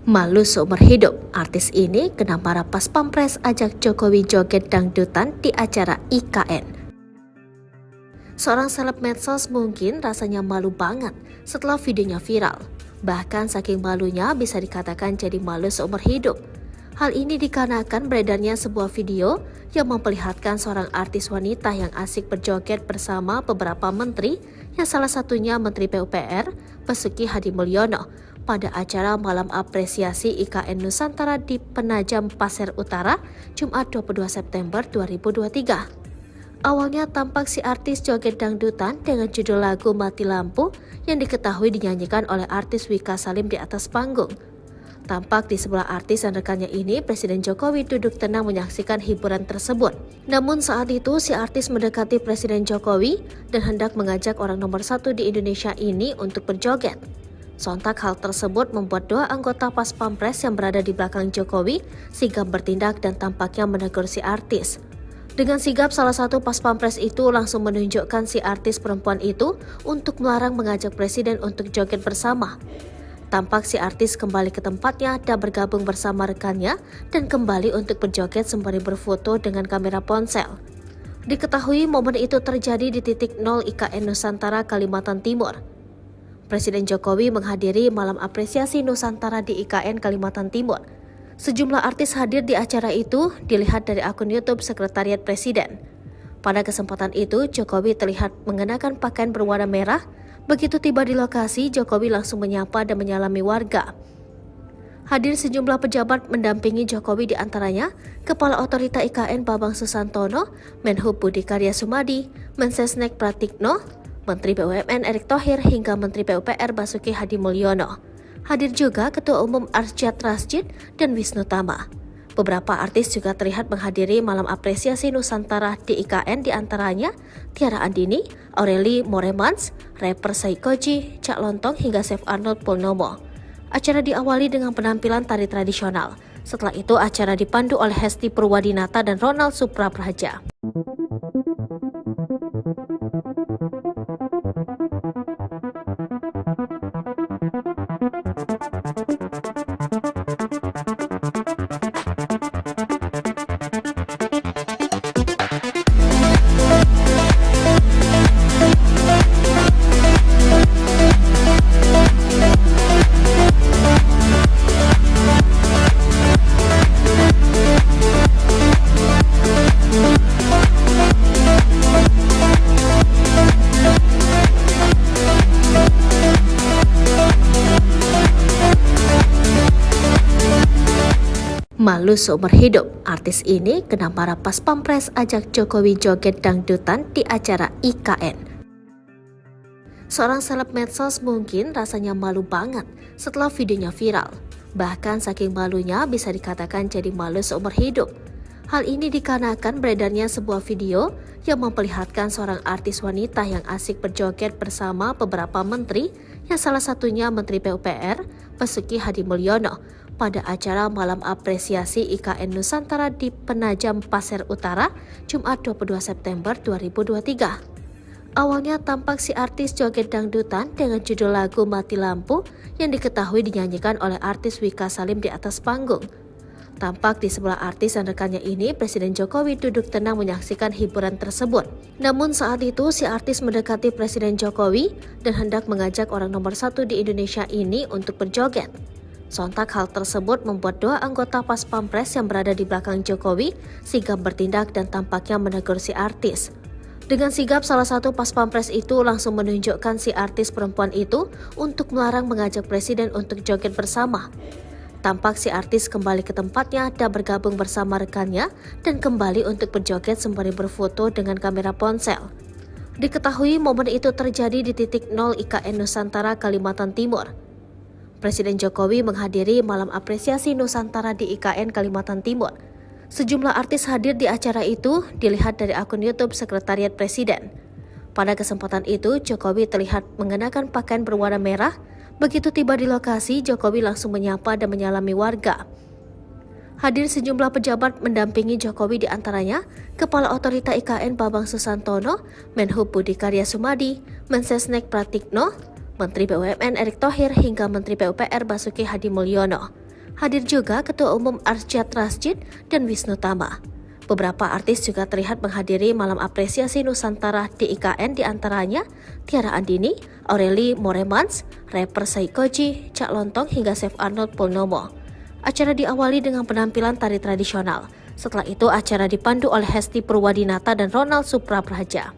A: Malu seumur hidup, artis ini kena marah pas Pampres ajak Jokowi joget dangdutan di acara IKN. Seorang seleb medsos mungkin rasanya malu banget setelah videonya viral. Bahkan saking malunya bisa dikatakan jadi malu seumur hidup. Hal ini dikarenakan beredarnya sebuah video yang memperlihatkan seorang artis wanita yang asik berjoget bersama beberapa menteri, yang salah satunya Menteri PUPR, Basuki Hadimulyono, pada acara Malam Apresiasi IKN Nusantara di Penajam Pasir Utara, Jumat 22 September 2023. Awalnya tampak si artis joget dangdutan dengan judul lagu Mati Lampu yang diketahui dinyanyikan oleh artis Wika Salim di atas panggung. Tampak di sebelah artis dan rekannya ini, Presiden Jokowi duduk tenang menyaksikan hiburan tersebut. Namun saat itu si artis mendekati Presiden Jokowi dan hendak mengajak orang nomor 1 di Indonesia ini untuk berjoget. Sontak hal tersebut membuat dua anggota Pas Pampres yang berada di belakang Jokowi sigap bertindak dan tampaknya menegur si artis. Dengan sigap, salah satu Pas Pampres itu langsung menunjukkan si artis perempuan itu untuk melarang mengajak Presiden untuk joget bersama. Tampak si artis kembali ke tempatnya dan bergabung bersama rekannya dan kembali untuk berjoget sembari berfoto dengan kamera ponsel. Diketahui momen itu terjadi di titik 0 IKN Nusantara, Kalimantan Timur. Presiden Jokowi menghadiri Malam Apresiasi Nusantara di IKN Kalimantan Timur. Sejumlah artis hadir di acara itu, dilihat dari akun YouTube Sekretariat Presiden. Pada kesempatan itu, Jokowi terlihat mengenakan pakaian berwarna merah. Begitu tiba di lokasi, Jokowi langsung menyapa dan menyalami warga. Hadir sejumlah pejabat mendampingi Jokowi, di antaranya Kepala Otorita IKN Bambang Susantono, Menhub Budi Karya Sumadi, Mensesnek Pratikno, Menteri BUMN Erick Thohir hingga Menteri PUPR Basuki Hadimulyono. Hadir juga Ketua Umum Arsyad Rashid dan Wisnu Tama. Beberapa artis juga terlihat menghadiri malam apresiasi Nusantara di IKN, diantaranya Tiara Andini, Aureli Moremans, rapper Saikoji, Cak Lontong hingga Chef Arnold Purnomo. Acara diawali dengan penampilan tari tradisional. Setelah itu acara dipandu oleh Hesti Purwadinata dan Ronald Suprapraja. Malu seumur hidup, artis ini kena marah pas Pampres ajak Jokowi joget dangdutan di acara IKN. Seorang seleb medsos mungkin rasanya malu banget setelah videonya viral. Bahkan saking malunya bisa dikatakan jadi malu seumur hidup. Hal ini dikarenakan beredarnya sebuah video yang memperlihatkan seorang artis wanita yang asik berjoget bersama beberapa menteri, yang salah satunya Menteri PUPR Basuki Hadimulyono, pada acara malam apresiasi IKN Nusantara di Penajam Pasir Utara, Jumat 22 September 2023. Awalnya tampak si artis joget dangdutan dengan judul lagu Mati Lampu yang diketahui dinyanyikan oleh artis Wika Salim di atas panggung. Tampak di sebelah artis dan rekannya ini, Presiden Jokowi duduk tenang menyaksikan hiburan tersebut. Namun saat itu si artis mendekati Presiden Jokowi dan hendak mengajak orang nomor 1 di Indonesia ini untuk berjoget. Sontak hal tersebut membuat dua anggota Pas Pampres yang berada di belakang Jokowi sigap bertindak dan tampaknya menegur si artis. Dengan sigap, salah satu Pas Pampres itu langsung menunjukkan si artis perempuan itu untuk melarang mengajak Presiden untuk joget bersama. Tampak si artis kembali ke tempatnya dan bergabung bersama rekannya dan kembali untuk berjoget sembari berfoto dengan kamera ponsel. Diketahui momen itu terjadi di titik 0 IKN Nusantara, Kalimantan Timur. Presiden Jokowi menghadiri malam apresiasi Nusantara di IKN Kalimantan Timur. Sejumlah artis hadir di acara itu, dilihat dari akun YouTube Sekretariat Presiden. Pada kesempatan itu, Jokowi terlihat mengenakan pakaian berwarna merah. Begitu tiba di lokasi, Jokowi langsung menyapa dan menyalami warga. Hadir sejumlah pejabat mendampingi Jokowi, diantaranya Kepala Otorita IKN Bambang Susantono, Menhub Budi Karya Sumadi, Mensesnek Pratikno, Menteri BUMN Erick Thohir hingga Menteri PUPR Basuki Hadimulyono. Hadir juga Ketua Umum Arsyad Rashid dan Wisnu Tama. Beberapa artis juga terlihat menghadiri malam apresiasi Nusantara di IKN, diantaranya Tiara Andini, Aureli Moremans, rapper Saikoji, Cak Lontong hingga Chef Arnold Purnomo. Acara diawali dengan penampilan tari tradisional. Setelah itu acara dipandu oleh Hesti Purwadinata dan Ronald Suprapraja.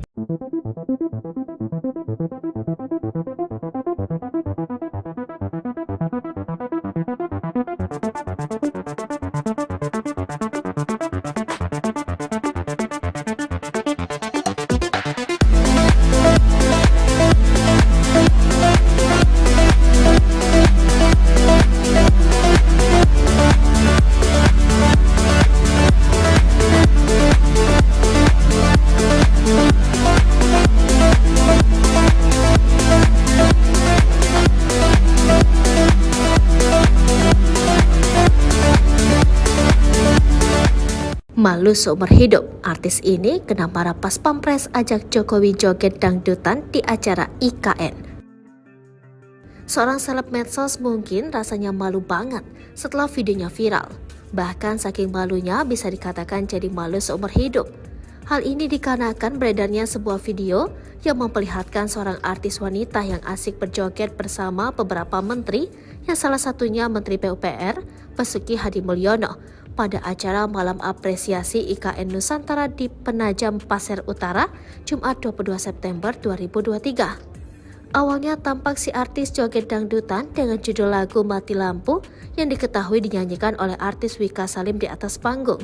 A: Malu seumur hidup, artis ini kena marah pas Pampres ajak Jokowi joget dangdutan di acara IKN. Seorang seleb medsos mungkin rasanya malu banget setelah videonya viral. Bahkan saking malunya bisa dikatakan jadi malu seumur hidup. Hal ini dikarenakan beredarnya sebuah video yang memperlihatkan seorang artis wanita yang asik berjoget bersama beberapa menteri, yang salah satunya Menteri PUPR Basuki Hadimulyono, pada acara malam apresiasi IKN Nusantara di Penajam Pasir Utara, Jumat 22 September 2023. Awalnya tampak si artis joget dangdutan dengan judul lagu Mati Lampu yang diketahui dinyanyikan oleh artis Wika Salim di atas panggung.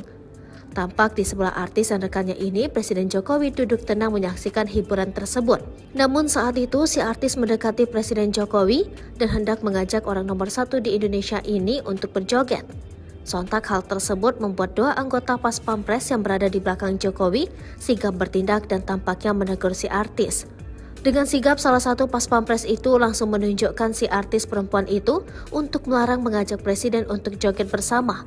A: Tampak di sebelah artis dan rekannya ini, Presiden Jokowi duduk tenang menyaksikan hiburan tersebut. Namun saat itu, si artis mendekati Presiden Jokowi dan hendak mengajak orang nomor 1 di Indonesia ini untuk berjoget. Sontak hal tersebut membuat dua anggota Pas Pampres yang berada di belakang Jokowi sigap bertindak dan tampaknya menegur si artis. Dengan sigap, salah satu Pas Pampres itu langsung menunjukkan si artis perempuan itu untuk melarang mengajak Presiden untuk joget bersama.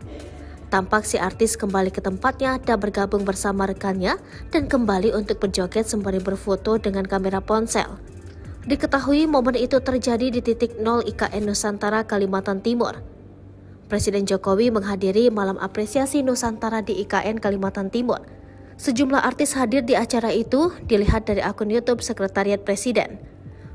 A: Tampak si artis kembali ke tempatnya dan bergabung bersama rekannya dan kembali untuk berjoget sembari berfoto dengan kamera ponsel. Diketahui momen itu terjadi di titik 0 IKN Nusantara, Kalimantan Timur. Presiden Jokowi menghadiri malam apresiasi Nusantara di IKN Kalimantan Timur. Sejumlah artis hadir di acara itu, dilihat dari akun YouTube Sekretariat Presiden.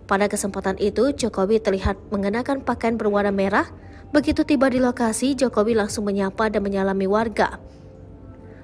A: Pada kesempatan itu, Jokowi terlihat mengenakan pakaian berwarna merah. Begitu tiba di lokasi, Jokowi langsung menyapa dan menyalami warga.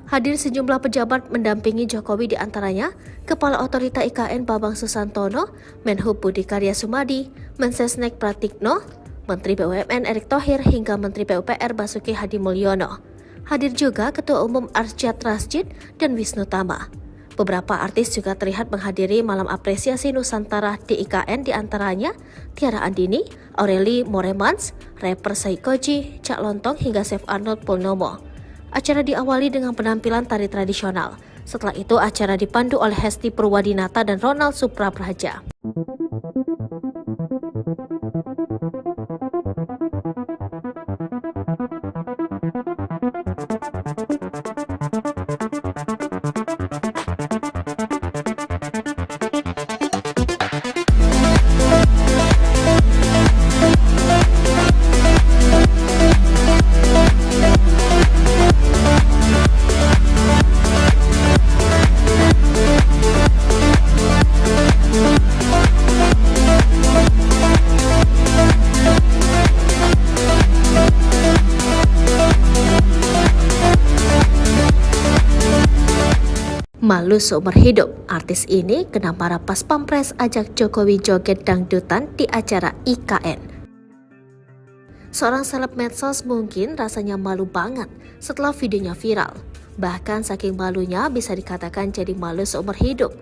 A: Hadir sejumlah pejabat mendampingi Jokowi, di antaranya Kepala Otorita IKN Bambang Susantono, Menhub Budi Karya Sumadi, Mensesnek Pratikno, Menteri BUMN Erick Thohir hingga Menteri PUPR Basuki Hadi Mulyono. Hadir juga Ketua Umum Arsyad Rashid dan Wisnu Tama. Beberapa artis juga terlihat menghadiri malam apresiasi Nusantara di IKN, di antaranya Tiara Andini, Aureli Moremans, rapper Saikoji, Cak Lontong hingga Chef Arnold Purnomo. Acara diawali dengan penampilan tari tradisional. Setelah itu acara dipandu oleh Hesti Purwadinata dan Ronald Suprapraja. Malu seumur hidup, artis ini kena marah Pas Pampres ajak Jokowi joget dangdutan di acara IKN. Seorang seleb medsos mungkin rasanya malu banget setelah videonya viral. Bahkan saking malunya bisa dikatakan jadi malu seumur hidup.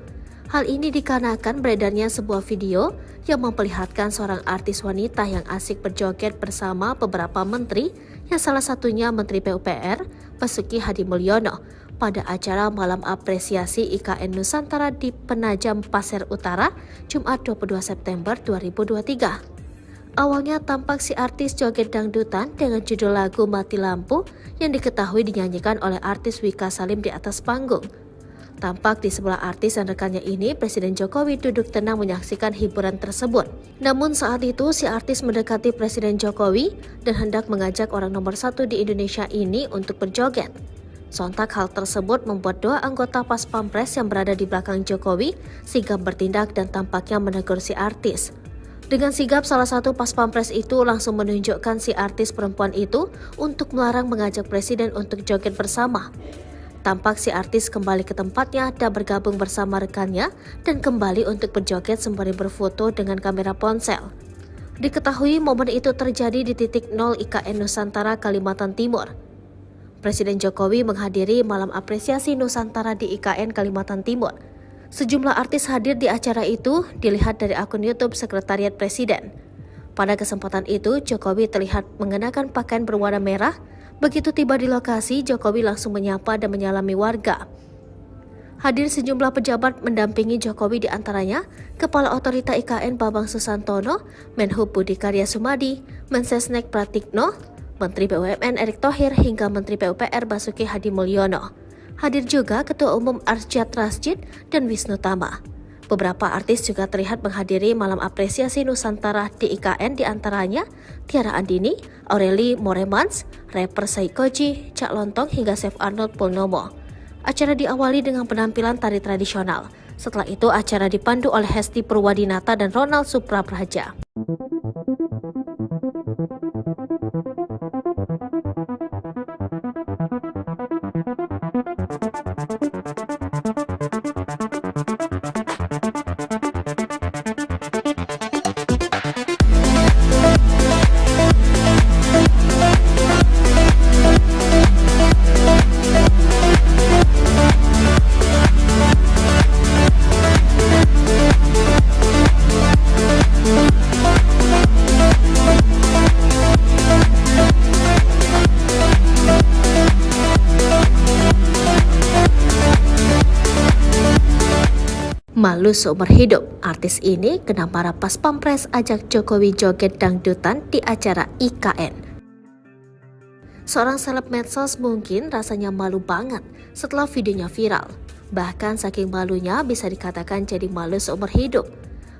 A: Hal ini dikarenakan beredarnya sebuah video yang memperlihatkan seorang artis wanita yang asik berjoget bersama beberapa menteri, yang salah satunya Menteri PUPR Basuki Hadi Mulyono, pada acara malam apresiasi IKN Nusantara di Penajam Pasir Utara, Jumat 22 September 2023. Awalnya tampak si artis joget dangdutan dengan judul lagu Mati Lampu yang diketahui dinyanyikan oleh artis Wika Salim di atas panggung. Tampak di sebelah artis dan rekannya ini, Presiden Jokowi duduk tenang menyaksikan hiburan tersebut. Namun saat itu si artis mendekati Presiden Jokowi dan hendak mengajak orang nomor 1 di Indonesia ini untuk berjoget. Sontak hal tersebut membuat dua anggota Pas Pampres yang berada di belakang Jokowi sigap bertindak dan tampaknya menegur si artis. Dengan sigap, salah satu Pas Pampres itu langsung menunjukkan si artis perempuan itu untuk melarang mengajak Presiden untuk joget bersama. Tampak si artis kembali ke tempatnya dan bergabung bersama rekannya dan kembali untuk berjoget sembari berfoto dengan kamera ponsel. Diketahui momen itu terjadi di titik 0 IKN Nusantara, Kalimantan Timur. Presiden Jokowi menghadiri malam apresiasi Nusantara di IKN Kalimantan Timur. Sejumlah artis hadir di acara itu, dilihat dari akun YouTube Sekretariat Presiden. Pada kesempatan itu, Jokowi terlihat mengenakan pakaian berwarna merah. Begitu tiba di lokasi, Jokowi langsung menyapa dan menyalami warga. Hadir sejumlah pejabat mendampingi Jokowi, di antaranya Kepala Otorita IKN Bambang Susantono, Menhub Budi Karya Sumadi, Mensesnek Pratikno, Menteri BUMN Erick Thohir hingga Menteri PUPR Basuki Hadi Mulyono. Hadir juga Ketua Umum Arsyad Rashid dan Wisnu Tama. Beberapa artis juga terlihat menghadiri malam apresiasi Nusantara di IKN, di antaranya Tiara Andini, Aureli Moremans, rapper Saikoji, Cak Lontong hingga Chef Arnold Purnomo. Acara diawali dengan penampilan tari tradisional. Setelah itu acara dipandu oleh Hesti Purwadinata dan Ronald Suprapraja. Malu seumur hidup, artis ini kena marah pas Pampres ajak Jokowi joget dangdutan di acara IKN. Seorang seleb medsos mungkin rasanya malu banget setelah videonya viral. Bahkan saking malunya bisa dikatakan jadi malu seumur hidup.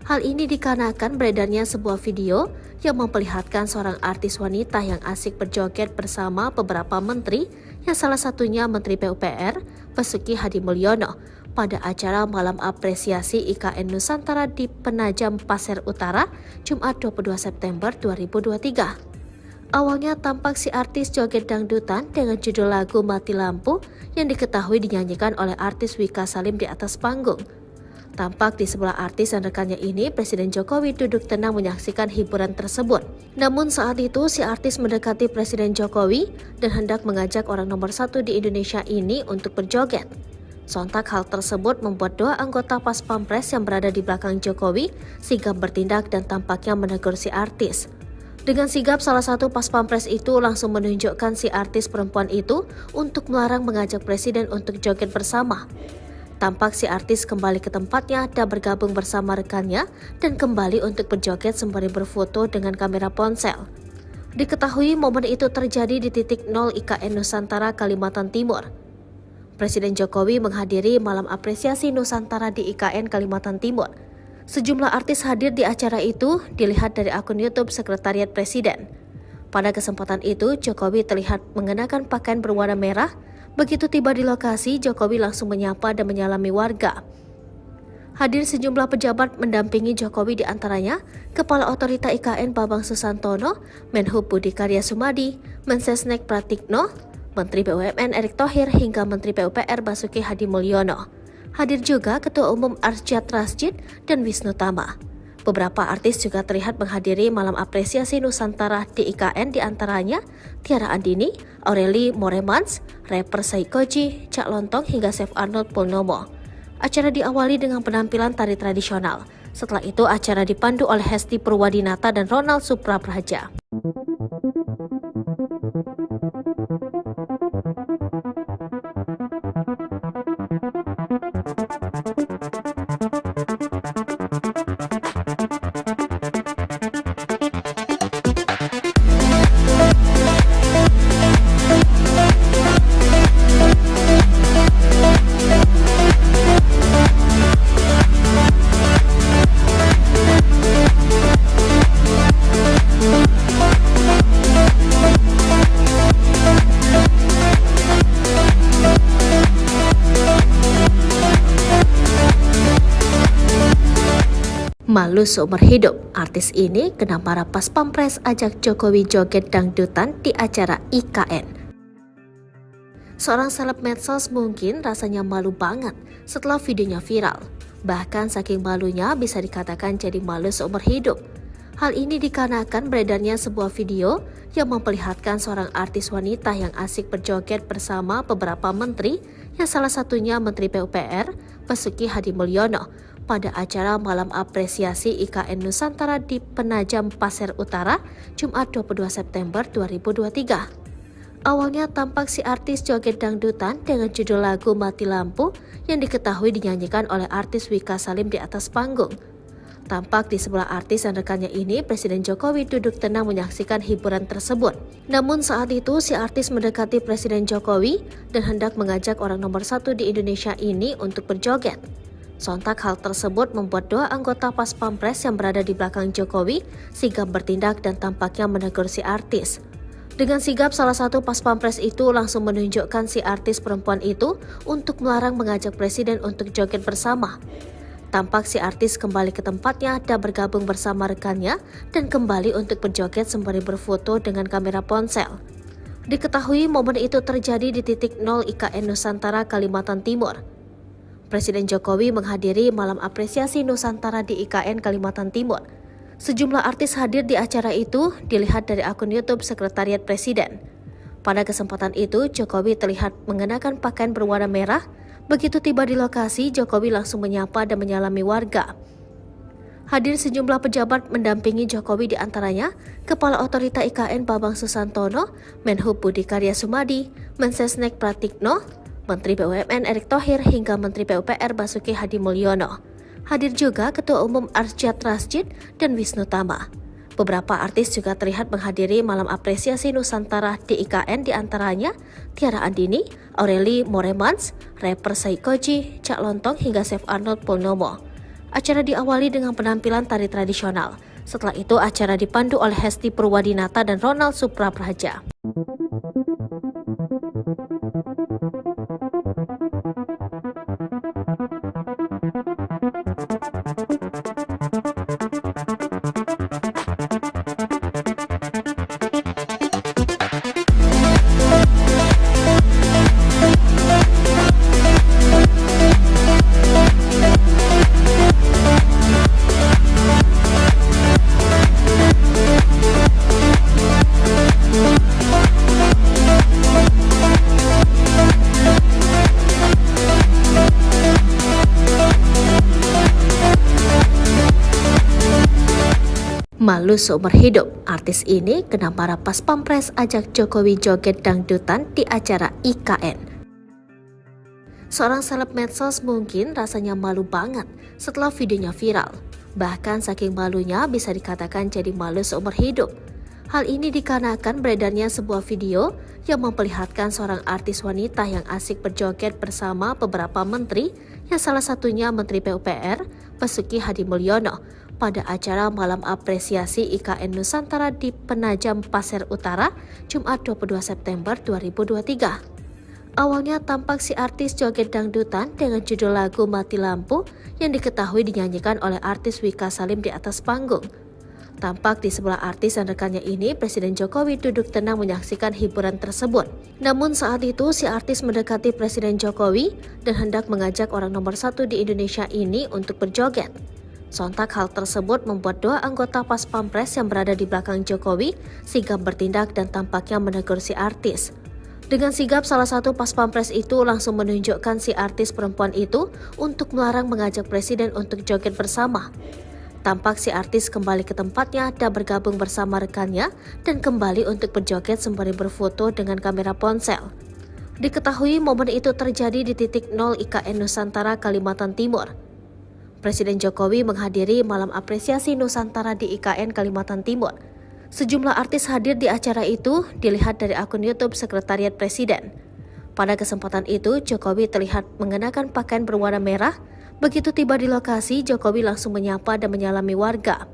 A: Hal ini dikarenakan beredarnya sebuah video yang memperlihatkan seorang artis wanita yang asik berjoget bersama beberapa menteri, yang salah satunya Menteri PUPR, Basuki Hadimulyono, pada acara Malam Apresiasi IKN Nusantara di Penajam Pasir Utara, Jumat 22 September 2023. Awalnya tampak si artis joget dangdutan dengan judul lagu Mati Lampu yang diketahui dinyanyikan oleh artis Wika Salim di atas panggung. Tampak di sebelah artis dan rekannya ini, Presiden Jokowi duduk tenang menyaksikan hiburan tersebut. Namun saat itu si artis mendekati Presiden Jokowi dan hendak mengajak orang nomor 1 di Indonesia ini untuk berjoget. Sontak hal tersebut membuat dua anggota Pas Pampres yang berada di belakang Jokowi sigap bertindak dan tampaknya menegur si artis. Dengan sigap, salah satu Pas Pampres itu langsung menunjukkan si artis perempuan itu untuk melarang mengajak Presiden untuk joget bersama. Tampak si artis kembali ke tempatnya dan bergabung bersama rekannya dan kembali untuk berjoget sembari berfoto dengan kamera ponsel. Diketahui momen itu terjadi di titik 0 IKN Nusantara, Kalimantan Timur. Presiden Jokowi menghadiri Malam Apresiasi Nusantara di IKN Kalimantan Timur. Sejumlah artis hadir di acara itu, dilihat dari akun YouTube Sekretariat Presiden. Pada kesempatan itu, Jokowi terlihat mengenakan pakaian berwarna merah. Begitu tiba di lokasi, Jokowi langsung menyapa dan menyalami warga. Hadir sejumlah pejabat mendampingi Jokowi, di antaranya Kepala Otorita IKN Bambang Susantono, Menhub Budi Karya Sumadi, Mensesnek Pratikno, Menteri BUMN Erick Thohir hingga Menteri PUPR Basuki Hadimulyono. Hadir juga Ketua Umum Arsyad Rashid dan Wisnu Tama. Beberapa artis juga terlihat menghadiri Malam Apresiasi Nusantara di IKN, di antaranya Tiara Andini, Aureli Moremans, rapper Saikoji, Cak Lontong hingga Chef Arnold Purnomo. Acara diawali dengan penampilan tari tradisional. Setelah itu acara dipandu oleh Hesti Purwadinata dan Ronald Suprapraja. Malu seumur hidup, artis ini kena marah pas Pampres ajak Jokowi joget dangdutan di acara IKN. Seorang seleb medsos mungkin rasanya malu banget setelah videonya viral. Bahkan saking malunya bisa dikatakan jadi malu seumur hidup. Hal ini dikarenakan beredarnya sebuah video yang memperlihatkan seorang artis wanita yang asik berjoget bersama beberapa menteri, yang salah satunya Menteri PUPR, Basuki Hadimulyono, pada acara Malam Apresiasi IKN Nusantara di Penajam Pasir Utara, Jumat 22 September 2023. Awalnya tampak si artis joget dangdutan dengan judul lagu Mati Lampu yang diketahui dinyanyikan oleh artis Wika Salim di atas panggung. Tampak di sebelah artis dan rekannya ini, Presiden Jokowi duduk tenang menyaksikan hiburan tersebut. Namun saat itu si artis mendekati Presiden Jokowi dan hendak mengajak orang nomor 1 di Indonesia ini untuk berjoget. Sontak hal tersebut membuat dua anggota Pas Pampres yang berada di belakang Jokowi sigap bertindak dan tampaknya menegur si artis. Dengan sigap, salah satu Pas Pampres itu langsung menunjukkan si artis perempuan itu untuk melarang mengajak Presiden untuk joget bersama. Tampak si artis kembali ke tempatnya dan bergabung bersama rekannya dan kembali untuk berjoget sembari berfoto dengan kamera ponsel. Diketahui momen itu terjadi di titik 0 IKN Nusantara, Kalimantan Timur. Presiden Jokowi menghadiri Malam Apresiasi Nusantara di IKN Kalimantan Timur. Sejumlah artis hadir di acara itu, dilihat dari akun YouTube Sekretariat Presiden. Pada kesempatan itu, Jokowi terlihat mengenakan pakaian berwarna merah. Begitu tiba di lokasi, Jokowi langsung menyapa dan menyalami warga. Hadir sejumlah pejabat mendampingi Jokowi, di antaranya Kepala Otorita IKN Bambang Susantono, Menhub Budi Karya Sumadi, Mensesnek Pratikno, Menteri BUMN Erick Thohir hingga Menteri PUPR Basuki Hadimulyono. Hadir juga Ketua Umum Arsyad Rashid dan Wisnu Tama. Beberapa artis juga terlihat menghadiri malam apresiasi Nusantara di IKN, diantaranya Tiara Andini, Aureli Moremans, rapper Saikoji, Cak Lontong hingga Chef Arnold Purnomo. Acara diawali dengan penampilan tari tradisional. Setelah itu acara dipandu oleh Hesti Purwadinata dan Ronald Suprapraja. Malu seumur hidup, artis ini kena marah pas Pampres ajak Jokowi joget dangdutan di acara IKN. Seorang seleb medsos mungkin rasanya malu banget setelah videonya viral. Bahkan saking malunya bisa dikatakan jadi malu seumur hidup. Hal ini dikarenakan beredarnya sebuah video yang memperlihatkan seorang artis wanita yang asik berjoget bersama beberapa menteri, yang salah satunya Menteri PUPR Basuki Hadimulyono, pada acara malam apresiasi IKN Nusantara di Penajam Pasir Utara, Jumat 22 September 2023. Awalnya tampak si artis joget dangdutan dengan judul lagu Mati Lampu yang diketahui dinyanyikan oleh artis Wika Salim di atas panggung. Tampak di sebelah artis dan rekannya ini, Presiden Jokowi duduk tenang menyaksikan hiburan tersebut. Namun saat itu si artis mendekati Presiden Jokowi dan hendak mengajak orang nomor 1 di Indonesia ini untuk berjoget. Sontak hal tersebut membuat dua anggota Pas Pampres yang berada di belakang Jokowi sigap bertindak dan tampaknya menegur si artis. Dengan sigap, salah satu Pas Pampres itu langsung menunjukkan si artis perempuan itu untuk melarang mengajak Presiden untuk joget bersama. Tampak si artis kembali ke tempatnya dan bergabung bersama rekannya dan kembali untuk berjoget sembari berfoto dengan kamera ponsel. Diketahui momen itu terjadi di titik 0 IKN Nusantara, Kalimantan Timur. Presiden Jokowi menghadiri malam apresiasi Nusantara di IKN Kalimantan Timur. Sejumlah artis hadir di acara itu, dilihat dari akun YouTube Sekretariat Presiden. Pada kesempatan itu, Jokowi terlihat mengenakan pakaian berwarna merah. Begitu tiba di lokasi, Jokowi langsung menyapa dan menyalami warga.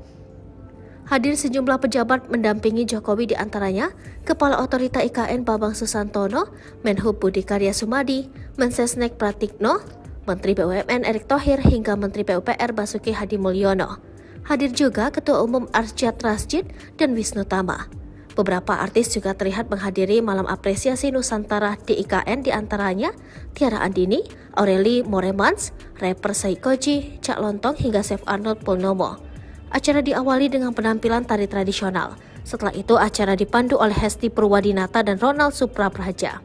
A: Hadir sejumlah pejabat mendampingi Jokowi, diantaranya Kepala Otorita IKN Bambang Susantono, Menhub Budi Karya Sumadi, Mensesnek Pratikno, Menteri BUMN Erick Thohir hingga Menteri PUPR Basuki Hadimulyono. Hadir juga Ketua Umum Arsyad Rashid dan Wisnu Tama. Beberapa artis juga terlihat menghadiri malam apresiasi Nusantara di IKN, diantaranya Tiara Andini, Aureli Moremans, rapper Saikoji, Cak Lontong hingga Chef Arnold Purnomo. Acara diawali dengan penampilan tari tradisional. Setelah itu acara dipandu oleh Hesti Purwadinata dan Ronald Suprapraja.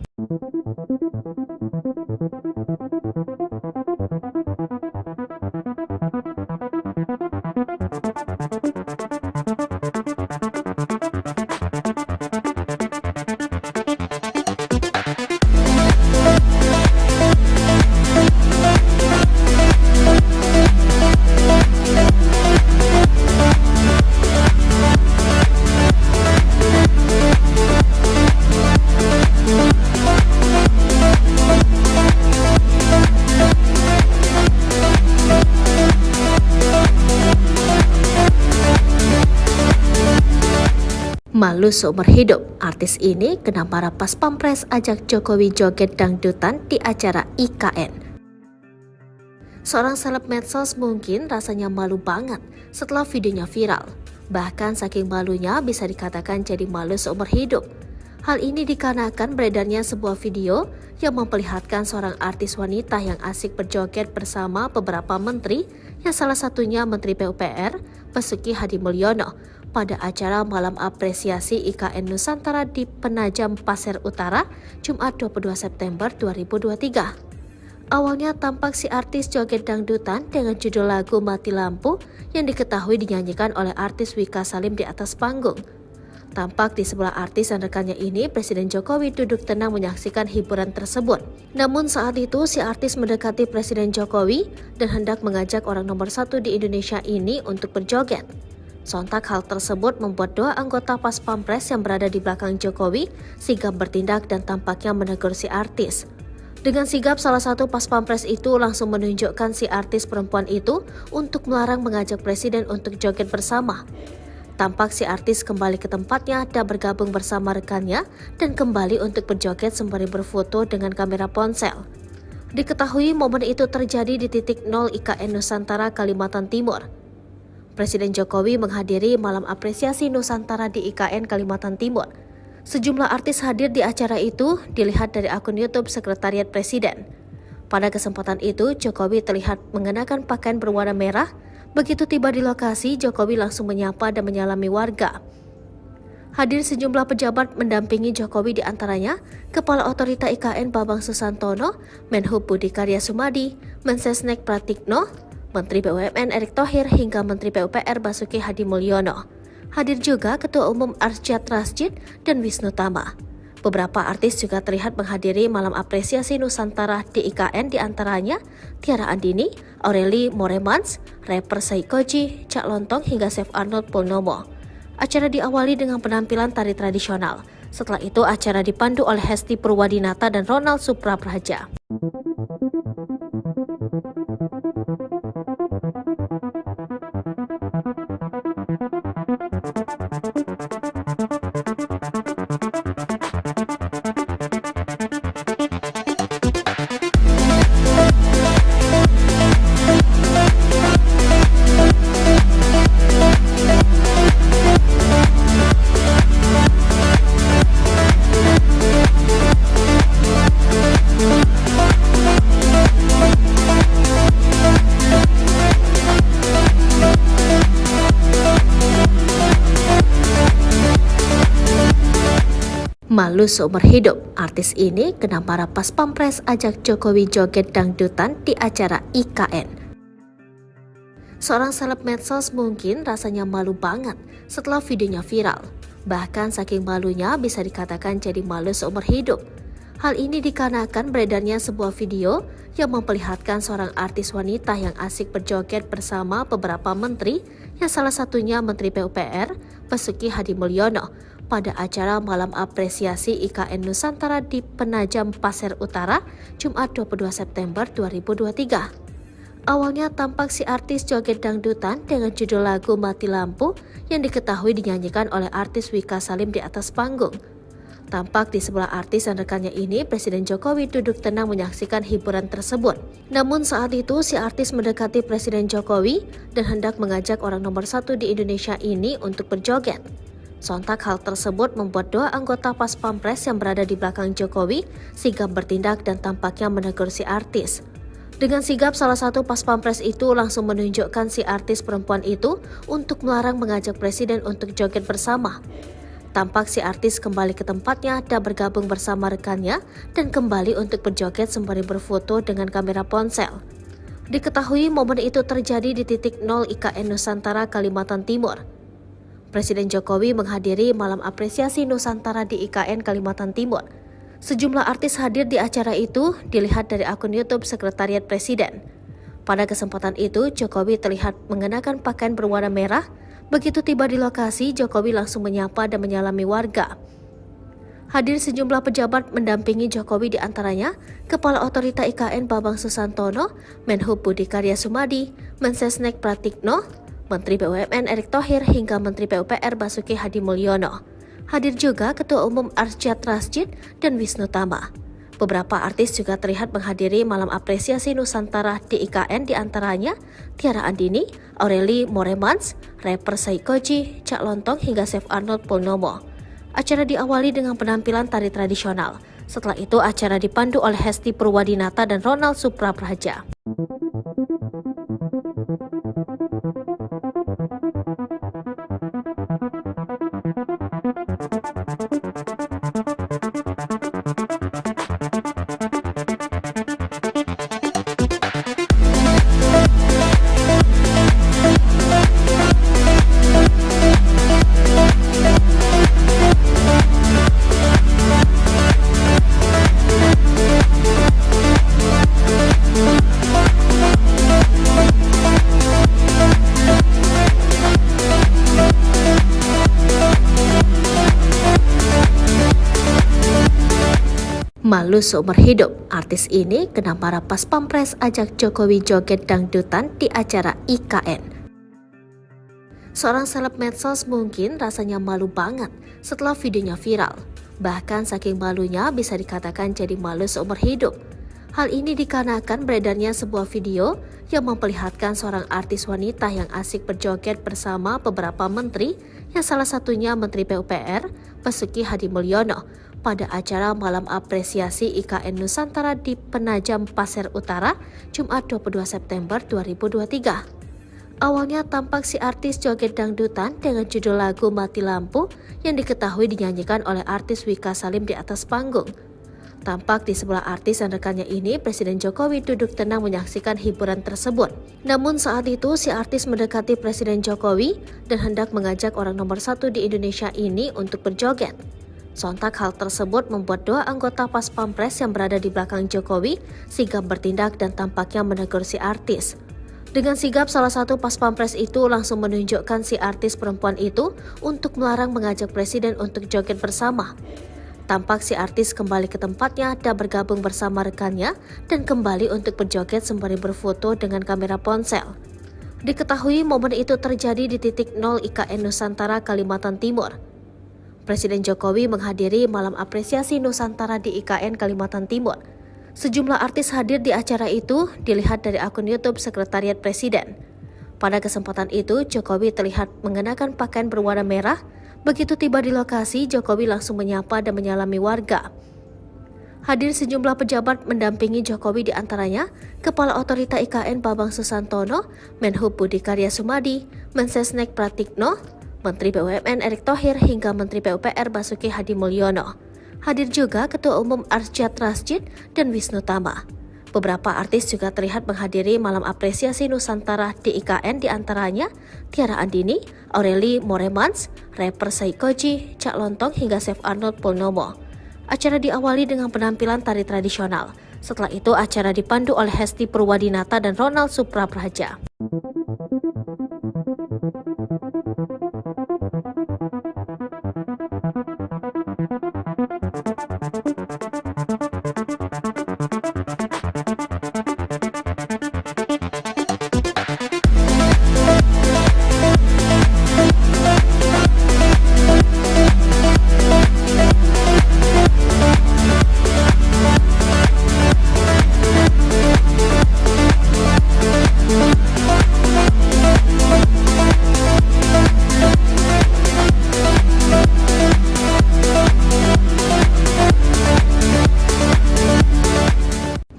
A: Malu seumur hidup, artis ini kena marah pas Pampres ajak Jokowi joget dangdutan di acara IKN. Seorang seleb medsos mungkin rasanya malu banget setelah videonya viral. Bahkan saking malunya bisa dikatakan jadi malu seumur hidup. Hal ini dikarenakan beredarnya sebuah video yang memperlihatkan seorang artis wanita yang asik berjoget bersama beberapa menteri, yang salah satunya Menteri PUPR Basuki Hadimulyono, pada acara malam apresiasi IKN Nusantara di Penajam Pasir Utara, Jumat 22 September 2023. Awalnya tampak si artis joget dangdutan dengan judul lagu Mati Lampu yang diketahui dinyanyikan oleh artis Wika Salim di atas panggung. Tampak di sebelah artis dan rekannya ini, Presiden Jokowi duduk tenang menyaksikan hiburan tersebut. Namun saat itu, si artis mendekati Presiden Jokowi dan hendak mengajak orang nomor 1 di Indonesia ini untuk berjoget. Sontak hal tersebut membuat dua anggota Pas Pampres yang berada di belakang Jokowi sigap bertindak dan tampaknya menegur si artis. Dengan sigap, salah satu Pas Pampres itu langsung menunjukkan si artis perempuan itu untuk melarang mengajak Presiden untuk joget bersama. Tampak si artis kembali ke tempatnya dan bergabung bersama rekannya dan kembali untuk berjoget sembari berfoto dengan kamera ponsel. Diketahui momen itu terjadi di titik 0 IKN Nusantara, Kalimantan Timur. Presiden Jokowi menghadiri malam apresiasi Nusantara di IKN Kalimantan Timur. Sejumlah artis hadir di acara itu dilihat dari akun YouTube Sekretariat Presiden. Pada kesempatan itu, Jokowi terlihat mengenakan pakaian berwarna merah. Begitu tiba di lokasi, Jokowi langsung menyapa dan menyalami warga. Hadir sejumlah pejabat mendampingi Jokowi, di antaranya Kepala Otorita IKN Bambang Susantono, Menhub Budi Karya Sumadi, Mensesnek Pratikno, Menteri BUMN Erick Thohir hingga Menteri PUPR Basuki Hadi Mulyono. Hadir juga Ketua Umum Arsyad Rashid dan Wisnu Tama. Beberapa artis juga terlihat menghadiri malam apresiasi Nusantara di IKN, di antaranya Tiara Andini, Aureli Moremans, rapper Saikoji, Cak Lontong hingga Chef Arnold Purnomo. Acara diawali dengan penampilan tari tradisional. Setelah itu acara dipandu oleh Hesti Purwadinata dan Ronald Suprapraja. Malu seumur hidup, artis ini kena marah Pas Pampres ajak Jokowi joget dangdutan di acara IKN. Seorang seleb medsos mungkin rasanya malu banget setelah videonya viral. Bahkan saking malunya bisa dikatakan jadi malu seumur hidup. Hal ini dikarenakan beredarnya sebuah video yang memperlihatkan seorang artis wanita yang asik berjoget bersama beberapa menteri, yang salah satunya Menteri PUPR Basuki Hadi Mulyono, pada acara malam apresiasi IKN Nusantara di Penajam Pasir Utara, Jumat 22 September 2023. Awalnya tampak si artis joget dangdutan dengan judul lagu Mati Lampu yang diketahui dinyanyikan oleh artis Wika Salim di atas panggung. Tampak di sebelah artis dan rekannya ini, Presiden Jokowi duduk tenang menyaksikan hiburan tersebut. Namun saat itu si artis mendekati Presiden Jokowi dan hendak mengajak orang nomor 1 di Indonesia ini untuk berjoget. Sontak hal tersebut membuat dua anggota Pas Pampres yang berada di belakang Jokowi sigap bertindak dan tampaknya menegur si artis. Dengan sigap, salah satu Pas Pampres itu langsung menunjukkan si artis perempuan itu untuk melarang mengajak Presiden untuk joget bersama. Tampak si artis kembali ke tempatnya dan bergabung bersama rekannya dan kembali untuk berjoget sembari berfoto dengan kamera ponsel. Diketahui momen itu terjadi di titik 0 IKN Nusantara, Kalimantan Timur. Presiden Jokowi menghadiri malam apresiasi Nusantara di IKN Kalimantan Timur. Sejumlah artis hadir di acara itu dilihat dari akun YouTube Sekretariat Presiden. Pada kesempatan itu, Jokowi terlihat mengenakan pakaian berwarna merah. Begitu tiba di lokasi, Jokowi langsung menyapa dan menyalami warga. Hadir sejumlah pejabat mendampingi Jokowi, di antaranya Kepala Otorita IKN Bambang Susantono, Menhub Budi Karya Sumadi, Mensesnek Pratikno, Menteri BUMN Erick Thohir hingga Menteri PUPR Basuki Hadi Mulyono. Hadir juga Ketua Umum Arsyad Rashid dan Wisnu Tama. Beberapa artis juga terlihat menghadiri malam apresiasi Nusantara di IKN, di antaranya Tiara Andini, Aureli Moremans, rapper Saikoji, Cak Lontong hingga Chef Arnold Purnomo. Acara diawali dengan penampilan tari tradisional. Setelah itu acara dipandu oleh Hesti Purwadinata dan Ronald Suprapraja. Malu seumur hidup, artis ini kena marah pas Pampres ajak Jokowi joget dangdutan di acara IKN. Seorang seleb medsos mungkin rasanya malu banget setelah videonya viral. Bahkan saking malunya bisa dikatakan jadi malu seumur hidup. Hal ini dikarenakan beredarnya sebuah video yang memperlihatkan seorang artis wanita yang asik berjoget bersama beberapa menteri, yang salah satunya Menteri PUPR Basuki Hadimulyono, pada acara Malam Apresiasi IKN Nusantara di Penajam Pasir Utara, Jumat 22 September 2023. Awalnya tampak si artis joget dangdutan dengan judul lagu Mati Lampu yang diketahui dinyanyikan oleh artis Wika Salim di atas panggung. Tampak di sebelah artis dan rekannya ini, Presiden Jokowi duduk tenang menyaksikan hiburan tersebut. Namun saat itu si artis mendekati Presiden Jokowi dan hendak mengajak orang nomor 1 di Indonesia ini untuk berjoget. Sontak hal tersebut membuat dua anggota Pas Pampres yang berada di belakang Jokowi sigap bertindak dan tampaknya menegur si artis. Dengan sigap, salah satu Pas Pampres itu langsung menunjukkan si artis perempuan itu untuk melarang mengajak Presiden untuk joget bersama. Tampak si artis kembali ke tempatnya dan bergabung bersama rekannya dan kembali untuk berjoget sembari berfoto dengan kamera ponsel. Diketahui momen itu terjadi di titik 0 IKN Nusantara, Kalimantan Timur. Presiden Jokowi menghadiri Malam Apresiasi Nusantara di IKN Kalimantan Timur. Sejumlah artis hadir di acara itu, dilihat dari akun YouTube Sekretariat Presiden. Pada kesempatan itu, Jokowi terlihat mengenakan pakaian berwarna merah. Begitu tiba di lokasi, Jokowi langsung menyapa dan menyalami warga. Hadir sejumlah pejabat mendampingi Jokowi, di antaranya Kepala Otorita IKN Bambang Susantono, Menhub Budi Karya Sumadi, Mensesnek Pratikno, Menteri BUMN Erick Thohir hingga Menteri PUPR Basuki Hadimulyono. Hadir juga Ketua Umum Arsyad Rashid dan Wisnu Tama. Beberapa artis juga terlihat menghadiri Malam Apresiasi Nusantara di IKN, di antaranya Tiara Andini, Aureli Moremans, rapper Saikoji, Cak Lontong hingga Chef Arnold Purnomo. Acara diawali dengan penampilan tari tradisional. Setelah itu acara dipandu oleh Hesti Purwadinata dan Ronald Suprapraja.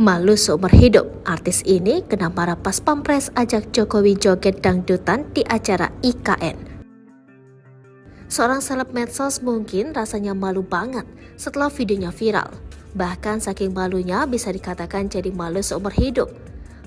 A: Malu seumur hidup, artis ini kena marah pas Pampres ajak Jokowi joget dangdutan di acara IKN. Seorang seleb medsos mungkin rasanya malu banget setelah videonya viral. Bahkan saking malunya bisa dikatakan jadi malu seumur hidup.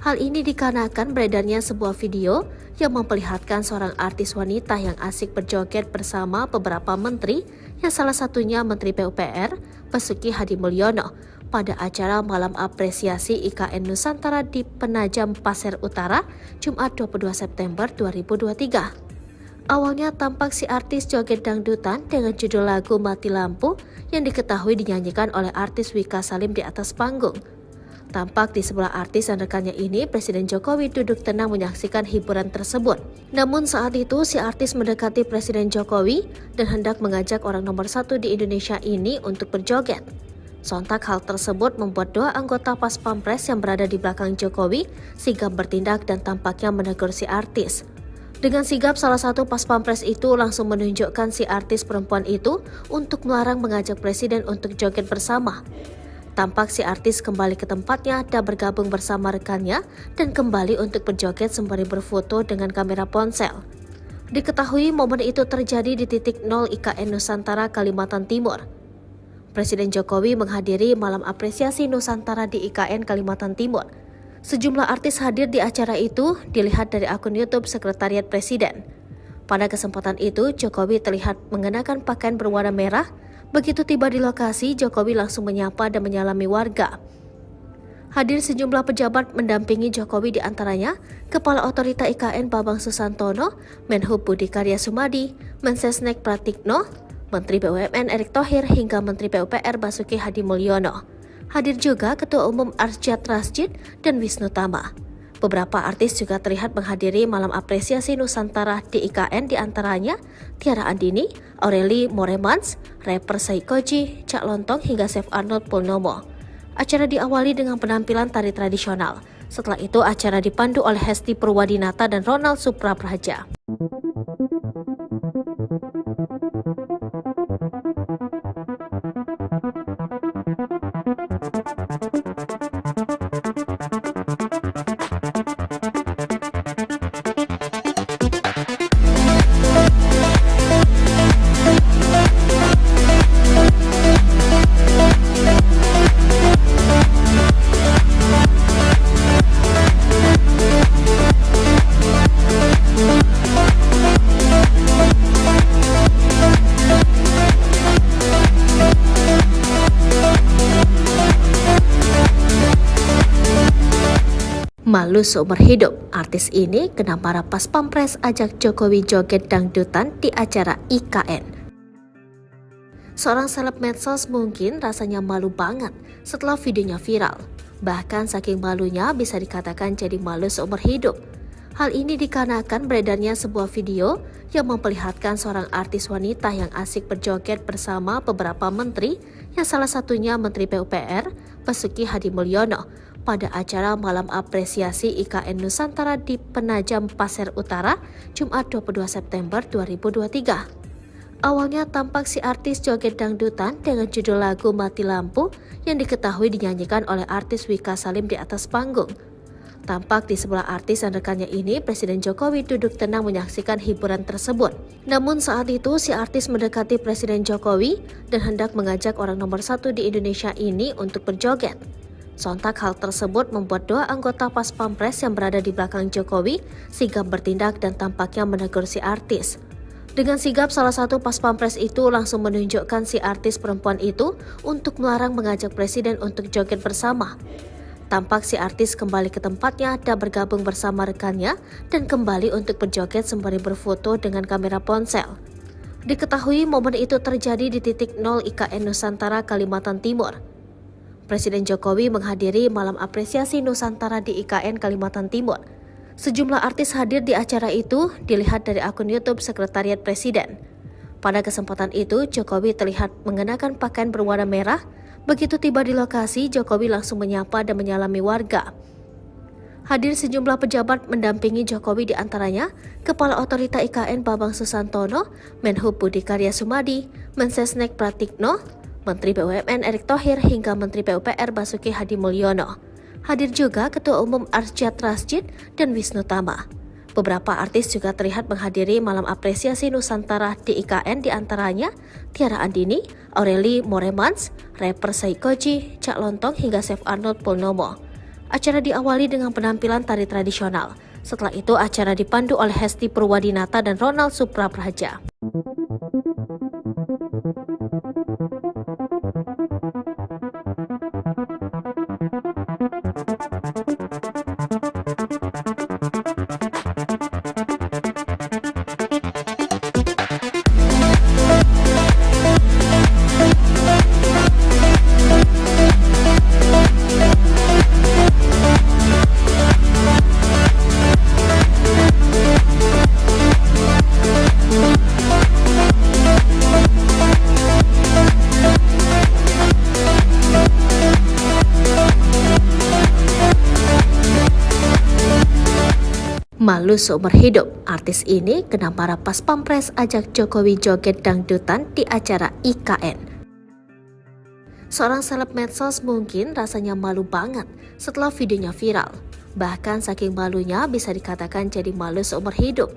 A: Hal ini dikarenakan beredarnya sebuah video yang memperlihatkan seorang artis wanita yang asik berjoget bersama beberapa menteri, yang salah satunya Menteri PUPR Basuki Hadimulyono, pada acara Malam Apresiasi IKN Nusantara di Penajam Pasir Utara, Jumat 22 September 2023. Awalnya tampak si artis joget dangdutan dengan judul lagu Mati Lampu yang diketahui dinyanyikan oleh artis Wika Salim di atas panggung. Tampak di sebelah artis dan rekannya ini, Presiden Jokowi duduk tenang menyaksikan hiburan tersebut. Namun saat itu si artis mendekati Presiden Jokowi dan hendak mengajak orang nomor 1 di Indonesia ini untuk berjoget. Sontak hal tersebut membuat dua anggota Pas Pampres yang berada di belakang Jokowi sigap bertindak dan tampaknya menegur si artis. Dengan sigap, salah satu Pas Pampres itu langsung menunjukkan si artis perempuan itu untuk melarang mengajak Presiden untuk joget bersama. Tampak si artis kembali ke tempatnya dan bergabung bersama rekannya dan kembali untuk berjoget sembari berfoto dengan kamera ponsel. Diketahui momen itu terjadi di titik 0 IKN Nusantara, Kalimantan Timur. Presiden Jokowi menghadiri Malam Apresiasi Nusantara di IKN Kalimantan Timur. Sejumlah artis hadir di acara itu, dilihat dari akun YouTube Sekretariat Presiden. Pada kesempatan itu, Jokowi terlihat mengenakan pakaian berwarna merah. Begitu tiba di lokasi, Jokowi langsung menyapa dan menyalami warga. Hadir sejumlah pejabat mendampingi Jokowi, di antaranya Kepala Otorita IKN Bambang Susantono, Menhub Budi Karya Sumadi, Mensesnek Pratikno, Menteri BUMN Erick Thohir hingga Menteri PUPR Basuki Hadimulyono. Hadir juga Ketua Umum Arsyad Rashid dan Wisnu Tama. Beberapa artis juga terlihat menghadiri malam apresiasi Nusantara di IKN, diantaranya Tiara Andini, Aureli Moremans, rapper Saikoji, Cak Lontong hingga Chef Arnold Purnomo. Acara diawali dengan penampilan tari tradisional. Setelah itu acara dipandu oleh Hesti Purwadinata dan Ronald Suprapraja. Malu seumur hidup, artis ini kena marah pas Pampres ajak Jokowi joget dangdutan di acara IKN. Seorang seleb medsos mungkin rasanya malu banget setelah videonya viral. Bahkan saking malunya bisa dikatakan jadi malu seumur hidup. Hal ini dikarenakan beredarnya sebuah video yang memperlihatkan seorang artis wanita yang asik berjoget bersama beberapa menteri, yang salah satunya Menteri PUPR Basuki Hadimulyono, pada acara malam apresiasi IKN Nusantara di Penajam Pasir Utara, Jumat 22 September 2023. Awalnya tampak si artis joget dangdutan dengan judul lagu Mati Lampu yang diketahui dinyanyikan oleh artis Wika Salim di atas panggung. Tampak di sebelah artis dan rekannya ini, Presiden Jokowi duduk tenang menyaksikan hiburan tersebut. Namun saat itu si artis mendekati Presiden Jokowi dan hendak mengajak orang nomor 1 di Indonesia ini untuk berjoget. Sontak hal tersebut membuat dua anggota Pas Pampres yang berada di belakang Jokowi sigap bertindak dan tampaknya menegur si artis. Dengan sigap, salah satu Pas Pampres itu langsung menunjukkan si artis perempuan itu untuk melarang mengajak Presiden untuk joget bersama. Tampak si artis kembali ke tempatnya dan bergabung bersama rekannya dan kembali untuk berjoget sembari berfoto dengan kamera ponsel. Diketahui momen itu terjadi di titik 0 IKN Nusantara, Kalimantan Timur. Presiden Jokowi menghadiri malam apresiasi Nusantara di IKN Kalimantan Timur. Sejumlah artis hadir di acara itu, dilihat dari akun YouTube Sekretariat Presiden. Pada kesempatan itu, Jokowi terlihat mengenakan pakaian berwarna merah. Begitu tiba di lokasi, Jokowi langsung menyapa dan menyalami warga. Hadir sejumlah pejabat mendampingi Jokowi, diantaranya Kepala Otorita IKN Bambang Susantono, Menhub Budi Karya Sumadi, Mensesnek Pratikno, Menteri BUMN Erick Thohir hingga Menteri PUPR Basuki Hadimulyono. Hadir juga Ketua Umum Arsyad Rashid dan Wisnu Tama. Beberapa artis juga terlihat menghadiri malam apresiasi Nusantara di IKN, diantaranya Tiara Andini, Aureli Moremans, rapper Saikoji, Cak Lontong hingga Chef Arnold Purnomo. Acara diawali dengan penampilan tari tradisional. Setelah itu acara dipandu oleh Hesti Purwadinata dan Ronald Suprapraja. Malu seumur hidup, artis ini kena marah pas Pampres ajak Jokowi joget dangdutan di acara IKN. Seorang seleb medsos mungkin rasanya malu banget setelah videonya viral. Bahkan saking malunya bisa dikatakan jadi malu seumur hidup.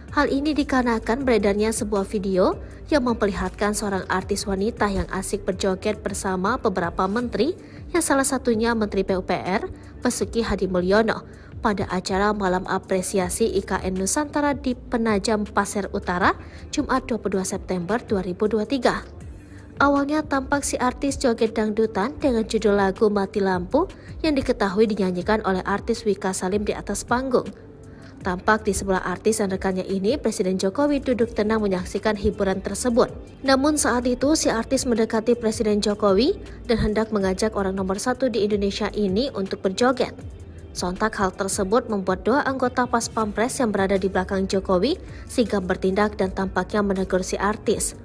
A: Hal ini dikarenakan beredarnya sebuah video yang memperlihatkan seorang artis wanita yang asik berjoget bersama beberapa menteri, yang salah satunya Menteri PUPR Basuki Hadimulyono, pada acara malam apresiasi IKN Nusantara di Penajam Pasir Utara, Jumat 22 September 2023. Awalnya tampak si artis joget dangdutan dengan judul lagu Mati Lampu yang diketahui dinyanyikan oleh artis Wika Salim di atas panggung. Tampak di sebelah artis dan rekannya ini, Presiden Jokowi duduk tenang menyaksikan hiburan tersebut. Namun saat itu, si artis mendekati Presiden Jokowi dan hendak mengajak orang nomor 1 di Indonesia ini untuk berjoget. Sontak hal tersebut membuat dua anggota Pas Pampres yang berada di belakang Jokowi sigap bertindak dan tampaknya menegur si artis.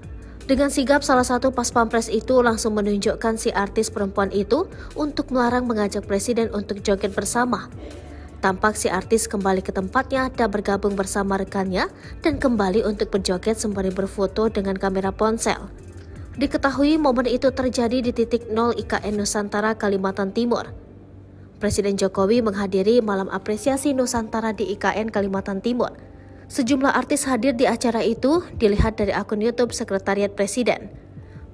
A: Dengan sigap, salah satu Pas Pampres itu langsung menunjukkan si artis perempuan itu untuk melarang mengajak Presiden untuk joget bersama. Tampak si artis kembali ke tempatnya dan bergabung bersama rekannya dan kembali untuk berjoget sembari berfoto dengan kamera ponsel. Diketahui momen itu terjadi di titik 0 IKN Nusantara, Kalimantan Timur. Presiden Jokowi menghadiri malam apresiasi Nusantara di IKN Kalimantan Timur. Sejumlah artis hadir di acara itu, dilihat dari akun YouTube Sekretariat Presiden.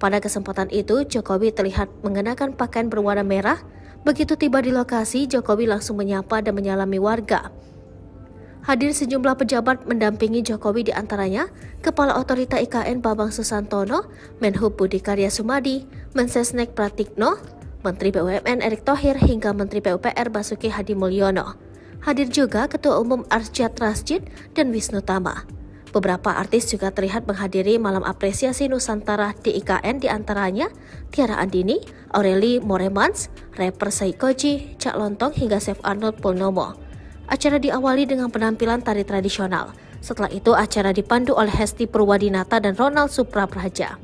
A: Pada kesempatan itu, Jokowi terlihat mengenakan pakaian berwarna merah. Begitu tiba di lokasi, Jokowi langsung menyapa dan menyalami warga. Hadir sejumlah pejabat mendampingi Jokowi, di antaranya Kepala Otorita IKN Bambang Susantono, Menhub Budi Karya Sumadi, Mensesnek Pratikno, Menteri BUMN Erick Thohir hingga Menteri PUPR Basuki Hadi Mulyono. Hadir juga Ketua Umum Arsyad Rashid dan Wisnu Tama. Beberapa artis juga terlihat menghadiri malam apresiasi Nusantara di IKN, di antaranya Tiara Andini, Aureli Moremans, rapper Saikoji, Cak Lontong hingga Chef Arnold Purnomo. Acara diawali dengan penampilan tari tradisional. Setelah itu acara dipandu oleh Hesti Purwadinata dan Ronald Suprapraja.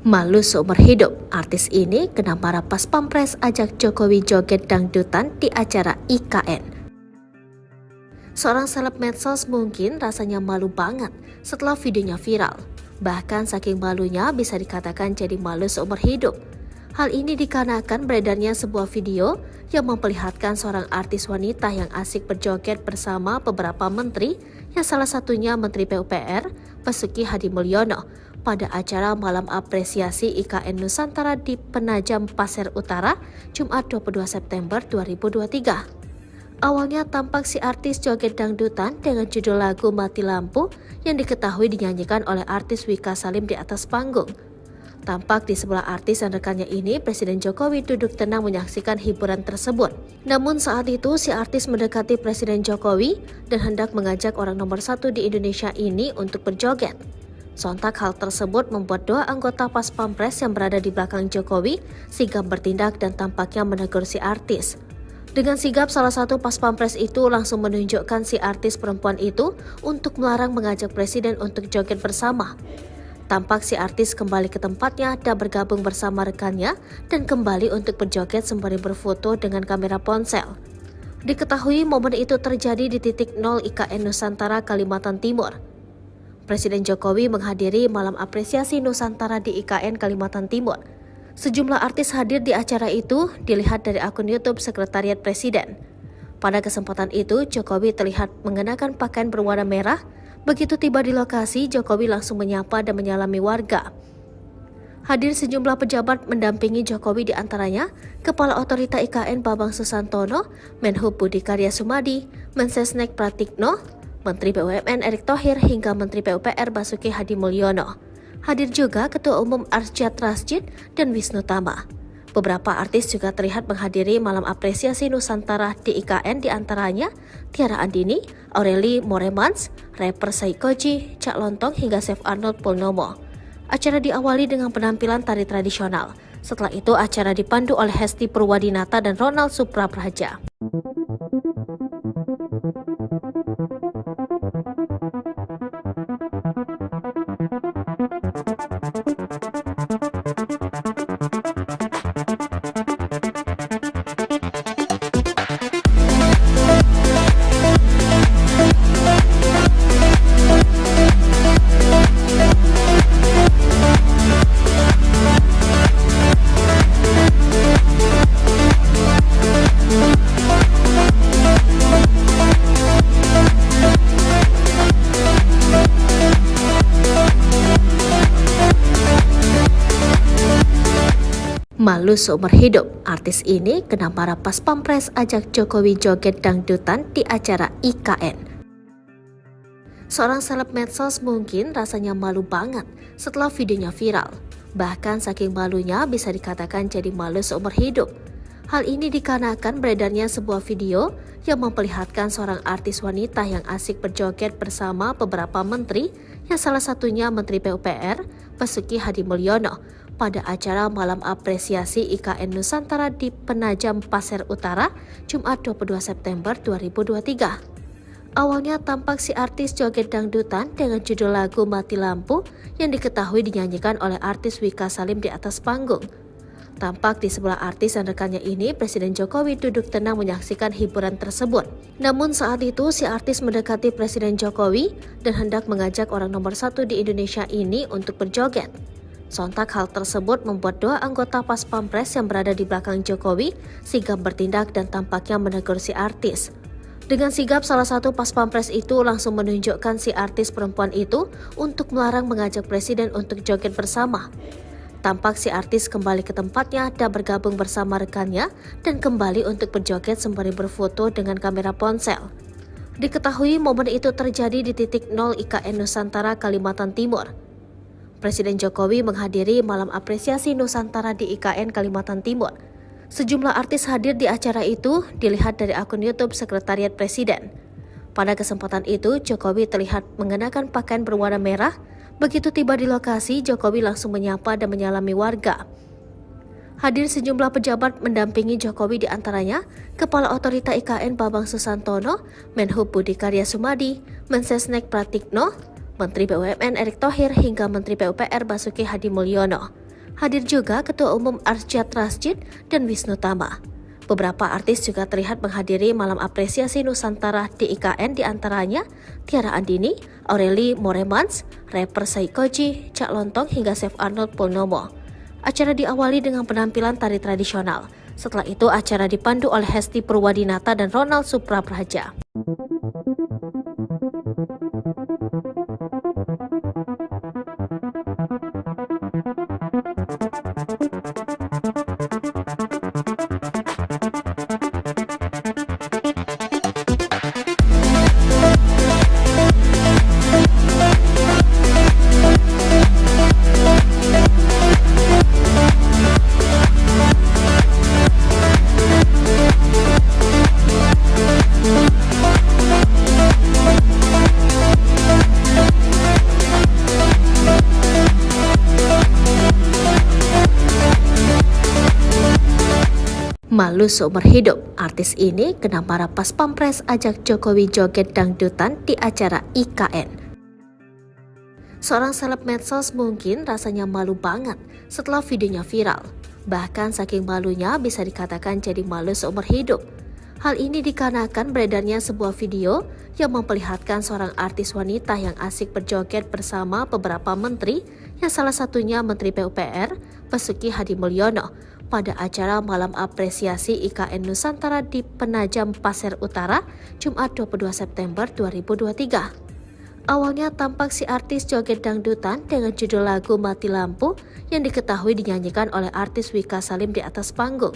A: Malu seumur hidup, artis ini kena marah Pas Pampres ajak Jokowi joget dangdutan di acara IKN. Seorang seleb medsos mungkin rasanya malu banget setelah videonya viral. Bahkan saking malunya bisa dikatakan jadi malu seumur hidup. Hal ini dikarenakan beredarnya sebuah video yang memperlihatkan seorang artis wanita yang asik berjoget bersama beberapa menteri, yang salah satunya Menteri PUPR Basuki Hadi Mulyono, pada acara malam apresiasi IKN Nusantara di Penajam Pasir Utara, Jumat 22 September 2023. Awalnya tampak si artis joget dangdutan dengan judul lagu Mati Lampu yang diketahui dinyanyikan oleh artis Wika Salim di atas panggung. Tampak di sebelah artis dan rekannya ini, Presiden Jokowi duduk tenang menyaksikan hiburan tersebut. Namun saat itu si artis mendekati Presiden Jokowi dan hendak mengajak orang nomor 1 di Indonesia ini untuk berjoget. Sontak hal tersebut membuat dua anggota Pas Pampres yang berada di belakang Jokowi sigap bertindak dan tampaknya menegur si artis. Dengan sigap, salah satu Pas Pampres itu langsung menunjukkan si artis perempuan itu untuk melarang mengajak Presiden untuk joget bersama. Tampak si artis kembali ke tempatnya dan bergabung bersama rekannya dan kembali untuk berjoget sembari berfoto dengan kamera ponsel. Diketahui momen itu terjadi di titik 0 IKN Nusantara, Kalimantan Timur. Presiden Jokowi menghadiri malam apresiasi Nusantara di IKN Kalimantan Timur. Sejumlah artis hadir di acara itu, dilihat dari akun YouTube Sekretariat Presiden. Pada kesempatan itu, Jokowi terlihat mengenakan pakaian berwarna merah. Begitu tiba di lokasi, Jokowi langsung menyapa dan menyalami warga. Hadir sejumlah pejabat mendampingi Jokowi, di antaranya Kepala Otorita IKN Bambang Susantono, Menhub Budi Karya Sumadi, Mensesnek Pratikno, Menteri BUMN Erick Thohir hingga Menteri PUPR Basuki Hadi Mulyono. Hadir juga Ketua Umum Arsyad Rashid dan Wisnu Tama. Beberapa artis juga terlihat menghadiri malam apresiasi Nusantara di IKN, di antaranya Tiara Andini, Aureli Moremans, rapper Saikoji, Cak Lontong hingga Chef Arnold Purnomo. Acara diawali dengan penampilan tari tradisional. Setelah itu acara dipandu oleh Hesti Purwadinata dan Ronald Suprapraja. Malu seumur hidup, artis ini kena marah pas Pampres ajak Jokowi joget dangdutan di acara IKN. Seorang seleb medsos mungkin rasanya malu banget setelah videonya viral. Bahkan saking malunya bisa dikatakan jadi malu seumur hidup. Hal ini dikarenakan beredarnya sebuah video yang memperlihatkan seorang artis wanita yang asik berjoget bersama beberapa menteri, yang salah satunya Menteri PUPR Basuki Hadimulyono, pada acara Malam Apresiasi IKN Nusantara di Penajam Pasir Utara, Jumat 22 September 2023. Awalnya tampak si artis joget dangdutan dengan judul lagu Mati Lampu yang diketahui dinyanyikan oleh artis Wika Salim di atas panggung. Tampak di sebelah artis dan rekannya ini, Presiden Jokowi duduk tenang menyaksikan hiburan tersebut. Namun saat itu si artis mendekati Presiden Jokowi dan hendak mengajak orang nomor 1 di Indonesia ini untuk berjoget. Sontak hal tersebut membuat dua anggota Pas Pampres yang berada di belakang Jokowi sigap bertindak dan tampaknya menegur si artis. Dengan sigap, salah satu Pas Pampres itu langsung menunjukkan si artis perempuan itu untuk melarang mengajak Presiden untuk joget bersama. Tampak si artis kembali ke tempatnya dan bergabung bersama rekannya dan kembali untuk berjoget sembari berfoto dengan kamera ponsel. Diketahui momen itu terjadi di titik 0 IKN Nusantara, Kalimantan Timur. Presiden Jokowi menghadiri Malam Apresiasi Nusantara di IKN Kalimantan Timur. Sejumlah artis hadir di acara itu, dilihat dari akun YouTube Sekretariat Presiden. Pada kesempatan itu, Jokowi terlihat mengenakan pakaian berwarna merah. Begitu tiba di lokasi, Jokowi langsung menyapa dan menyalami warga. Hadir sejumlah pejabat mendampingi Jokowi, di antaranya Kepala Otorita IKN Bambang Susantono, Menhub Budi Karya Sumadi, Mensesnek Pratikno, Menteri BUMN Erick Thohir hingga Menteri PUPR Basuki Hadimulyono. Hadir juga Ketua Umum Arsyad Rashid dan Wisnu Tama. Beberapa artis juga terlihat menghadiri Malam Apresiasi Nusantara di IKN, di antaranya Tiara Andini, Aureli Moremans, rapper Saikoji, Cak Lontong hingga Chef Arnold Purnomo. Acara diawali dengan penampilan tari tradisional. Setelah itu acara dipandu oleh Hesti Purwadinata dan Ronald Suprapraja. Malu seumur hidup, artis ini kena marah Pas Pampres ajak Jokowi joget dangdutan di acara IKN. Seorang seleb medsos mungkin rasanya malu banget setelah videonya viral. Bahkan saking malunya bisa dikatakan jadi malu seumur hidup. Hal ini dikarenakan beredarnya sebuah video yang memperlihatkan seorang artis wanita yang asik berjoget bersama beberapa menteri, yang salah satunya Menteri PUPR Basuki Hadimulyono, pada acara Malam Apresiasi IKN Nusantara di Penajam Pasir Utara, Jumat 22 September 2023. Awalnya tampak si artis joget dangdutan dengan judul lagu Mati Lampu yang diketahui dinyanyikan oleh artis Wika Salim di atas panggung.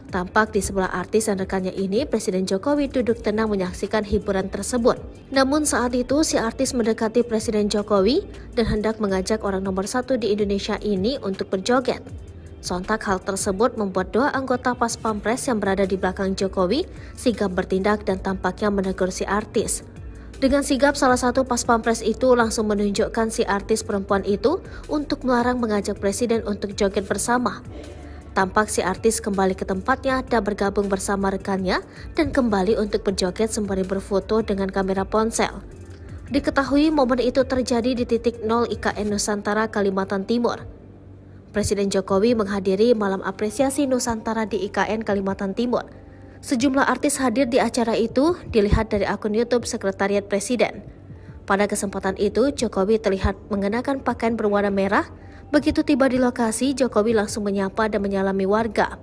A: Tampak di sebelah artis dan rekannya ini, Presiden Jokowi duduk tenang menyaksikan hiburan tersebut. Namun saat itu si artis mendekati Presiden Jokowi dan hendak mengajak orang nomor 1 di Indonesia ini untuk berjoget. Sontak hal tersebut membuat dua anggota Pas Pampres yang berada di belakang Jokowi sigap bertindak dan tampaknya menegur si artis. Dengan sigap, salah satu Pas Pampres itu langsung menunjukkan si artis perempuan itu untuk melarang mengajak Presiden untuk joget bersama. Tampak si artis kembali ke tempatnya dan bergabung bersama rekannya dan kembali untuk berjoget sembari berfoto dengan kamera ponsel. Diketahui momen itu terjadi di titik 0 IKN Nusantara, Kalimantan Timur. Presiden Jokowi menghadiri Malam Apresiasi Nusantara di IKN Kalimantan Timur. Sejumlah artis hadir di acara itu, dilihat dari akun YouTube Sekretariat Presiden. Pada kesempatan itu, Jokowi terlihat mengenakan pakaian berwarna merah. Begitu tiba di lokasi, Jokowi langsung menyapa dan menyalami warga.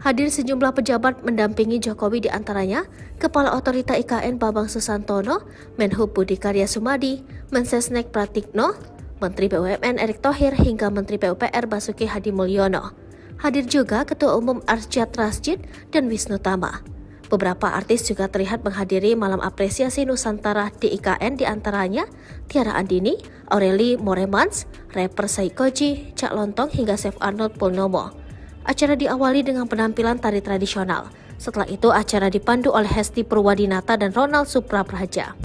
A: Hadir sejumlah pejabat mendampingi Jokowi, di antaranya Kepala Otorita IKN Bambang Susantono, Menhub Budi Karya Sumadi, Mensesnek Pratikno, Menteri BUMN Erick Thohir hingga Menteri PUPR Basuki Hadimulyono. Hadir juga Ketua Umum Arsyad Rashid dan Wisnu Tama. Beberapa artis juga terlihat menghadiri malam apresiasi Nusantara di IKN, diantaranya Tiara Andini, Aureli Moremans, rapper Saikoji, Cak Lontong hingga Chef Arnold Purnomo. Acara diawali dengan penampilan tari tradisional. Setelah itu acara dipandu oleh Hesti Purwadinata dan Ronald Suprapraja.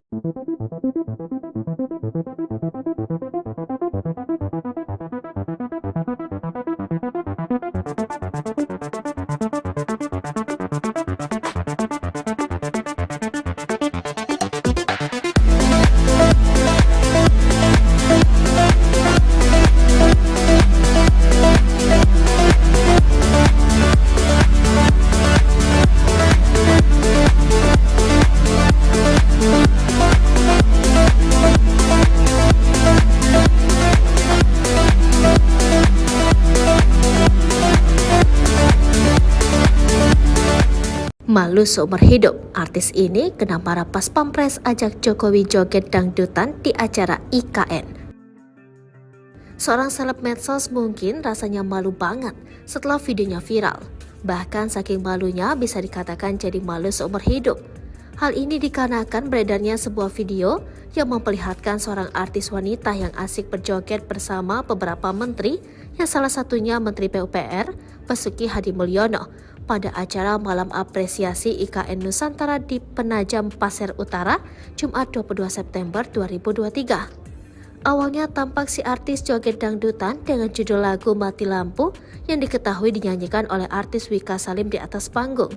A: Malu seumur hidup, artis ini kena marah pas Pampres ajak Jokowi joget dangdutan di acara IKN. Seorang seleb medsos mungkin rasanya malu banget setelah videonya viral. Bahkan saking malunya bisa dikatakan jadi malu seumur hidup. Hal ini dikarenakan beredarnya sebuah video yang memperlihatkan seorang artis wanita yang asik berjoget bersama beberapa menteri, yang salah satunya Menteri PUPR, Basuki Hadimulyono, pada acara malam apresiasi IKN Nusantara di Penajam Pasir Utara, Jumat 22 September 2023. Awalnya tampak si artis joget dangdutan dengan judul lagu Mati Lampu yang diketahui dinyanyikan oleh artis Wika Salim di atas panggung.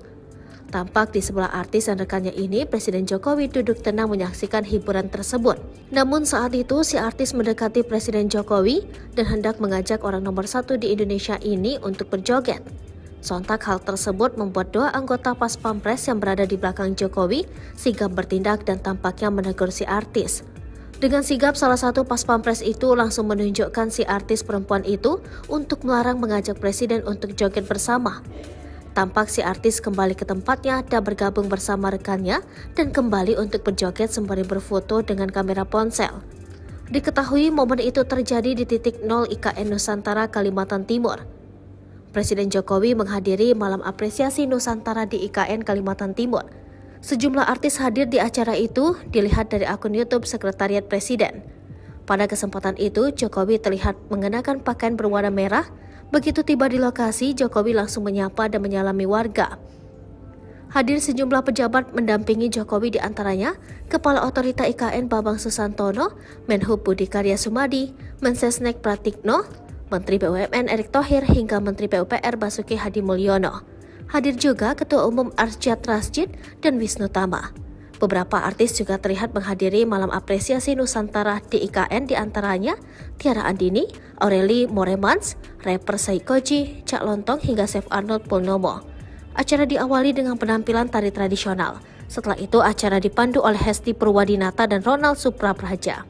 A: Tampak di sebelah artis dan rekannya ini, Presiden Jokowi duduk tenang menyaksikan hiburan tersebut. Namun saat itu si artis mendekati Presiden Jokowi dan hendak mengajak orang nomor 1 di Indonesia ini untuk berjoget. Sontak hal tersebut membuat dua anggota Pas Pampres yang berada di belakang Jokowi sigap bertindak dan tampaknya menegur si artis. Dengan sigap, salah satu Pas Pampres itu langsung menunjukkan si artis perempuan itu untuk melarang mengajak Presiden untuk joget bersama. Tampak si artis kembali ke tempatnya dan bergabung bersama rekannya dan kembali untuk berjoget sembari berfoto dengan kamera ponsel. Diketahui momen itu terjadi di titik 0 IKN Nusantara, Kalimantan Timur. Presiden Jokowi menghadiri malam apresiasi Nusantara di IKN Kalimantan Timur. Sejumlah artis hadir di acara itu, dilihat dari akun YouTube Sekretariat Presiden. Pada kesempatan itu, Jokowi terlihat mengenakan pakaian berwarna merah. Begitu tiba di lokasi, Jokowi langsung menyapa dan menyalami warga. Hadir sejumlah pejabat mendampingi Jokowi, diantaranya Kepala Otorita IKN Bambang Susantono, Menhub Budi Karya Sumadi, Mensesnek Pratikno, Menteri BUMN Erick Thohir hingga Menteri PUPR Basuki Hadimulyono. Hadir juga Ketua Umum Arsyad Rashid dan Wisnu Tama. Beberapa artis juga terlihat menghadiri malam apresiasi Nusantara di IKN, diantaranya Tiara Andini, Aureli Moremans, rapper Saikoji, Cak Lontong hingga Chef Arnold Purnomo. Acara diawali dengan penampilan tari tradisional. Setelah itu acara dipandu oleh Hesti Purwadinata dan Ronald Suprapraja.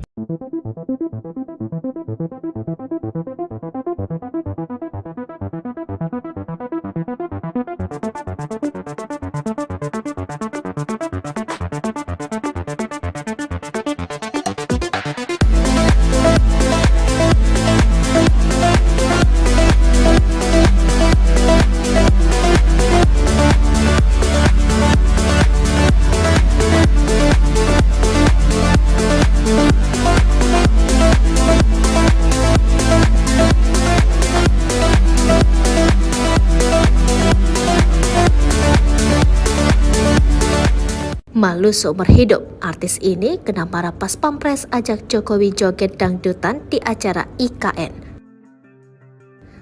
A: Malu seumur hidup, artis ini kena marah pas Pampres ajak Jokowi joget dangdutan di acara IKN.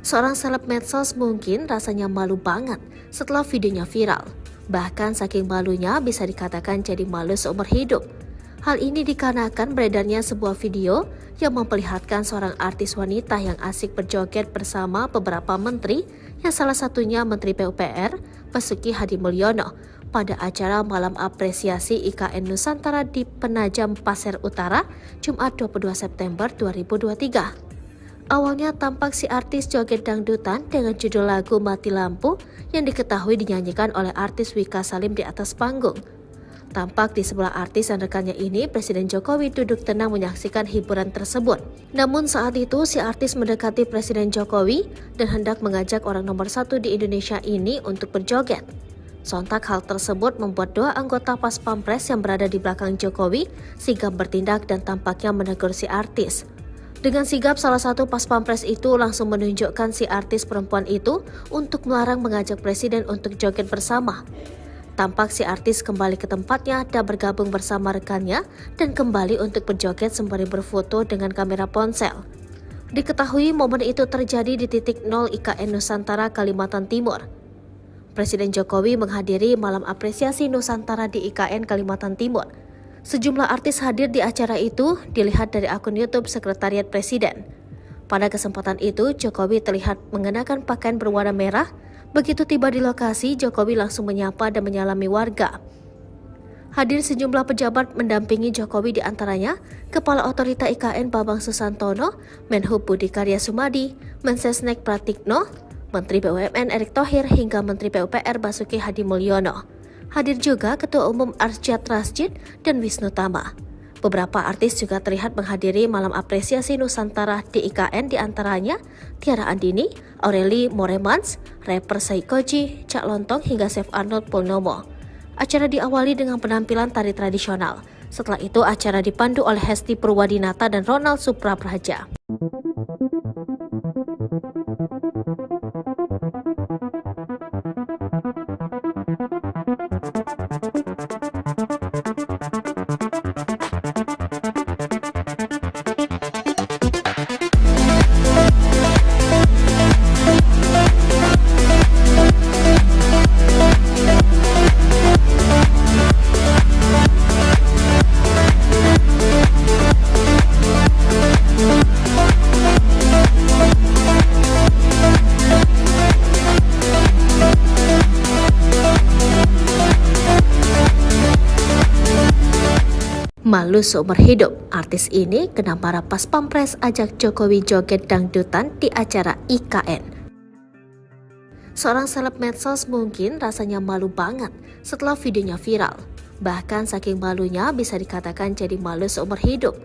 A: Seorang seleb medsos mungkin rasanya malu banget setelah videonya viral. Bahkan saking malunya bisa dikatakan jadi malu seumur hidup. Hal ini dikarenakan beredarnya sebuah video yang memperlihatkan seorang artis wanita yang asik berjoget bersama beberapa menteri, yang salah satunya Menteri PUPR, Basuki Hadimulyono, pada acara malam apresiasi IKN Nusantara di Penajam Pasir Utara, Jumat 22 September 2023. Awalnya tampak si artis joget dangdutan dengan judul lagu Mati Lampu yang diketahui dinyanyikan oleh artis Wika Salim di atas panggung. Tampak di sebelah artis dan rekannya ini, Presiden Jokowi duduk tenang menyaksikan hiburan tersebut. Namun saat itu, si artis mendekati Presiden Jokowi dan hendak mengajak orang nomor 1 di Indonesia ini untuk berjoget. Sontak hal tersebut membuat dua anggota Pas Pampres yang berada di belakang Jokowi sigap bertindak dan tampaknya menegur si artis. Dengan sigap, salah satu Pas Pampres itu langsung menunjukkan si artis perempuan itu untuk melarang mengajak Presiden untuk joget bersama. Tampak si artis kembali ke tempatnya dan bergabung bersama rekannya dan kembali untuk berjoget sembari berfoto dengan kamera ponsel. Diketahui momen itu terjadi di titik 0 IKN Nusantara, Kalimantan Timur. Presiden Jokowi menghadiri malam apresiasi Nusantara di IKN Kalimantan Timur. Sejumlah artis hadir di acara itu dilihat dari akun YouTube Sekretariat Presiden. Pada kesempatan itu, Jokowi terlihat mengenakan pakaian berwarna merah. Begitu tiba di lokasi, Jokowi langsung menyapa dan menyalami warga. Hadir sejumlah pejabat mendampingi Jokowi, di antaranya Kepala Otorita IKN Bambang Susantono, Menhub Budi Karya Sumadi, Mensesnek Pratikno, Menteri BUMN Erick Thohir hingga Menteri PUPR Basuki Hadi Mulyono. Hadir juga Ketua Umum Arsyad Rashid dan Wisnu Tama. Beberapa artis juga terlihat menghadiri malam apresiasi Nusantara di IKN, di antaranya Tiara Andini, Aureli Moremans, rapper Saikoji, Cak Lontong hingga Chef Arnold Purnomo. Acara diawali dengan penampilan tari tradisional. Setelah itu acara dipandu oleh Hesti Purwadinata dan Ronald Suprapraja. Malu seumur hidup, artis ini kena marah Pas Pampres ajak Jokowi joget dangdutan di acara IKN. Seorang seleb medsos mungkin rasanya malu banget setelah videonya viral. Bahkan saking malunya bisa dikatakan jadi malu seumur hidup.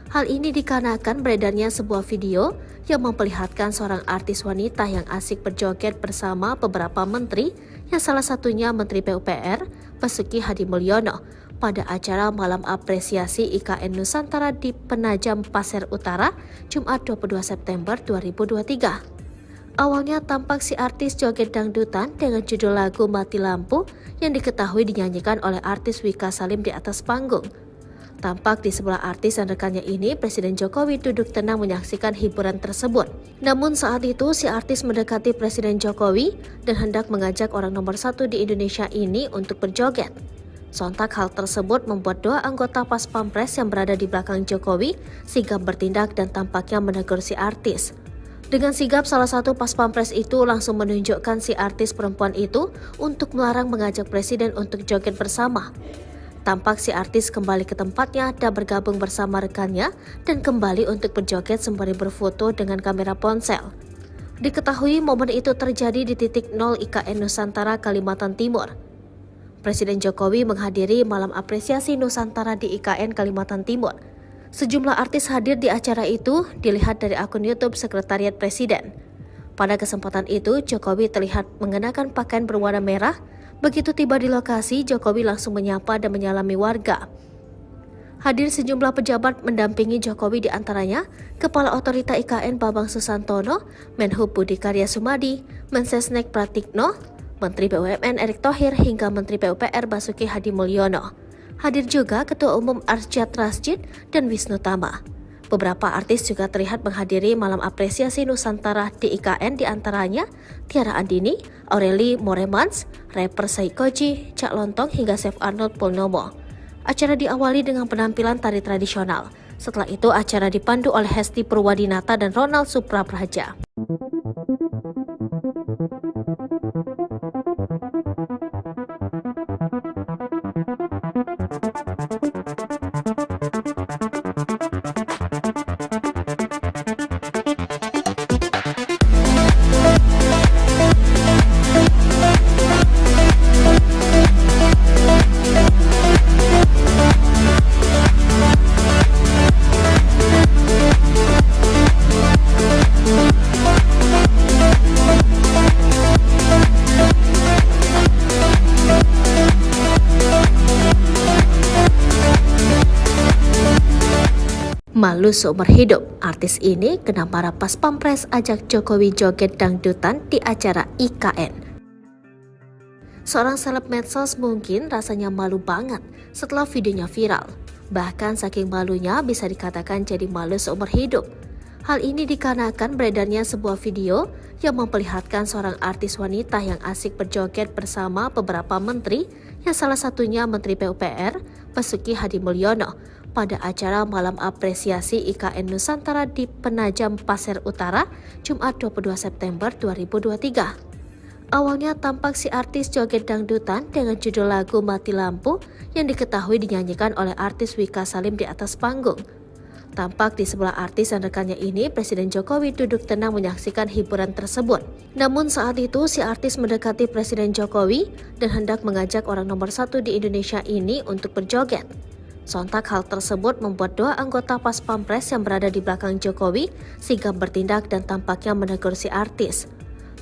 A: Hal ini dikarenakan beredarnya sebuah video yang memperlihatkan seorang artis wanita yang asik berjoget bersama beberapa menteri, yang salah satunya Menteri PUPR Basuki Hadi Mulyono, pada acara malam apresiasi IKN Nusantara di Penajam Pasir Utara, Jumat 22 September 2023. Awalnya tampak si artis joget dangdutan dengan judul lagu Mati Lampu yang diketahui dinyanyikan oleh artis Wika Salim di atas panggung. Tampak di sebelah artis dan rekannya ini, Presiden Jokowi duduk tenang menyaksikan hiburan tersebut. Namun saat itu, si artis mendekati Presiden Jokowi dan hendak mengajak orang nomor 1 di Indonesia ini untuk berjoget. Sontak hal tersebut membuat dua anggota Pas Pampres yang berada di belakang Jokowi sigap bertindak dan tampaknya menegur si artis. Dengan sigap, salah satu Pas Pampres itu langsung menunjukkan si artis perempuan itu untuk melarang mengajak Presiden untuk joget bersama. Tampak si artis kembali ke tempatnya dan bergabung bersama rekannya dan kembali untuk berjoget sembari berfoto dengan kamera ponsel. Diketahui momen itu terjadi di titik 0 IKN Nusantara, Kalimantan Timur. Presiden Jokowi menghadiri malam apresiasi Nusantara di IKN Kalimantan Timur. Sejumlah artis hadir di acara itu dilihat dari akun YouTube Sekretariat Presiden. Pada kesempatan itu, Jokowi terlihat mengenakan pakaian berwarna merah. Begitu tiba di lokasi, Jokowi langsung menyapa dan menyalami warga. Hadir sejumlah pejabat mendampingi Jokowi, di antaranya Kepala Otorita IKN Bambang Susantono, Menhub Budi Karya Sumadi, Mensesnek Pratikno, Menteri BUMN Erick Thohir hingga Menteri PUPR Basuki Hadi Mulyono. Hadir juga Ketua Umum Arsyad Rashid dan Wisnu Tama. Beberapa artis juga terlihat menghadiri malam apresiasi Nusantara di IKN, di antaranya Tiara Andini, Aureli Moremans, rapper Saikoji, Cak Lontong hingga Chef Arnold Purnomo. Acara diawali dengan penampilan tari tradisional. Setelah itu acara dipandu oleh Hesti Purwadinata dan Ronald Suprapraja. Malu seumur hidup, artis ini kena marah pas Pampres ajak Jokowi joget dangdutan di acara IKN. Seorang seleb medsos mungkin rasanya malu banget setelah videonya viral. Bahkan saking malunya bisa dikatakan jadi malu seumur hidup. Hal ini dikarenakan beredarnya sebuah video yang memperlihatkan seorang artis wanita yang asik berjoget bersama beberapa menteri, yang salah satunya Menteri PUPR, Basuki Hadimulyono, pada acara Malam Apresiasi IKN Nusantara di Penajam Pasir Utara, Jumat 22 September 2023. Awalnya tampak si artis joget dangdutan dengan judul lagu Mati Lampu yang diketahui dinyanyikan oleh artis Wika Salim di atas panggung. Tampak di sebelah artis dan rekannya ini, Presiden Jokowi duduk tenang menyaksikan hiburan tersebut. Namun saat itu si artis mendekati Presiden Jokowi dan hendak mengajak orang nomor 1 di Indonesia ini untuk berjoget. Sontak hal tersebut membuat dua anggota Pas Pampres yang berada di belakang Jokowi sigap bertindak dan tampaknya menegur si artis.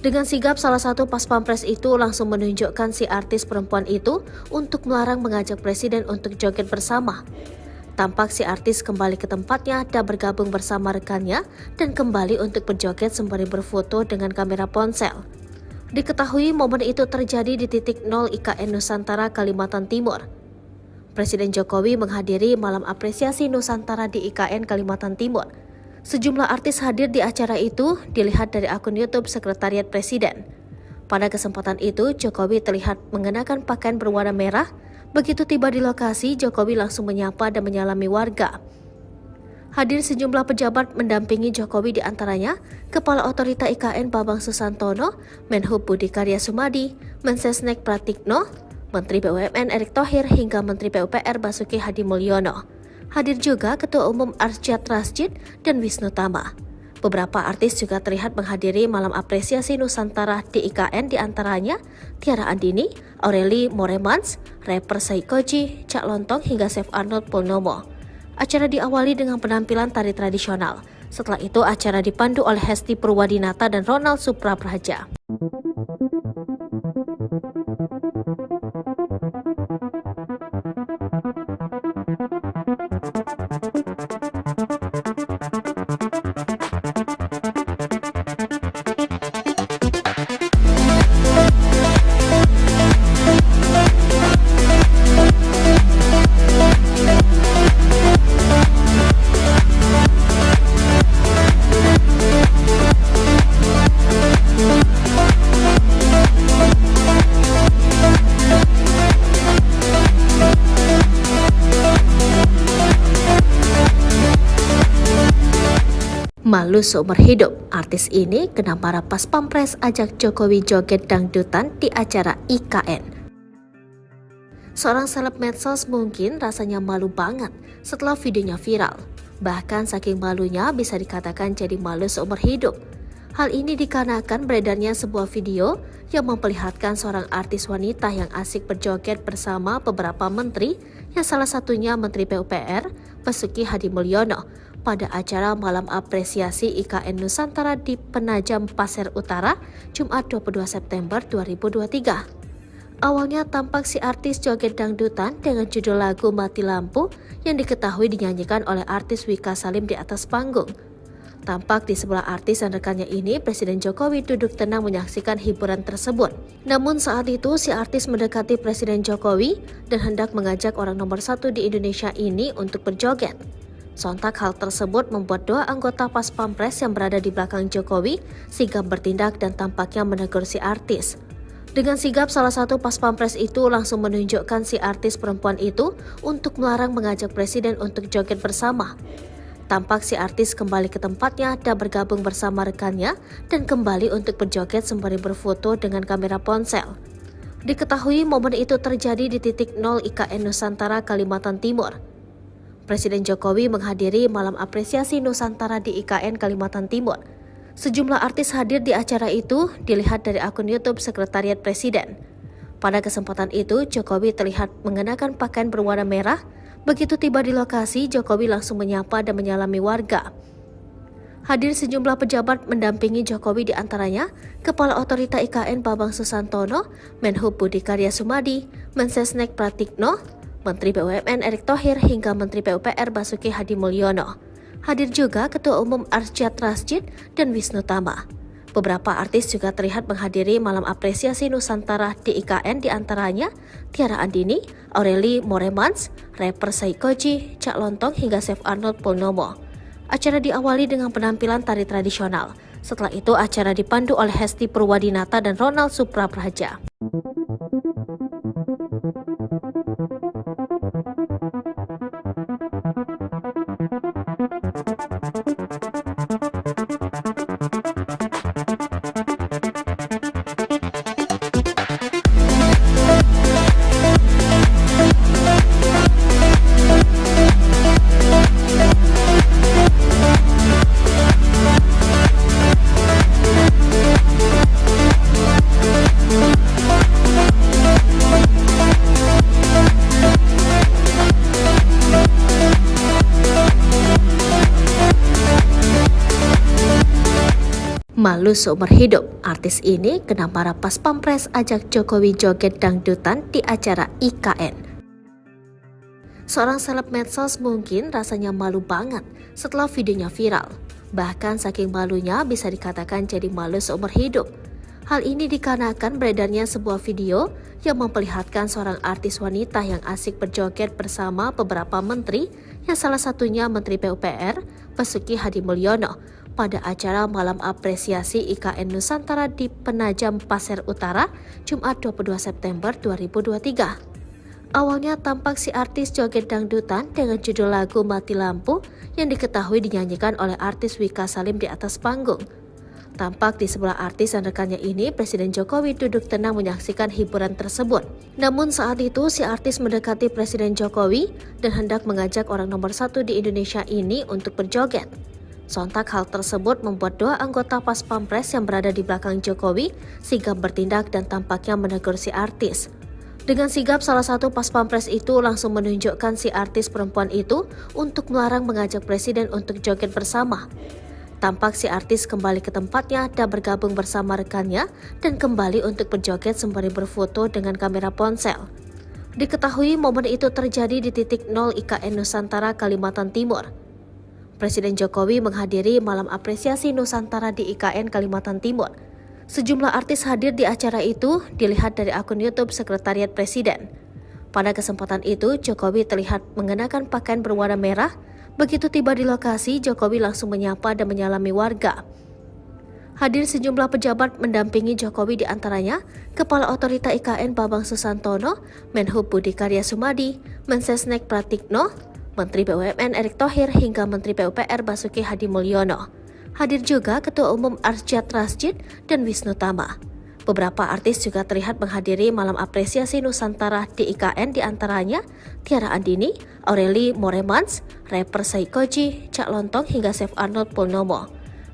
A: Dengan sigap, salah satu Pas Pampres itu langsung menunjukkan si artis perempuan itu untuk melarang mengajak Presiden untuk joget bersama. Tampak si artis kembali ke tempatnya dan bergabung bersama rekannya dan kembali untuk berjoget sembari berfoto dengan kamera ponsel. Diketahui momen itu terjadi di titik 0 IKN Nusantara, Kalimantan Timur. Presiden Jokowi menghadiri Malam Apresiasi Nusantara di IKN Kalimantan Timur. Sejumlah artis hadir di acara itu, dilihat dari akun YouTube Sekretariat Presiden. Pada kesempatan itu, Jokowi terlihat mengenakan pakaian berwarna merah. Begitu tiba di lokasi, Jokowi langsung menyapa dan menyalami warga. Hadir sejumlah pejabat mendampingi Jokowi, di antaranya Kepala Otorita IKN Bambang Susantono, Menhub Budi Karya Sumadi, Mensesnek Pratikno, Menteri BUMN Erick Thohir hingga Menteri PUPR Basuki Hadimulyono. Hadir juga Ketua Umum Arsyad Rashid dan Wisnu Tama. Beberapa artis juga terlihat menghadiri Malam Apresiasi Nusantara di IKN, di antaranya Tiara Andini, Aureli Moremans, rapper Saikoji, Cak Lontong hingga Chef Arnold Purnomo. Acara diawali dengan penampilan tari tradisional. Setelah itu acara dipandu oleh Hesti Purwadinata dan Ronald Suprapraja. Malu seumur hidup, artis ini kena marah pas Pampres ajak Jokowi joget dangdutan di acara IKN. Seorang seleb medsos mungkin rasanya malu banget setelah videonya viral. Bahkan saking malunya bisa dikatakan jadi malu seumur hidup. Hal ini dikarenakan beredarnya sebuah video yang memperlihatkan seorang artis wanita yang asik berjoget bersama beberapa menteri, yang salah satunya Menteri PUPR, Basuki Hadimulyono, pada acara Malam Apresiasi IKN Nusantara di Penajam Pasir Utara, Jumat 22 September 2023. Awalnya tampak si artis joget dangdutan dengan judul lagu Mati Lampu yang diketahui dinyanyikan oleh artis Wika Salim di atas panggung. Tampak di sebelah artis dan rekannya ini, Presiden Jokowi duduk tenang menyaksikan hiburan tersebut. Namun saat itu si artis mendekati Presiden Jokowi dan hendak mengajak orang nomor 1 di Indonesia ini untuk berjoget. Sontak hal tersebut membuat dua anggota Pas Pampres yang berada di belakang Jokowi sigap bertindak dan tampaknya menegur si artis. Dengan sigap, salah satu Pas Pampres itu langsung menunjukkan si artis perempuan itu untuk melarang mengajak Presiden untuk joget bersama. Tampak si artis kembali ke tempatnya dan bergabung bersama rekannya dan kembali untuk berjoget sembari berfoto dengan kamera ponsel. Diketahui momen itu terjadi di titik 0 IKN Nusantara, Kalimantan Timur. Presiden Jokowi menghadiri Malam Apresiasi Nusantara di IKN Kalimantan Timur. Sejumlah artis hadir di acara itu, dilihat dari akun YouTube Sekretariat Presiden. Pada kesempatan itu, Jokowi terlihat mengenakan pakaian berwarna merah. Begitu tiba di lokasi, Jokowi langsung menyapa dan menyalami warga. Hadir sejumlah pejabat mendampingi Jokowi, di antaranya Kepala Otorita IKN Bambang Susantono, Menhub Budi Karya Sumadi, Mensesnek Pratikno, Menteri BUMN Erick Thohir hingga Menteri PUPR Basuki Hadimulyono. Hadir juga Ketua Umum Arsyad Rashid dan Wisnu Tama. Beberapa artis juga terlihat menghadiri malam apresiasi Nusantara di IKN, diantaranya Tiara Andini, Aureli Moremans, rapper Saikoji, Cak Lontong hingga Chef Arnold Purnomo. Acara diawali dengan penampilan tari tradisional. Setelah itu acara dipandu oleh Hesti Purwadinata dan Ronald Suprapraja. Malu seumur hidup, artis ini kena marah pas Pampres ajak Jokowi joget dangdutan di acara IKN. Seorang seleb medsos mungkin rasanya malu banget setelah videonya viral. Bahkan saking malunya bisa dikatakan jadi malu seumur hidup. Hal ini dikarenakan beredarnya sebuah video yang memperlihatkan seorang artis wanita yang asik berjoget bersama beberapa menteri, yang salah satunya Menteri PUPR Basuki Hadimulyono, pada acara malam apresiasi IKN Nusantara di Penajam Pasir Utara, Jumat 22 September 2023. Awalnya tampak si artis joget dangdutan dengan judul lagu Mati Lampu yang diketahui dinyanyikan oleh artis Wika Salim di atas panggung. Tampak di sebelah artis dan rekannya ini, Presiden Jokowi duduk tenang menyaksikan hiburan tersebut. Namun saat itu si artis mendekati Presiden Jokowi dan hendak mengajak orang nomor 1 di Indonesia ini untuk berjoget. Sontak hal tersebut membuat dua anggota Pas Pampres yang berada di belakang Jokowi sigap bertindak dan tampaknya menegur si artis. Dengan sigap, salah satu Pas Pampres itu langsung menunjukkan si artis perempuan itu untuk melarang mengajak Presiden untuk joget bersama. Tampak si artis kembali ke tempatnya dan bergabung bersama rekannya dan kembali untuk berjoget sembari berfoto dengan kamera ponsel. Diketahui momen itu terjadi di titik 0 IKN Nusantara, Kalimantan Timur. Presiden Jokowi menghadiri malam apresiasi Nusantara di IKN Kalimantan Timur. Sejumlah artis hadir di acara itu, dilihat dari akun YouTube Sekretariat Presiden. Pada kesempatan itu, Jokowi terlihat mengenakan pakaian berwarna merah. Begitu tiba di lokasi, Jokowi langsung menyapa dan menyalami warga. Hadir sejumlah pejabat mendampingi Jokowi, diantaranya Kepala Otorita IKN Bambang Susantono, Menhub Budi Karya Sumadi, Mensesnek Pratikno, Menteri BUMN Erick Thohir hingga Menteri PUPR Basuki Hadimulyono. Hadir juga Ketua Umum Arsyad Rashid dan Wisnu Tama. Beberapa artis juga terlihat menghadiri malam apresiasi Nusantara di IKN, diantaranya Tiara Andini, Aureli Moremans, rapper Saikoji, Cak Lontong hingga Chef Arnold Purnomo.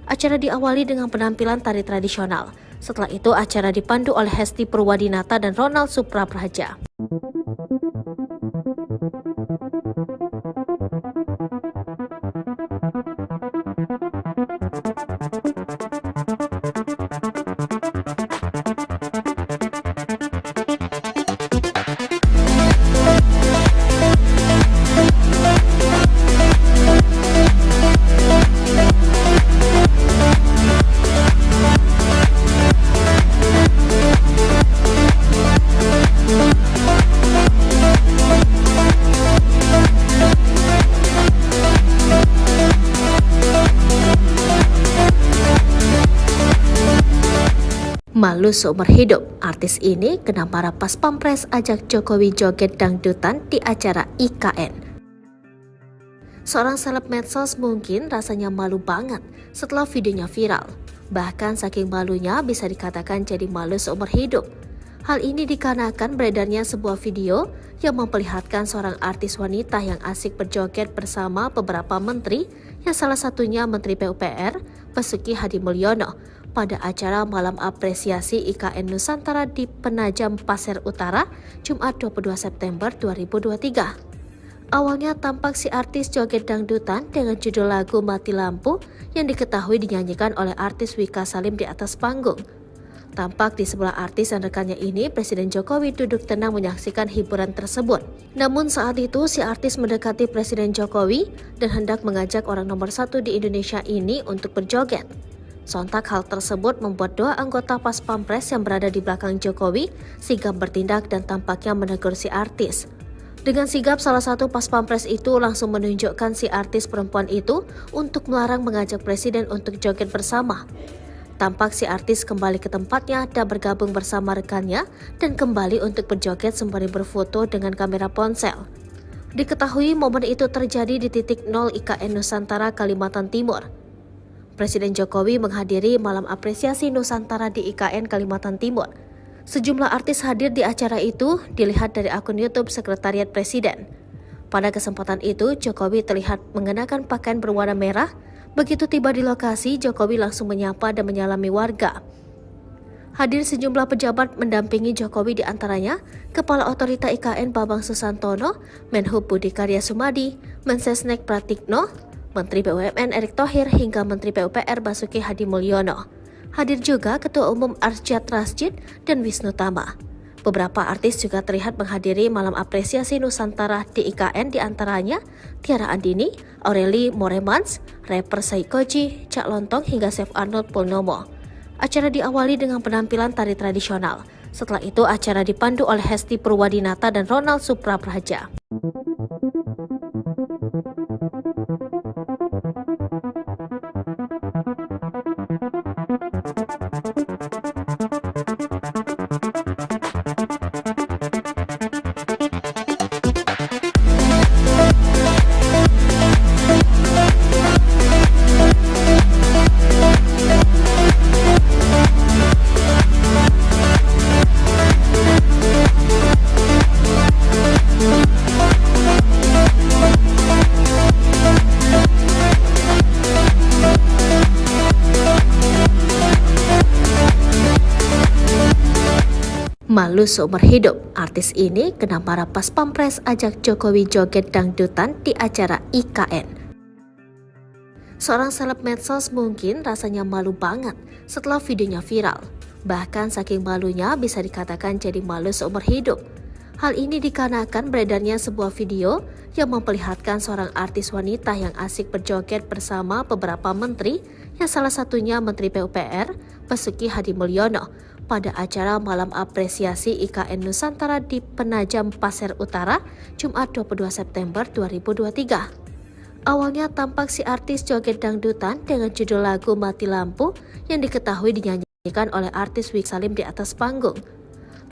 A: Acara diawali dengan penampilan tari tradisional. Setelah itu acara dipandu oleh Hesti Purwadinata dan Ronald Suprapraja. Malu seumur hidup, artis ini kena marah pas Pampres ajak Jokowi joget dangdutan di acara IKN. Seorang seleb medsos mungkin rasanya malu banget setelah videonya viral. Bahkan saking malunya bisa dikatakan jadi malu seumur hidup. Hal ini dikarenakan beredarnya sebuah video yang memperlihatkan seorang artis wanita yang asik berjoget bersama beberapa menteri, yang salah satunya Menteri PUPR Basuki Hadimulyono, pada acara malam apresiasi IKN Nusantara di Penajam Pasir Utara, Jumat 22 September 2023. Awalnya tampak si artis joget dangdutan dengan judul lagu Mati Lampu yang diketahui dinyanyikan oleh artis Wika Salim di atas panggung. Tampak di sebelah artis dan rekannya ini, Presiden Jokowi duduk tenang menyaksikan hiburan tersebut. Namun saat itu, si artis mendekati Presiden Jokowi dan hendak mengajak orang nomor 1 di Indonesia ini untuk berjoget. Sontak hal tersebut membuat dua anggota Pas Pampres yang berada di belakang Jokowi sigap bertindak dan tampaknya menegur si artis. Dengan sigap, salah satu Pas Pampres itu langsung menunjukkan si artis perempuan itu untuk melarang mengajak Presiden untuk joget bersama. Tampak si artis kembali ke tempatnya dan bergabung bersama rekannya dan kembali untuk berjoget sembari berfoto dengan kamera ponsel. Diketahui momen itu terjadi di titik 0 IKN Nusantara, Kalimantan Timur. Presiden Jokowi menghadiri malam apresiasi Nusantara di IKN Kalimantan Timur. Sejumlah artis hadir di acara itu dilihat dari akun YouTube Sekretariat Presiden. Pada kesempatan itu, Jokowi terlihat mengenakan pakaian berwarna merah. Begitu tiba di lokasi, Jokowi langsung menyapa dan menyalami warga. Hadir sejumlah pejabat mendampingi Jokowi, di antaranya Kepala Otorita IKN Bambang Susantono, Menhub Budi Karya Sumadi, Mensesnek Pratikno, Menteri BUMN Erick Thohir hingga Menteri PUPR Basuki Hadi Mulyono. Hadir juga Ketua Umum Arsyad Rashid dan Wisnu Tama. Beberapa artis juga terlihat menghadiri malam apresiasi Nusantara di IKN, di antaranya Tiara Andini, Aureli Moremans, rapper Saikoji, Cak Lontong hingga Chef Arnold Purnomo. Acara diawali dengan penampilan tari tradisional. Setelah itu acara dipandu oleh Hesti Purwadinata dan Ronald Suprapraja. Malu seumur hidup, artis ini kena marah Pas Pampres ajak Jokowi joget dangdutan di acara IKN. Seorang seleb medsos mungkin rasanya malu banget setelah videonya viral. Bahkan saking malunya bisa dikatakan jadi malu seumur hidup. Hal ini dikarenakan beredarnya sebuah video yang memperlihatkan seorang artis wanita yang asik berjoget bersama beberapa menteri, yang salah satunya Menteri PUPR Basuki Hadi Mulyono, pada acara malam apresiasi IKN Nusantara di Penajam Pasir Utara, Jumat 22 September 2023. Awalnya tampak si artis joget dangdutan dengan judul lagu Mati Lampu yang diketahui dinyanyikan oleh artis Wik Salim di atas panggung.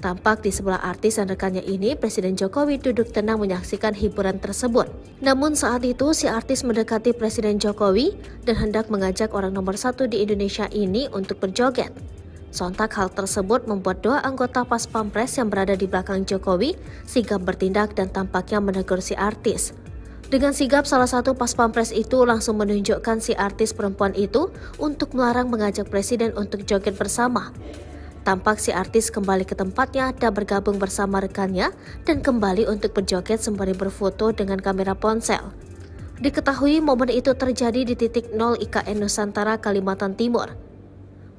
A: Tampak di sebelah artis dan rekannya ini, Presiden Jokowi duduk tenang menyaksikan hiburan tersebut. Namun saat itu, si artis mendekati Presiden Jokowi dan hendak mengajak orang nomor 1 di Indonesia ini untuk berjoget. Sontak hal tersebut membuat dua anggota Pas Pampres yang berada di belakang Jokowi sigap bertindak dan tampaknya menegur si artis. Dengan sigap, salah satu Pas Pampres itu langsung menunjukkan si artis perempuan itu untuk melarang mengajak Presiden untuk joget bersama. Tampak si artis kembali ke tempatnya dan bergabung bersama rekannya dan kembali untuk berjoget sembari berfoto dengan kamera ponsel. Diketahui momen itu terjadi di titik 0 IKN Nusantara, Kalimantan Timur.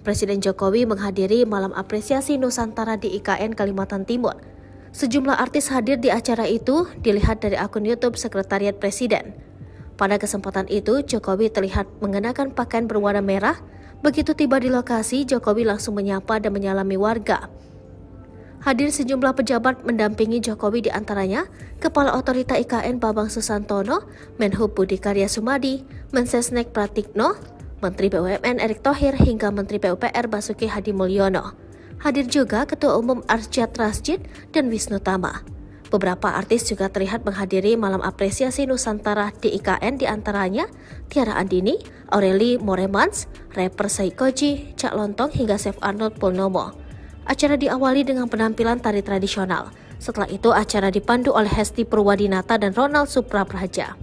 A: Presiden Jokowi menghadiri malam apresiasi Nusantara di IKN Kalimantan Timur. Sejumlah artis hadir di acara itu dilihat dari akun YouTube Sekretariat Presiden. Pada kesempatan itu, Jokowi terlihat mengenakan pakaian berwarna merah. Begitu tiba di lokasi, Jokowi langsung menyapa dan menyalami warga. Hadir sejumlah pejabat mendampingi Jokowi, di antaranya Kepala Otorita IKN Bambang Susantono, Menhub Budi Karya Sumadi, Mensesnek Pratikno, Menteri BUMN Erick Thohir hingga Menteri PUPR Basuki Hadi Mulyono. Hadir juga Ketua Umum Arsyad Rashid dan Wisnu Tama. Beberapa artis juga terlihat menghadiri malam apresiasi Nusantara di IKN, di antaranya Tiara Andini, Aureli Moremans, rapper Saikoji, Cak Lontong hingga Chef Arnold Purnomo. Acara diawali dengan penampilan tari tradisional. Setelah itu acara dipandu oleh Hesti Purwadinata dan Ronald Suprapraja.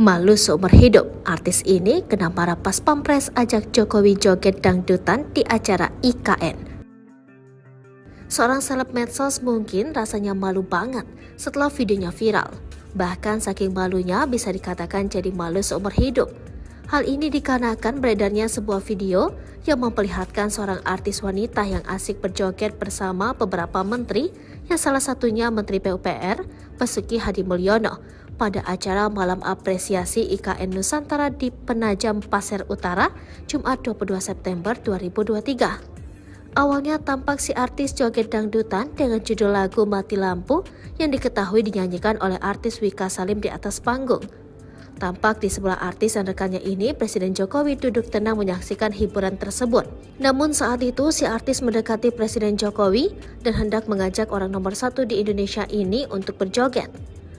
A: Malu seumur hidup, artis ini kena marah pas Pampres ajak Jokowi joget dangdutan di acara IKN. Seorang seleb medsos mungkin rasanya malu banget setelah videonya viral. Bahkan saking malunya bisa dikatakan jadi malu seumur hidup. Hal ini dikarenakan beredarnya sebuah video yang memperlihatkan seorang artis wanita yang asik berjoget bersama beberapa menteri, yang salah satunya Menteri PUPR, Basuki Hadimulyono, pada acara Malam Apresiasi IKN Nusantara di Penajam Pasir Utara, Jumat 22 September 2023. Awalnya tampak si artis joget dangdutan dengan judul lagu Mati Lampu yang diketahui dinyanyikan oleh artis Wika Salim di atas panggung. Tampak di sebelah artis dan rekannya ini, Presiden Jokowi duduk tenang menyaksikan hiburan tersebut. Namun saat itu si artis mendekati Presiden Jokowi dan hendak mengajak orang nomor 1 di Indonesia ini untuk berjoget.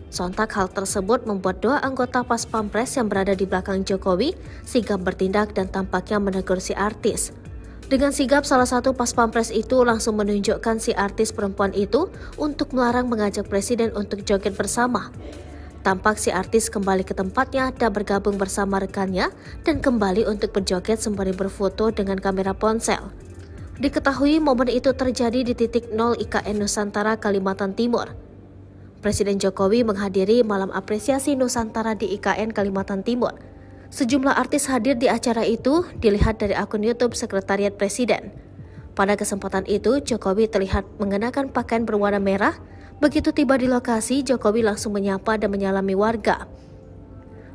A: Sontak hal tersebut membuat dua anggota Pas Pampres yang berada di belakang Jokowi sigap bertindak dan tampaknya menegur si artis. Dengan sigap, salah satu Pas Pampres itu langsung menunjukkan si artis perempuan itu untuk melarang mengajak Presiden untuk joget bersama. Tampak si artis kembali ke tempatnya dan bergabung bersama rekannya dan kembali untuk berjoget sembari berfoto dengan kamera ponsel. Diketahui momen itu terjadi di titik 0 IKN Nusantara, Kalimantan Timur. Presiden Jokowi menghadiri Malam Apresiasi Nusantara di IKN Kalimantan Timur. Sejumlah artis hadir di acara itu, dilihat dari akun YouTube Sekretariat Presiden. Pada kesempatan itu, Jokowi terlihat mengenakan pakaian berwarna merah. Begitu tiba di lokasi, Jokowi langsung menyapa dan menyalami warga.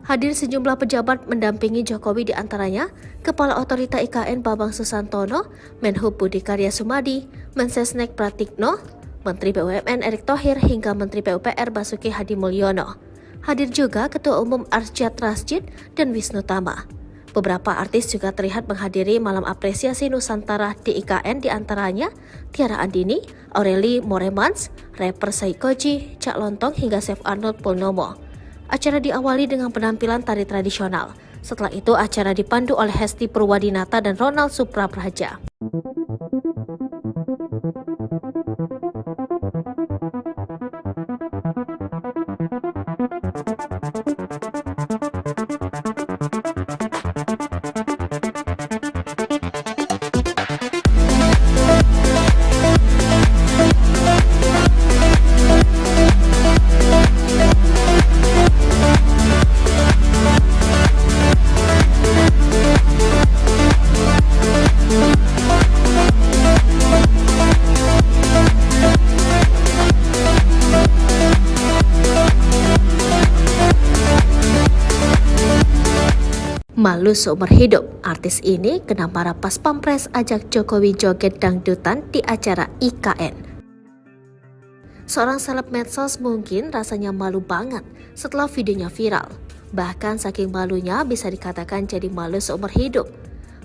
A: Hadir sejumlah pejabat mendampingi Jokowi, di antaranya Kepala Otorita IKN Bambang Susantono, Menhub Budi Karya Sumadi, Mensesnek Pratikno, Menteri BUMN Erick Thohir hingga Menteri PUPR Basuki Hadimulyono. Hadir juga Ketua Umum Arsyad Rashid dan Wisnu Tama. Beberapa artis juga terlihat menghadiri Malam Apresiasi Nusantara di IKN, di antaranya Tiara Andini, Aureli Moremans, rapper Saikoji, Cak Lontong hingga Chef Arnold Purnomo. Acara diawali dengan penampilan tari tradisional. Setelah itu acara dipandu oleh Hesti Purwadinata dan Ronald Suprapraja. Malu seumur hidup, artis ini kena marah pas Pampres ajak Jokowi joget dangdutan di acara IKN. Seorang seleb medsos mungkin rasanya malu banget setelah videonya viral. Bahkan saking malunya bisa dikatakan jadi malu seumur hidup.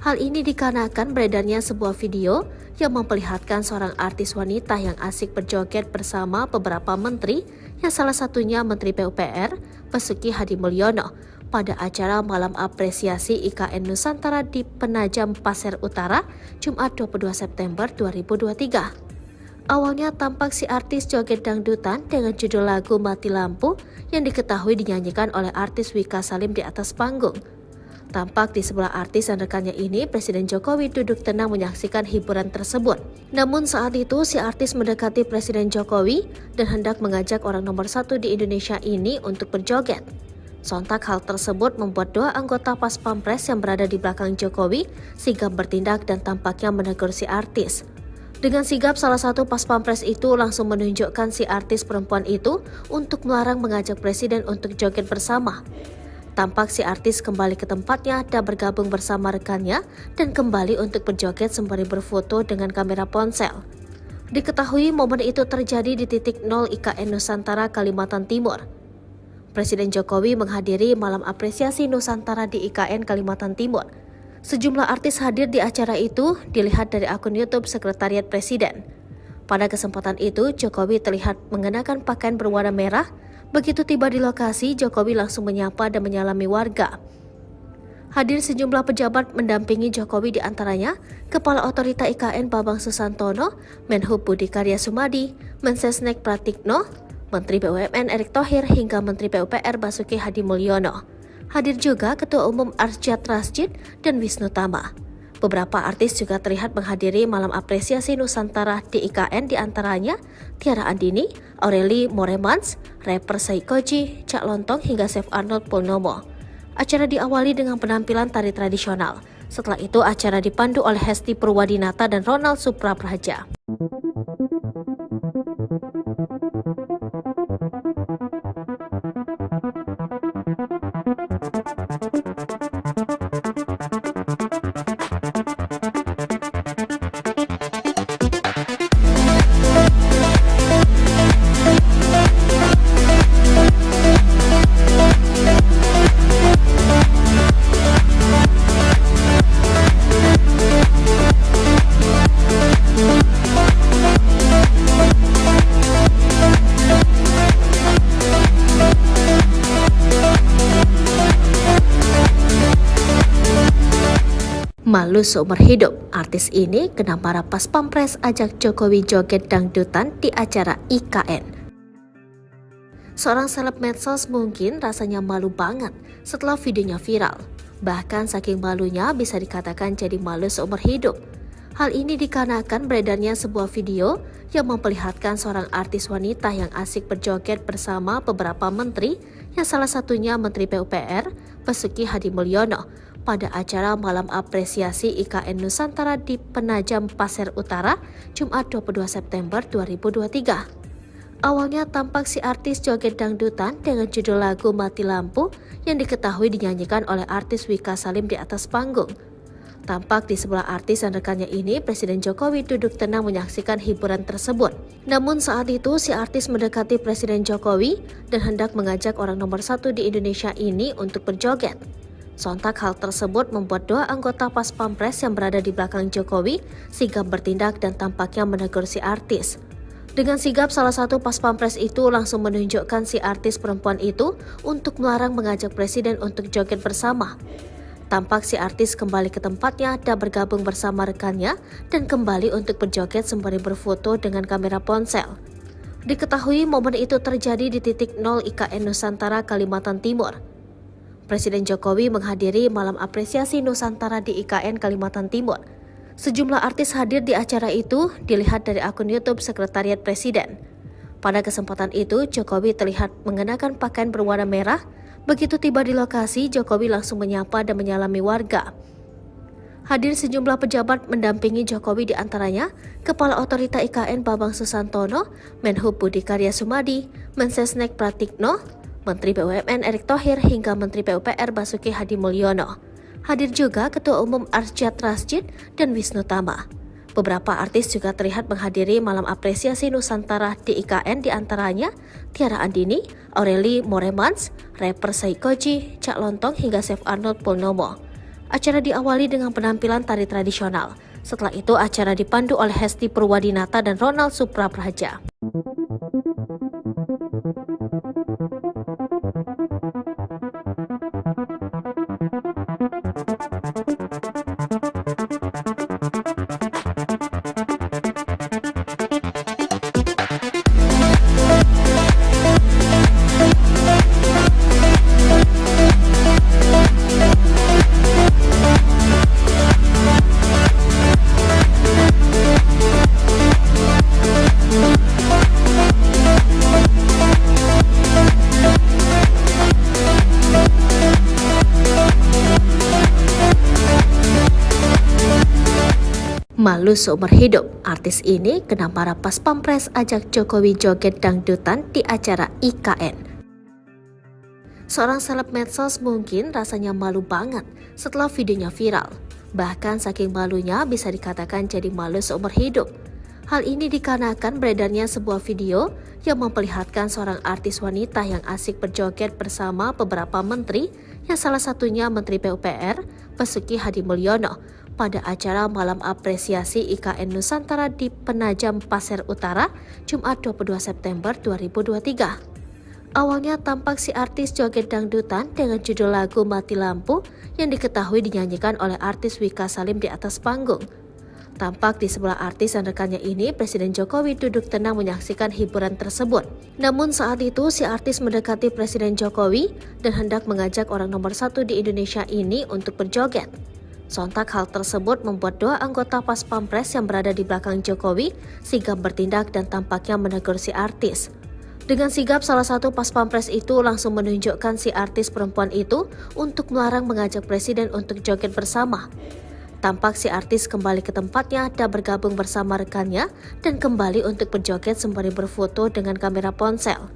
A: Hal ini dikarenakan beredarnya sebuah video yang memperlihatkan seorang artis wanita yang asik berjoget bersama beberapa menteri, yang salah satunya Menteri PUPR, Basuki Hadimulyono, pada acara Malam Apresiasi IKN Nusantara di Penajam Pasir Utara, Jumat 22 September 2023. Awalnya tampak si artis joget dangdutan dengan judul lagu Mati Lampu yang diketahui dinyanyikan oleh artis Wika Salim di atas panggung. Tampak di sebelah artis dan rekannya ini, Presiden Jokowi duduk tenang menyaksikan hiburan tersebut. Namun saat itu si artis mendekati Presiden Jokowi dan hendak mengajak orang nomor 1 di Indonesia ini untuk berjoget. Sontak hal tersebut membuat dua anggota Pas Pampres yang berada di belakang Jokowi sigap bertindak dan tampaknya menegur si artis. Dengan sigap, salah satu Pas Pampres itu langsung menunjukkan si artis perempuan itu untuk melarang mengajak Presiden untuk joget bersama. Tampak si artis kembali ke tempatnya dan bergabung bersama rekannya dan kembali untuk berjoget sembari berfoto dengan kamera ponsel. Diketahui momen itu terjadi di titik 0 IKN Nusantara, Kalimantan Timur. Presiden Jokowi menghadiri Malam Apresiasi Nusantara di IKN Kalimantan Timur. Sejumlah artis hadir di acara itu, dilihat dari akun YouTube Sekretariat Presiden. Pada kesempatan itu, Jokowi terlihat mengenakan pakaian berwarna merah. Begitu tiba di lokasi, Jokowi langsung menyapa dan menyalami warga. Hadir sejumlah pejabat mendampingi Jokowi, di antaranya Kepala Otorita IKN Bambang Susantono, Menhub Budi Karya Sumadi, Mensesnek Pratikno, Menteri BUMN Erick Thohir hingga Menteri PUPR Basuki Hadimulyono. Hadir juga Ketua Umum Arsyad Rashid dan Wisnu Tama. Beberapa artis juga terlihat menghadiri malam apresiasi Nusantara di IKN, diantaranya Tiara Andini, Aureli Moremans, rapper Saikoji, Cak Lontong hingga Chef Arnold Purnomo. Acara diawali dengan penampilan tari tradisional. Setelah itu acara dipandu oleh Hesti Purwadinata dan Ronald Suprapraja. Malu seumur hidup, artis ini kena marah pas Pampres ajak Jokowi joget dangdutan di acara IKN. Seorang seleb medsos mungkin rasanya malu banget setelah videonya viral. Bahkan saking malunya bisa dikatakan jadi malu seumur hidup. Hal ini dikarenakan beredarnya sebuah video yang memperlihatkan seorang artis wanita yang asik berjoget bersama beberapa menteri, yang salah satunya Menteri PUPR Basuki Hadimulyono, pada acara malam apresiasi IKN Nusantara di Penajam Pasir Utara, Jumat 22 September 2023. Awalnya tampak si artis joget dangdutan dengan judul lagu Mati Lampu yang diketahui dinyanyikan oleh artis Wika Salim di atas panggung. Tampak di sebelah artis dan rekannya ini, Presiden Jokowi duduk tenang menyaksikan hiburan tersebut. Namun saat itu si artis mendekati Presiden Jokowi dan hendak mengajak orang nomor 1 di Indonesia ini untuk berjoget. Sontak hal tersebut membuat dua anggota Pas Pampres yang berada di belakang Jokowi sigap bertindak dan tampaknya menegur si artis. Dengan sigap, salah satu Pas Pampres itu langsung menunjukkan si artis perempuan itu untuk melarang mengajak Presiden untuk joget bersama. Tampak si artis kembali ke tempatnya dan bergabung bersama rekannya dan kembali untuk berjoget sembari berfoto dengan kamera ponsel. Diketahui momen itu terjadi di titik 0 IKN Nusantara, Kalimantan Timur. Presiden Jokowi menghadiri malam apresiasi Nusantara di IKN Kalimantan Timur. Sejumlah artis hadir di acara itu, dilihat dari akun YouTube Sekretariat Presiden. Pada kesempatan itu, Jokowi terlihat mengenakan pakaian berwarna merah. Begitu tiba di lokasi, Jokowi langsung menyapa dan menyalami warga. Hadir sejumlah pejabat mendampingi Jokowi, diantaranya Kepala Otorita IKN Bambang Susantono, Menhub Budi Karya Sumadi, Mensesnek Pratikno, Menteri BUMN Erick Thohir hingga Menteri PUPR Basuki Hadimulyono. Hadir juga Ketua Umum Arsyad Rashid dan Wisnu Tama. Beberapa artis juga terlihat menghadiri malam apresiasi Nusantara di IKN, diantaranya Tiara Andini, Aureli Moremans, rapper Saikoji, Cak Lontong hingga Chef Arnold Purnomo. Acara diawali dengan penampilan tari tradisional. Setelah itu acara dipandu oleh Hesti Purwadinata dan Ronald Suprapraja. Malu seumur hidup, artis ini kena marah pas Pampres ajak Jokowi joget dangdutan di acara IKN. Seorang seleb medsos mungkin rasanya malu banget setelah videonya viral. Bahkan saking malunya bisa dikatakan jadi malu seumur hidup. Hal ini dikarenakan beredarnya sebuah video yang memperlihatkan seorang artis wanita yang asik berjoget bersama beberapa menteri, yang salah satunya Menteri PUPR Basuki Hadimulyono, pada acara malam apresiasi IKN Nusantara di Penajam Pasir Utara, Jumat 22 September 2023. Awalnya tampak si artis joget dangdutan dengan judul lagu Mati Lampu yang diketahui dinyanyikan oleh artis Wika Salim di atas panggung. Tampak di sebelah artis dan rekannya ini, Presiden Jokowi duduk tenang menyaksikan hiburan tersebut. Namun saat itu, si artis mendekati Presiden Jokowi dan hendak mengajak orang nomor 1 di Indonesia ini untuk berjoget. Sontak hal tersebut membuat dua anggota Pas Pampres yang berada di belakang Jokowi sigap bertindak dan tampaknya menegur si artis. Dengan sigap, salah satu Pas Pampres itu langsung menunjukkan si artis perempuan itu untuk melarang mengajak Presiden untuk joget bersama. Tampak si artis kembali ke tempatnya dan bergabung bersama rekannya dan kembali untuk berjoget sembari berfoto dengan kamera ponsel.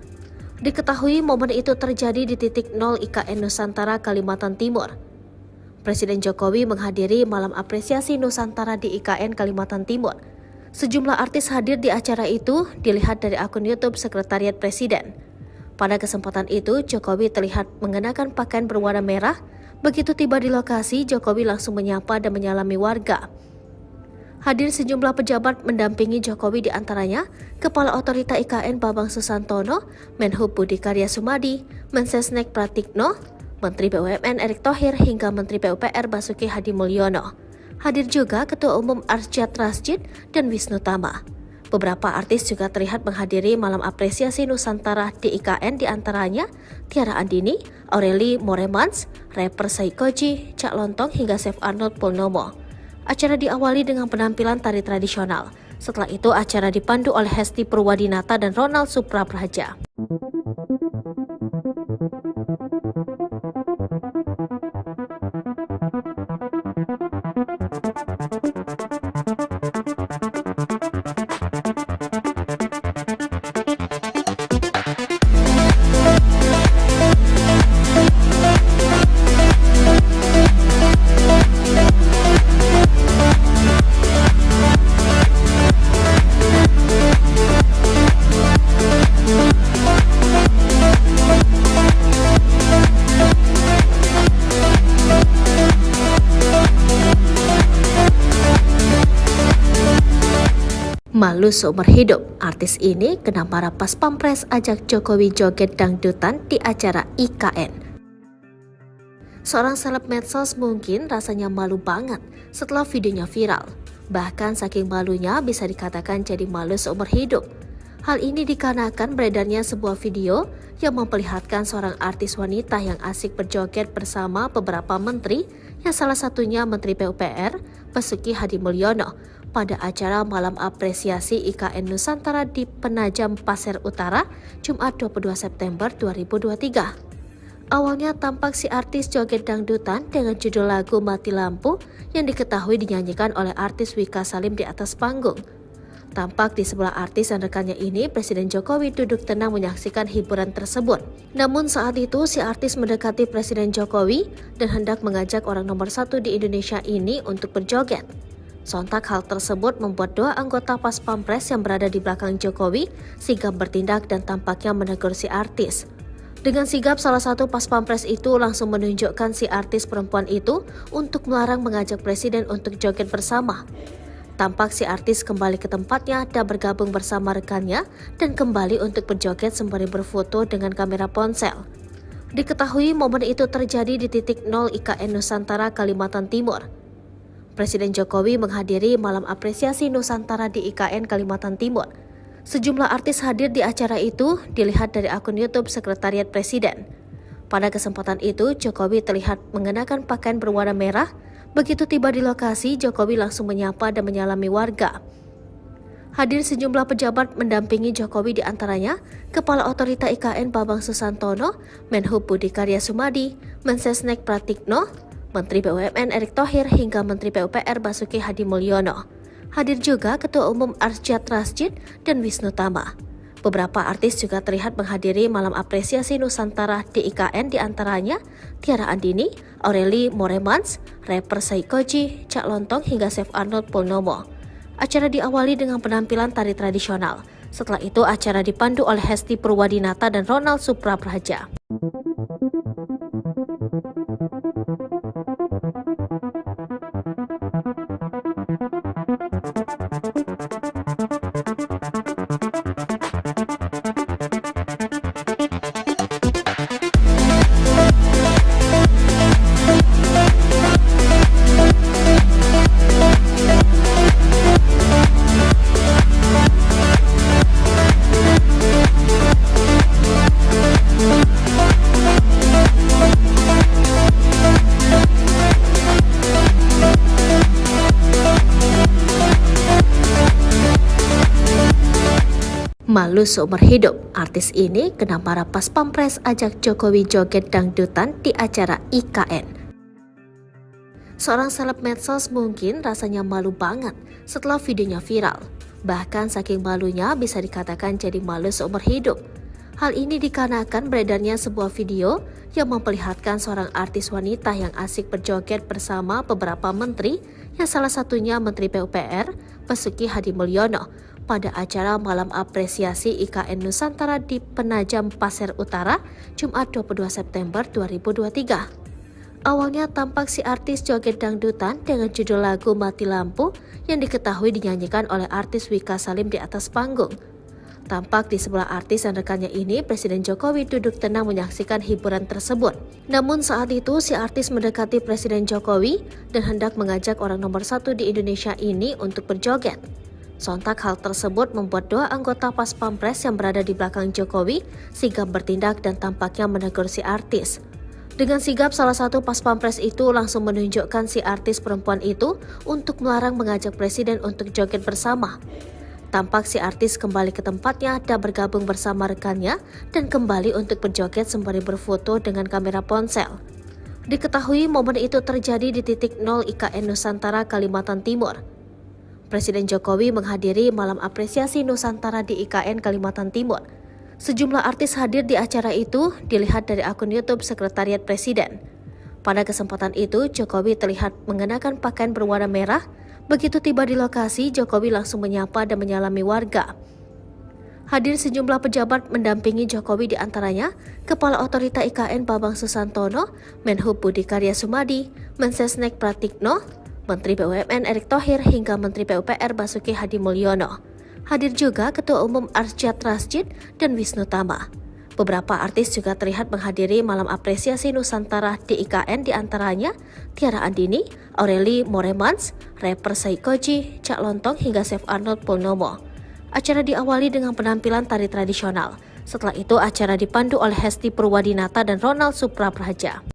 A: Diketahui momen itu terjadi di titik 0 IKN Nusantara, Kalimantan Timur. Presiden Jokowi menghadiri malam apresiasi Nusantara di IKN Kalimantan Timur. Sejumlah artis hadir di acara itu dilihat dari akun YouTube Sekretariat Presiden. Pada kesempatan itu, Jokowi terlihat mengenakan pakaian berwarna merah. Begitu tiba di lokasi, Jokowi langsung menyapa dan menyalami warga. Hadir sejumlah pejabat mendampingi Jokowi, di antaranya Kepala Otorita IKN Bambang Susantono, Menhub Budi Karya Sumadi, Mensesnek Pratikno, Menteri BUMN Erick Thohir hingga Menteri PUPR Basuki Hadi Mulyono. Hadir juga Ketua Umum Arsyad Rashid dan Wisnu Tama. Beberapa artis juga terlihat menghadiri malam apresiasi Nusantara di IKN, di antaranya Tiara Andini, Aureli Moremans, rapper Saikoji, Cak Lontong hingga Chef Arnold Purnomo. Acara diawali dengan penampilan tari tradisional. Setelah itu acara dipandu oleh Hesti Purwadinata dan Ronald Suprapraja. Malu seumur hidup, artis ini kena marah Pas Pampres ajak Jokowi joget dangdutan di acara IKN. Seorang seleb medsos mungkin rasanya malu banget setelah videonya viral. Bahkan saking malunya bisa dikatakan jadi malu seumur hidup. Hal ini dikarenakan beredarnya sebuah video yang memperlihatkan seorang artis wanita yang asik berjoget bersama beberapa menteri, yang salah satunya Menteri PUPR Basuki Hadi Mulyono, pada acara malam apresiasi IKN Nusantara di Penajam Pasir Utara, Jumat 22 September 2023. Awalnya tampak si artis joget dangdutan dengan judul lagu Mati Lampu yang diketahui dinyanyikan oleh artis Wika Salim di atas panggung. Tampak di sebelah artis dan rekannya ini, Presiden Jokowi duduk tenang menyaksikan hiburan tersebut. Namun saat itu si artis mendekati Presiden Jokowi dan hendak mengajak orang nomor 1 di Indonesia ini untuk berjoget. Sontak hal tersebut membuat dua anggota Pas Pampres yang berada di belakang Jokowi sigap bertindak dan tampaknya menegur si artis. Dengan sigap, salah satu Pas Pampres itu langsung menunjukkan si artis perempuan itu untuk melarang mengajak Presiden untuk joget bersama. Tampak si artis kembali ke tempatnya dan bergabung bersama rekannya dan kembali untuk berjoget sembari berfoto dengan kamera ponsel. Diketahui momen itu terjadi di titik 0 IKN Nusantara, Kalimantan Timur. Presiden Jokowi menghadiri malam apresiasi Nusantara di IKN Kalimantan Timur. Sejumlah artis hadir di acara itu dilihat dari akun YouTube Sekretariat Presiden. Pada kesempatan itu, Jokowi terlihat mengenakan pakaian berwarna merah. Begitu tiba di lokasi, Jokowi langsung menyapa dan menyalami warga. Hadir sejumlah pejabat mendampingi Jokowi, di antaranya Kepala Otorita IKN Bambang Susantono, Menhub Budi Karya Sumadi, Mensesnek Pratikno, Menteri BUMN Erick Thohir hingga Menteri PUPR Basuki Hadi Mulyono. Hadir juga Ketua Umum Arsyad Rashid dan Wisnu Tama. Beberapa artis juga terlihat menghadiri malam apresiasi Nusantara di IKN, di antaranya Tiara Andini, Aureli Moremans, rapper Saikoji, Cak Lontong hingga Chef Arnold Purnomo. Acara diawali dengan penampilan tari tradisional. Setelah itu acara dipandu oleh Hesti Purwadinata dan Ronald Suprapraja. Malu seumur hidup, artis ini kena marah pas Pampres ajak Jokowi joget dangdutan di acara IKN. Seorang seleb medsos mungkin rasanya malu banget setelah videonya viral. Bahkan saking malunya bisa dikatakan jadi malu seumur hidup. Hal ini dikarenakan beredarnya sebuah video yang memperlihatkan seorang artis wanita yang asik berjoget bersama beberapa menteri, yang salah satunya Menteri PUPR, Basuki Hadimulyono, pada acara Malam Apresiasi IKN Nusantara di Penajam Pasir Utara, Jumat 22 September 2023. Awalnya tampak si artis joget dangdutan dengan judul lagu Mati Lampu yang diketahui dinyanyikan oleh artis Wika Salim di atas panggung. Tampak di sebelah artis dan rekannya ini, Presiden Jokowi duduk tenang menyaksikan hiburan tersebut. Namun saat itu si artis mendekati Presiden Jokowi dan hendak mengajak orang nomor 1 di Indonesia ini untuk berjoget. Sontak hal tersebut membuat dua anggota Pas Pampres yang berada di belakang Jokowi sigap bertindak dan tampaknya menegur si artis. Dengan sigap, salah satu Pas Pampres itu langsung menunjukkan si artis perempuan itu untuk melarang mengajak Presiden untuk joget bersama. Tampak si artis kembali ke tempatnya dan bergabung bersama rekannya dan kembali untuk berjoget sembari berfoto dengan kamera ponsel. Diketahui momen itu terjadi di titik 0 IKN Nusantara, Kalimantan Timur. Presiden Jokowi menghadiri Malam Apresiasi Nusantara di IKN Kalimantan Timur. Sejumlah artis hadir di acara itu, dilihat dari akun YouTube Sekretariat Presiden. Pada kesempatan itu, Jokowi terlihat mengenakan pakaian berwarna merah. Begitu tiba di lokasi, Jokowi langsung menyapa dan menyalami warga. Hadir sejumlah pejabat mendampingi Jokowi, di antaranya Kepala Otorita IKN Bambang Susantono, Menhub Budi Karya Sumadi, Mensesnek Pratikno, Menteri BUMN Erick Thohir hingga Menteri PUPR Basuki Hadimulyono. Hadir juga Ketua Umum Arsyad Rashid dan Wisnu Tama. Beberapa artis juga terlihat menghadiri Malam Apresiasi Nusantara di IKN, di antaranya Tiara Andini, Aureli Moremans, rapper Saikoji, Cak Lontong hingga Chef Arnold Purnomo. Acara diawali dengan penampilan tari tradisional. Setelah itu acara dipandu oleh Hesti Purwadinata dan Ronald Suprapraja.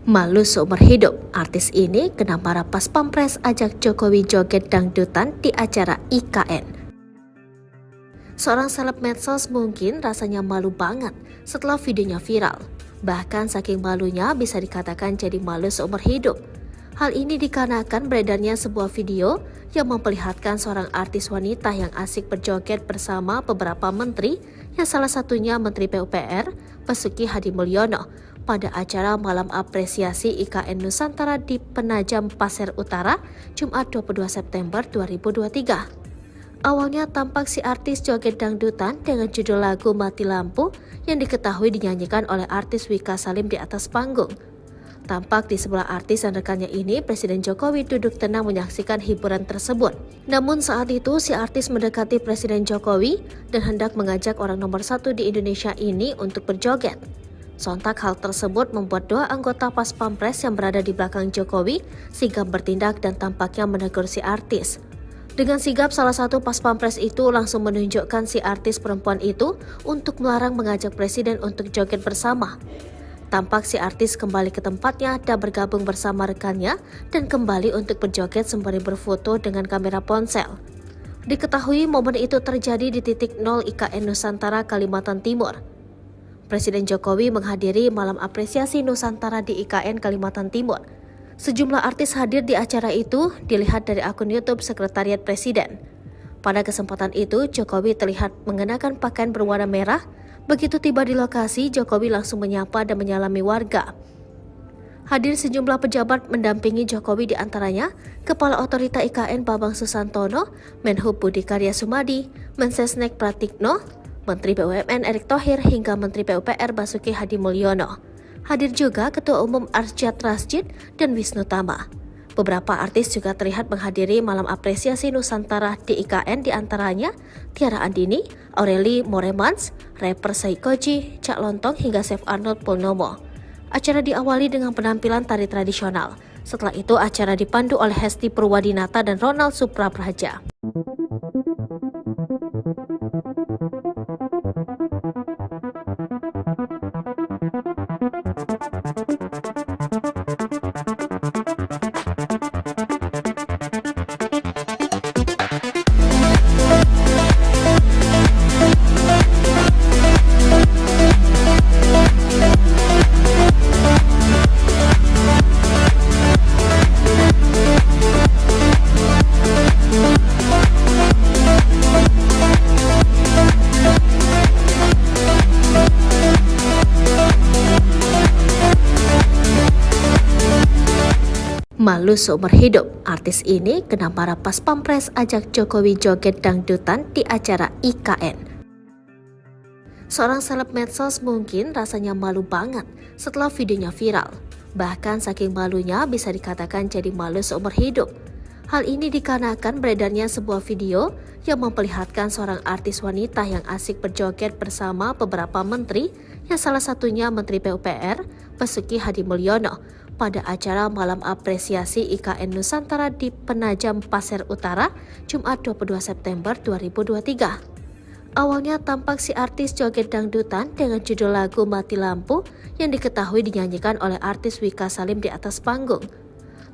A: Malu seumur hidup, artis ini kena marah pas Pampres ajak Jokowi joget dangdutan di acara IKN. Seorang seleb medsos mungkin rasanya malu banget setelah videonya viral. Bahkan saking malunya bisa dikatakan jadi malu seumur hidup. Hal ini dikarenakan beredarnya sebuah video yang memperlihatkan seorang artis wanita yang asik berjoget bersama beberapa menteri, yang salah satunya Menteri PUPR, Basuki Hadimulyono, pada acara Malam Apresiasi IKN Nusantara di Penajam Pasir Utara, Jumat 22 September 2023. Awalnya tampak si artis joget dangdutan dengan judul lagu Mati Lampu yang diketahui dinyanyikan oleh artis Wika Salim di atas panggung. Tampak di sebelah artis dan rekannya ini, Presiden Jokowi duduk tenang menyaksikan hiburan tersebut. Namun saat itu si artis mendekati Presiden Jokowi dan hendak mengajak orang nomor 1 di Indonesia ini untuk berjoget. Sontak hal tersebut membuat dua anggota Pas Pampres yang berada di belakang Jokowi sigap bertindak dan tampaknya menegur si artis. Dengan sigap, salah satu Pas Pampres itu langsung menunjukkan si artis perempuan itu untuk melarang mengajak Presiden untuk joget bersama. Tampak si artis kembali ke tempatnya dan bergabung bersama rekannya dan kembali untuk berjoget sembari berfoto dengan kamera ponsel. Diketahui momen itu terjadi di titik 0 IKN Nusantara, Kalimantan Timur. Presiden Jokowi menghadiri Malam Apresiasi Nusantara di IKN Kalimantan Timur. Sejumlah artis hadir di acara itu, dilihat dari akun YouTube Sekretariat Presiden. Pada kesempatan itu, Jokowi terlihat mengenakan pakaian berwarna merah. Begitu tiba di lokasi, Jokowi langsung menyapa dan menyalami warga. Hadir sejumlah pejabat mendampingi Jokowi, di antaranya Kepala Otorita IKN Bambang Susantono, Menhub Budi Karya Sumadi, Mensesnek Pratikno, Menteri BUMN Erick Thohir hingga Menteri PUPR Basuki Hadimulyono. Hadir juga Ketua Umum Arsyad Rashid dan Wisnu Tama. Beberapa artis juga terlihat menghadiri malam apresiasi Nusantara di IKN, diantaranya Tiara Andini, Aureli Moremans, rapper Saikoji, Cak Lontong hingga Chef Arnold Purnomo. Acara diawali dengan penampilan tari tradisional. Setelah itu acara dipandu oleh Hesti Purwadinata dan Ronald Suprapraja. Malu seumur hidup, artis ini kena marah pas Pampres ajak Jokowi joget dangdutan di acara IKN. Seorang seleb medsos mungkin rasanya malu banget setelah videonya viral. Bahkan saking malunya bisa dikatakan jadi malu seumur hidup. Hal ini dikarenakan beredarnya sebuah video yang memperlihatkan seorang artis wanita yang asik berjoget bersama beberapa menteri, yang salah satunya Menteri PUPR Basuki Hadimulyono, pada acara malam apresiasi IKN Nusantara di Penajam Pasir Utara, Jumat 22 September 2023. Awalnya tampak si artis joget dangdutan dengan judul lagu Mati Lampu yang diketahui dinyanyikan oleh artis Wika Salim di atas panggung.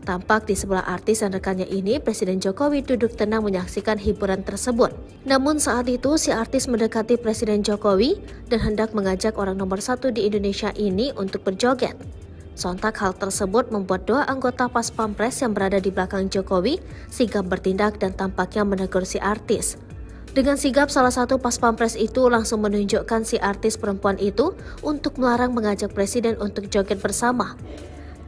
A: Tampak di sebelah artis dan rekannya ini, Presiden Jokowi duduk tenang menyaksikan hiburan tersebut. Namun saat itu si artis mendekati Presiden Jokowi dan hendak mengajak orang nomor 1 di Indonesia ini untuk berjoget. Sontak hal tersebut membuat dua anggota Pas Pampres yang berada di belakang Jokowi sigap bertindak dan tampaknya menegur si artis. Dengan sigap, salah satu Pas Pampres itu langsung menunjukkan si artis perempuan itu untuk melarang mengajak Presiden untuk joget bersama.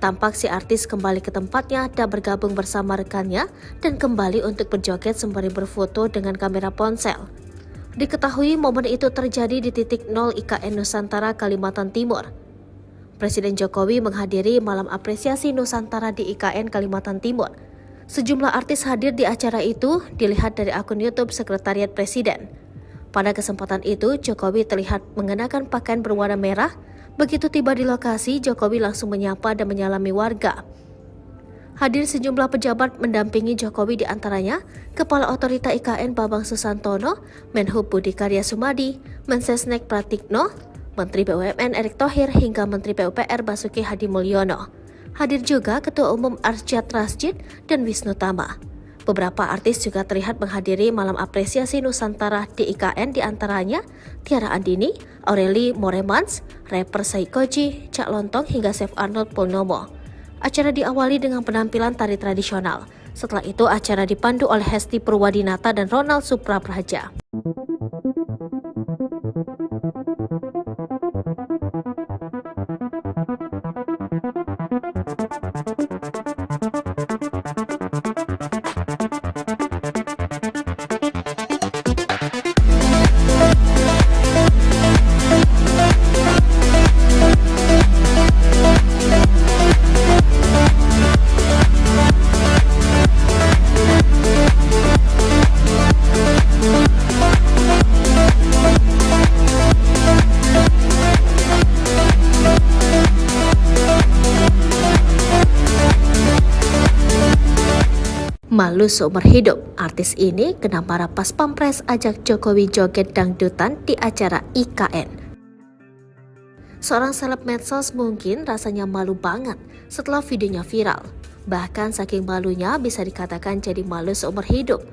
A: Tampak si artis kembali ke tempatnya dan bergabung bersama rekannya dan kembali untuk berjoget sembari berfoto dengan kamera ponsel. Diketahui momen itu terjadi di titik 0 IKN Nusantara, Kalimantan Timur. Presiden Jokowi menghadiri malam apresiasi Nusantara di IKN Kalimantan Timur. Sejumlah artis hadir di acara itu, dilihat dari akun YouTube Sekretariat Presiden. Pada kesempatan itu, Jokowi terlihat mengenakan pakaian berwarna merah. Begitu tiba di lokasi, Jokowi langsung menyapa dan menyalami warga. Hadir sejumlah pejabat mendampingi Jokowi, diantaranya Kepala Otorita IKN Bambang Susantono, Menhub Budi Karya Sumadi, Mensesnek Pratikno, Menteri BUMN Erick Thohir hingga Menteri PUPR Basuki Hadimulyono. Hadir juga Ketua Umum Arsyad Rashid dan Wisnu Tama. Beberapa artis juga terlihat menghadiri malam apresiasi Nusantara di IKN, diantaranya Tiara Andini, Aureli Moremans, rapper Saikoji, Cak Lontong hingga Chef Arnold Purnomo. Acara diawali dengan penampilan tari tradisional. Setelah itu acara dipandu oleh Hesti Purwadinata dan Ronald Suprapraja. Malu seumur hidup, artis ini kena marah pas Pampres ajak Jokowi joget dangdutan di acara IKN. Seorang seleb medsos mungkin rasanya malu banget setelah videonya viral. Bahkan saking malunya bisa dikatakan jadi malu seumur hidup.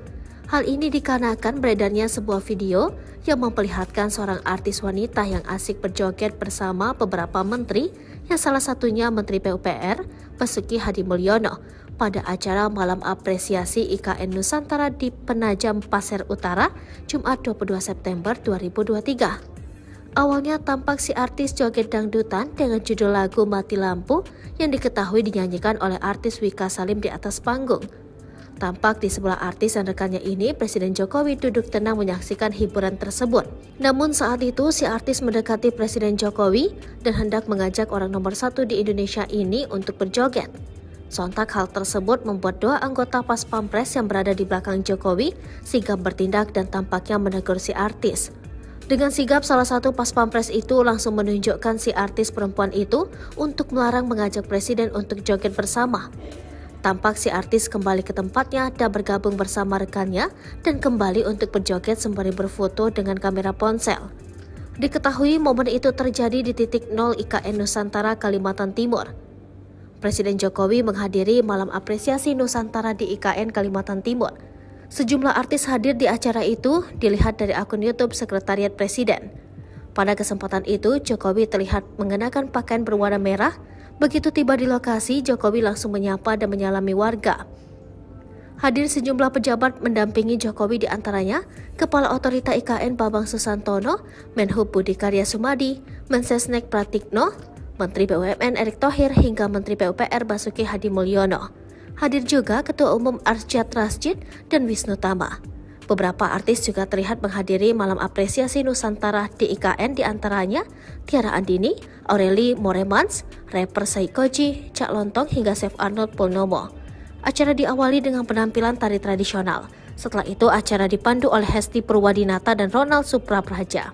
A: Hal ini dikarenakan beredarnya sebuah video yang memperlihatkan seorang artis wanita yang asik berjoget bersama beberapa menteri, yang salah satunya Menteri PUPR Basuki Hadimulyono, pada acara malam apresiasi IKN Nusantara di Penajam Pasir Utara, Jumat 22 September 2023. Awalnya tampak si artis joget dangdutan dengan judul lagu Mati Lampu yang diketahui dinyanyikan oleh artis Wika Salim di atas panggung. Tampak di sebelah artis dan rekannya ini, Presiden Jokowi duduk tenang menyaksikan hiburan tersebut. Namun saat itu, si artis mendekati Presiden Jokowi dan hendak mengajak orang nomor 1 di Indonesia ini untuk berjoget. Sontak hal tersebut membuat dua anggota Pas Pampres yang berada di belakang Jokowi sigap bertindak dan tampaknya menegur si artis. Dengan sigap, salah satu Pas Pampres itu langsung menunjukkan si artis perempuan itu untuk melarang mengajak Presiden untuk joget bersama. Tampak si artis kembali ke tempatnya dan bergabung bersama rekannya dan kembali untuk berjoget sembari berfoto dengan kamera ponsel. Diketahui momen itu terjadi di titik 0 IKN Nusantara, Kalimantan Timur. Presiden Jokowi menghadiri malam apresiasi Nusantara di IKN Kalimantan Timur. Sejumlah artis hadir di acara itu, dilihat dari akun YouTube Sekretariat Presiden. Pada kesempatan itu, Jokowi terlihat mengenakan pakaian berwarna merah. Begitu tiba di lokasi, Jokowi langsung menyapa dan menyalami warga. Hadir sejumlah pejabat mendampingi Jokowi, di antaranya Kepala Otorita IKN Bambang Susantono, Menhub Budi Karya Sumadi, Mensesnek Pratikno, Menteri BUMN Erick Thohir hingga Menteri PUPR Basuki Hadi Mulyono. Hadir juga Ketua Umum Arsyad Rashid dan Wisnu Tama. Beberapa artis juga terlihat menghadiri malam apresiasi Nusantara di IKN, di antaranya Tiara Andini, Aureli Moremans, rapper Saikoji, Cak Lontong hingga Chef Arnold Purnomo. Acara diawali dengan penampilan tari tradisional. Setelah itu acara dipandu oleh Hesti Purwadinata dan Ronald Suprapraja.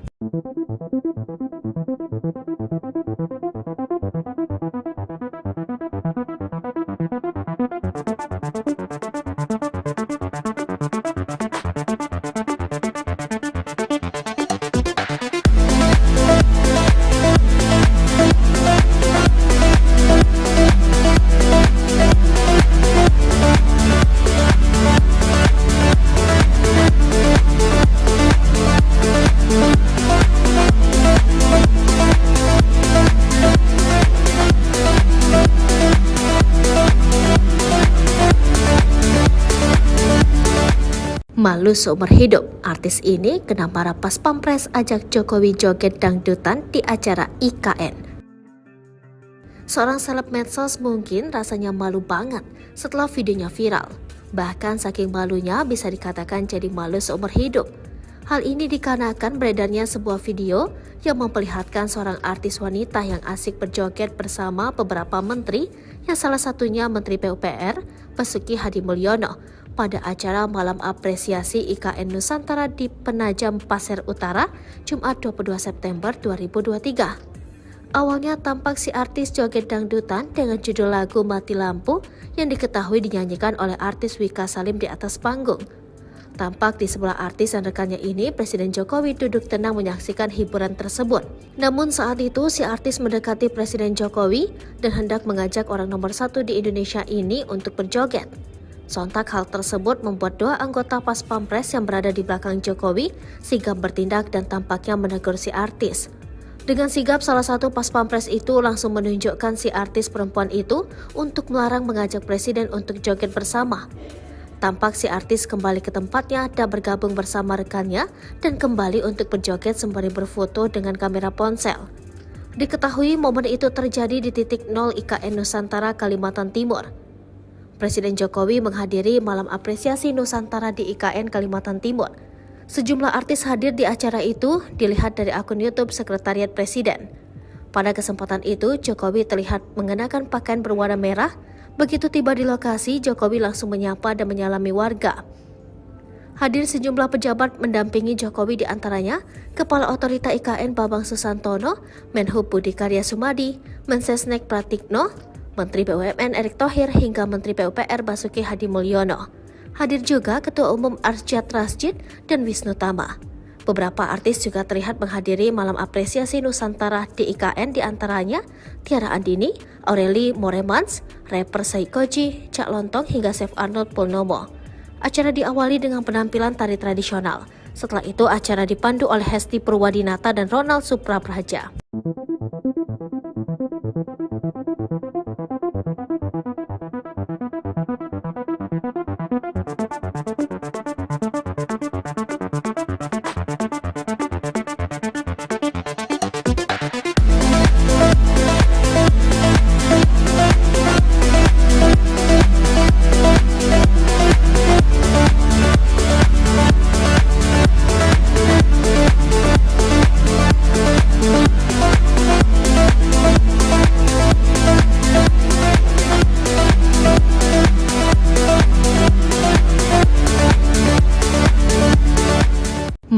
A: Malu seumur hidup, artis ini kena marah Pas Pampres ajak Jokowi joget dangdutan di acara IKN. Seorang seleb medsos mungkin rasanya malu banget setelah videonya viral. Bahkan saking malunya bisa dikatakan jadi malu seumur hidup. Hal ini dikarenakan beredarnya sebuah video yang memperlihatkan seorang artis wanita yang asik berjoget bersama beberapa menteri, yang salah satunya Menteri PUPR Basuki Hadi Mulyono, pada acara malam apresiasi IKN Nusantara di Penajam Pasir Utara, Jumat 22 September 2023. Awalnya tampak si artis joget dangdutan dengan judul lagu Mati Lampu yang diketahui dinyanyikan oleh artis Wika Salim di atas panggung. Tampak di sebelah artis dan rekannya ini, Presiden Jokowi duduk tenang menyaksikan hiburan tersebut. Namun saat itu si artis mendekati Presiden Jokowi dan hendak mengajak orang nomor 1 di Indonesia ini untuk berjoget. Sontak hal tersebut membuat dua anggota Pas Pampres yang berada di belakang Jokowi sigap bertindak dan tampaknya menegur si artis. Dengan sigap, salah satu Pas Pampres itu langsung menunjukkan si artis perempuan itu untuk melarang mengajak Presiden untuk joget bersama. Tampak si artis kembali ke tempatnya dan bergabung bersama rekannya dan kembali untuk berjoget sembari berfoto dengan kamera ponsel. Diketahui momen itu terjadi di titik 0 IKN Nusantara, Kalimantan Timur. Presiden Jokowi menghadiri malam apresiasi Nusantara di IKN Kalimantan Timur. Sejumlah artis hadir di acara itu, dilihat dari akun YouTube Sekretariat Presiden. Pada kesempatan itu, Jokowi terlihat mengenakan pakaian berwarna merah. Begitu tiba di lokasi, Jokowi langsung menyapa dan menyalami warga. Hadir sejumlah pejabat mendampingi Jokowi, di antaranya Kepala Otorita IKN Bambang Susantono, Menhub Budi Karya Sumadi, Mensesnek Pratikno, Menteri BUMN Erick Thohir hingga Menteri PUPR Basuki Hadi Mulyono. Hadir juga Ketua Umum Arsyad Rashid dan Wisnu Tama. Beberapa artis juga terlihat menghadiri malam apresiasi Nusantara di IKN, di antaranya Tiara Andini, Aureli Moremans, rapper Saikoji, Cak Lontong hingga Chef Arnold Purnomo. Acara diawali dengan penampilan tari tradisional. Setelah itu acara dipandu oleh Hesti Purwadinata dan Ronald Suprapraja.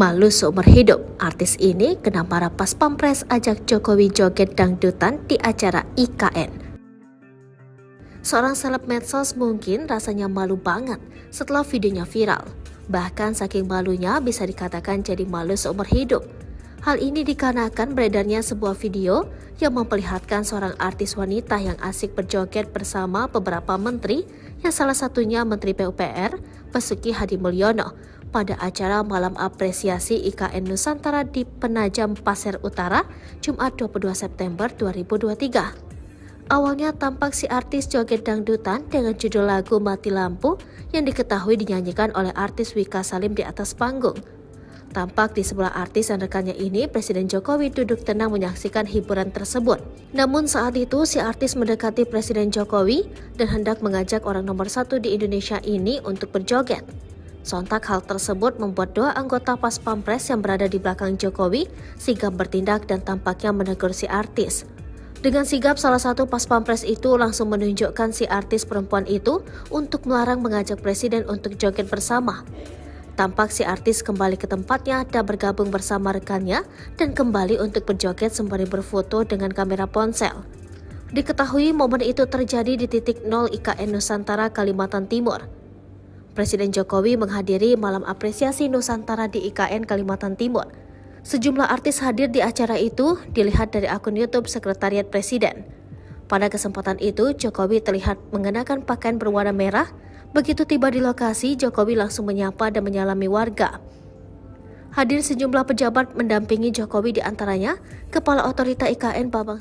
A: Malu seumur hidup, artis ini kena marah pas Pampres ajak Jokowi joget dangdutan di acara IKN. Seorang seleb medsos mungkin rasanya malu banget setelah videonya viral. Bahkan saking malunya bisa dikatakan jadi malu seumur hidup. Hal ini dikarenakan beredarnya sebuah video yang memperlihatkan seorang artis wanita yang asik berjoget bersama beberapa menteri, yang salah satunya Menteri PUPR Basuki Hadimulyono, pada acara Malam Apresiasi IKN Nusantara di Penajam Pasir Utara, Jumat 22 September 2023. Awalnya tampak si artis joget dangdutan dengan judul lagu Mati Lampu yang diketahui dinyanyikan oleh artis Wika Salim di atas panggung. Tampak di sebelah artis dan rekannya ini, Presiden Jokowi duduk tenang menyaksikan hiburan tersebut. Namun saat itu si artis mendekati Presiden Jokowi dan hendak mengajak orang nomor 1 di Indonesia ini untuk berjoget. Sontak hal tersebut membuat dua anggota Pas Pampres yang berada di belakang Jokowi sigap bertindak dan tampaknya menegur si artis. Dengan sigap, salah satu Pas Pampres itu langsung menunjukkan si artis perempuan itu untuk melarang mengajak Presiden untuk joget bersama. Tampak si artis kembali ke tempatnya dan bergabung bersama rekannya dan kembali untuk berjoget sembari berfoto dengan kamera ponsel. Diketahui momen itu terjadi di titik 0 IKN Nusantara, Kalimantan Timur. Presiden Jokowi menghadiri Malam Apresiasi Nusantara di IKN Kalimantan Timur. Sejumlah artis hadir di acara itu, dilihat dari akun YouTube Sekretariat Presiden. Pada kesempatan itu, Jokowi terlihat mengenakan pakaian berwarna merah. Begitu tiba di lokasi, Jokowi langsung menyapa dan menyalami warga. Hadir sejumlah pejabat mendampingi Jokowi, di antaranya Kepala Otorita IKN Bambang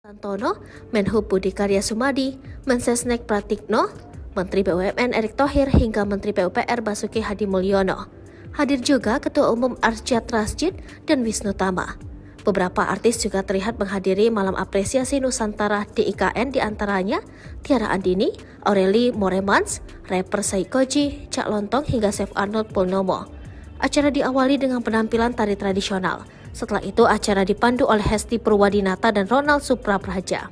A: Susantono, Menhub Budi Karya Sumadi, Mensesnek Pratikno, Menteri BUMN Erick Thohir hingga Menteri PUPR Basuki Hadimulyono. Hadir juga Ketua Umum Arsyad Rashid dan Wisnu Tama. Beberapa artis juga terlihat menghadiri Malam Apresiasi Nusantara di IKN, di antaranya Tiara Andini, Aureli Moremans, rapper Saikoji, Cak Lontong hingga Chef Arnold Purnomo. Acara diawali dengan penampilan tari tradisional. Setelah itu acara dipandu oleh Hesti Purwadinata dan Ronald Suprapraja.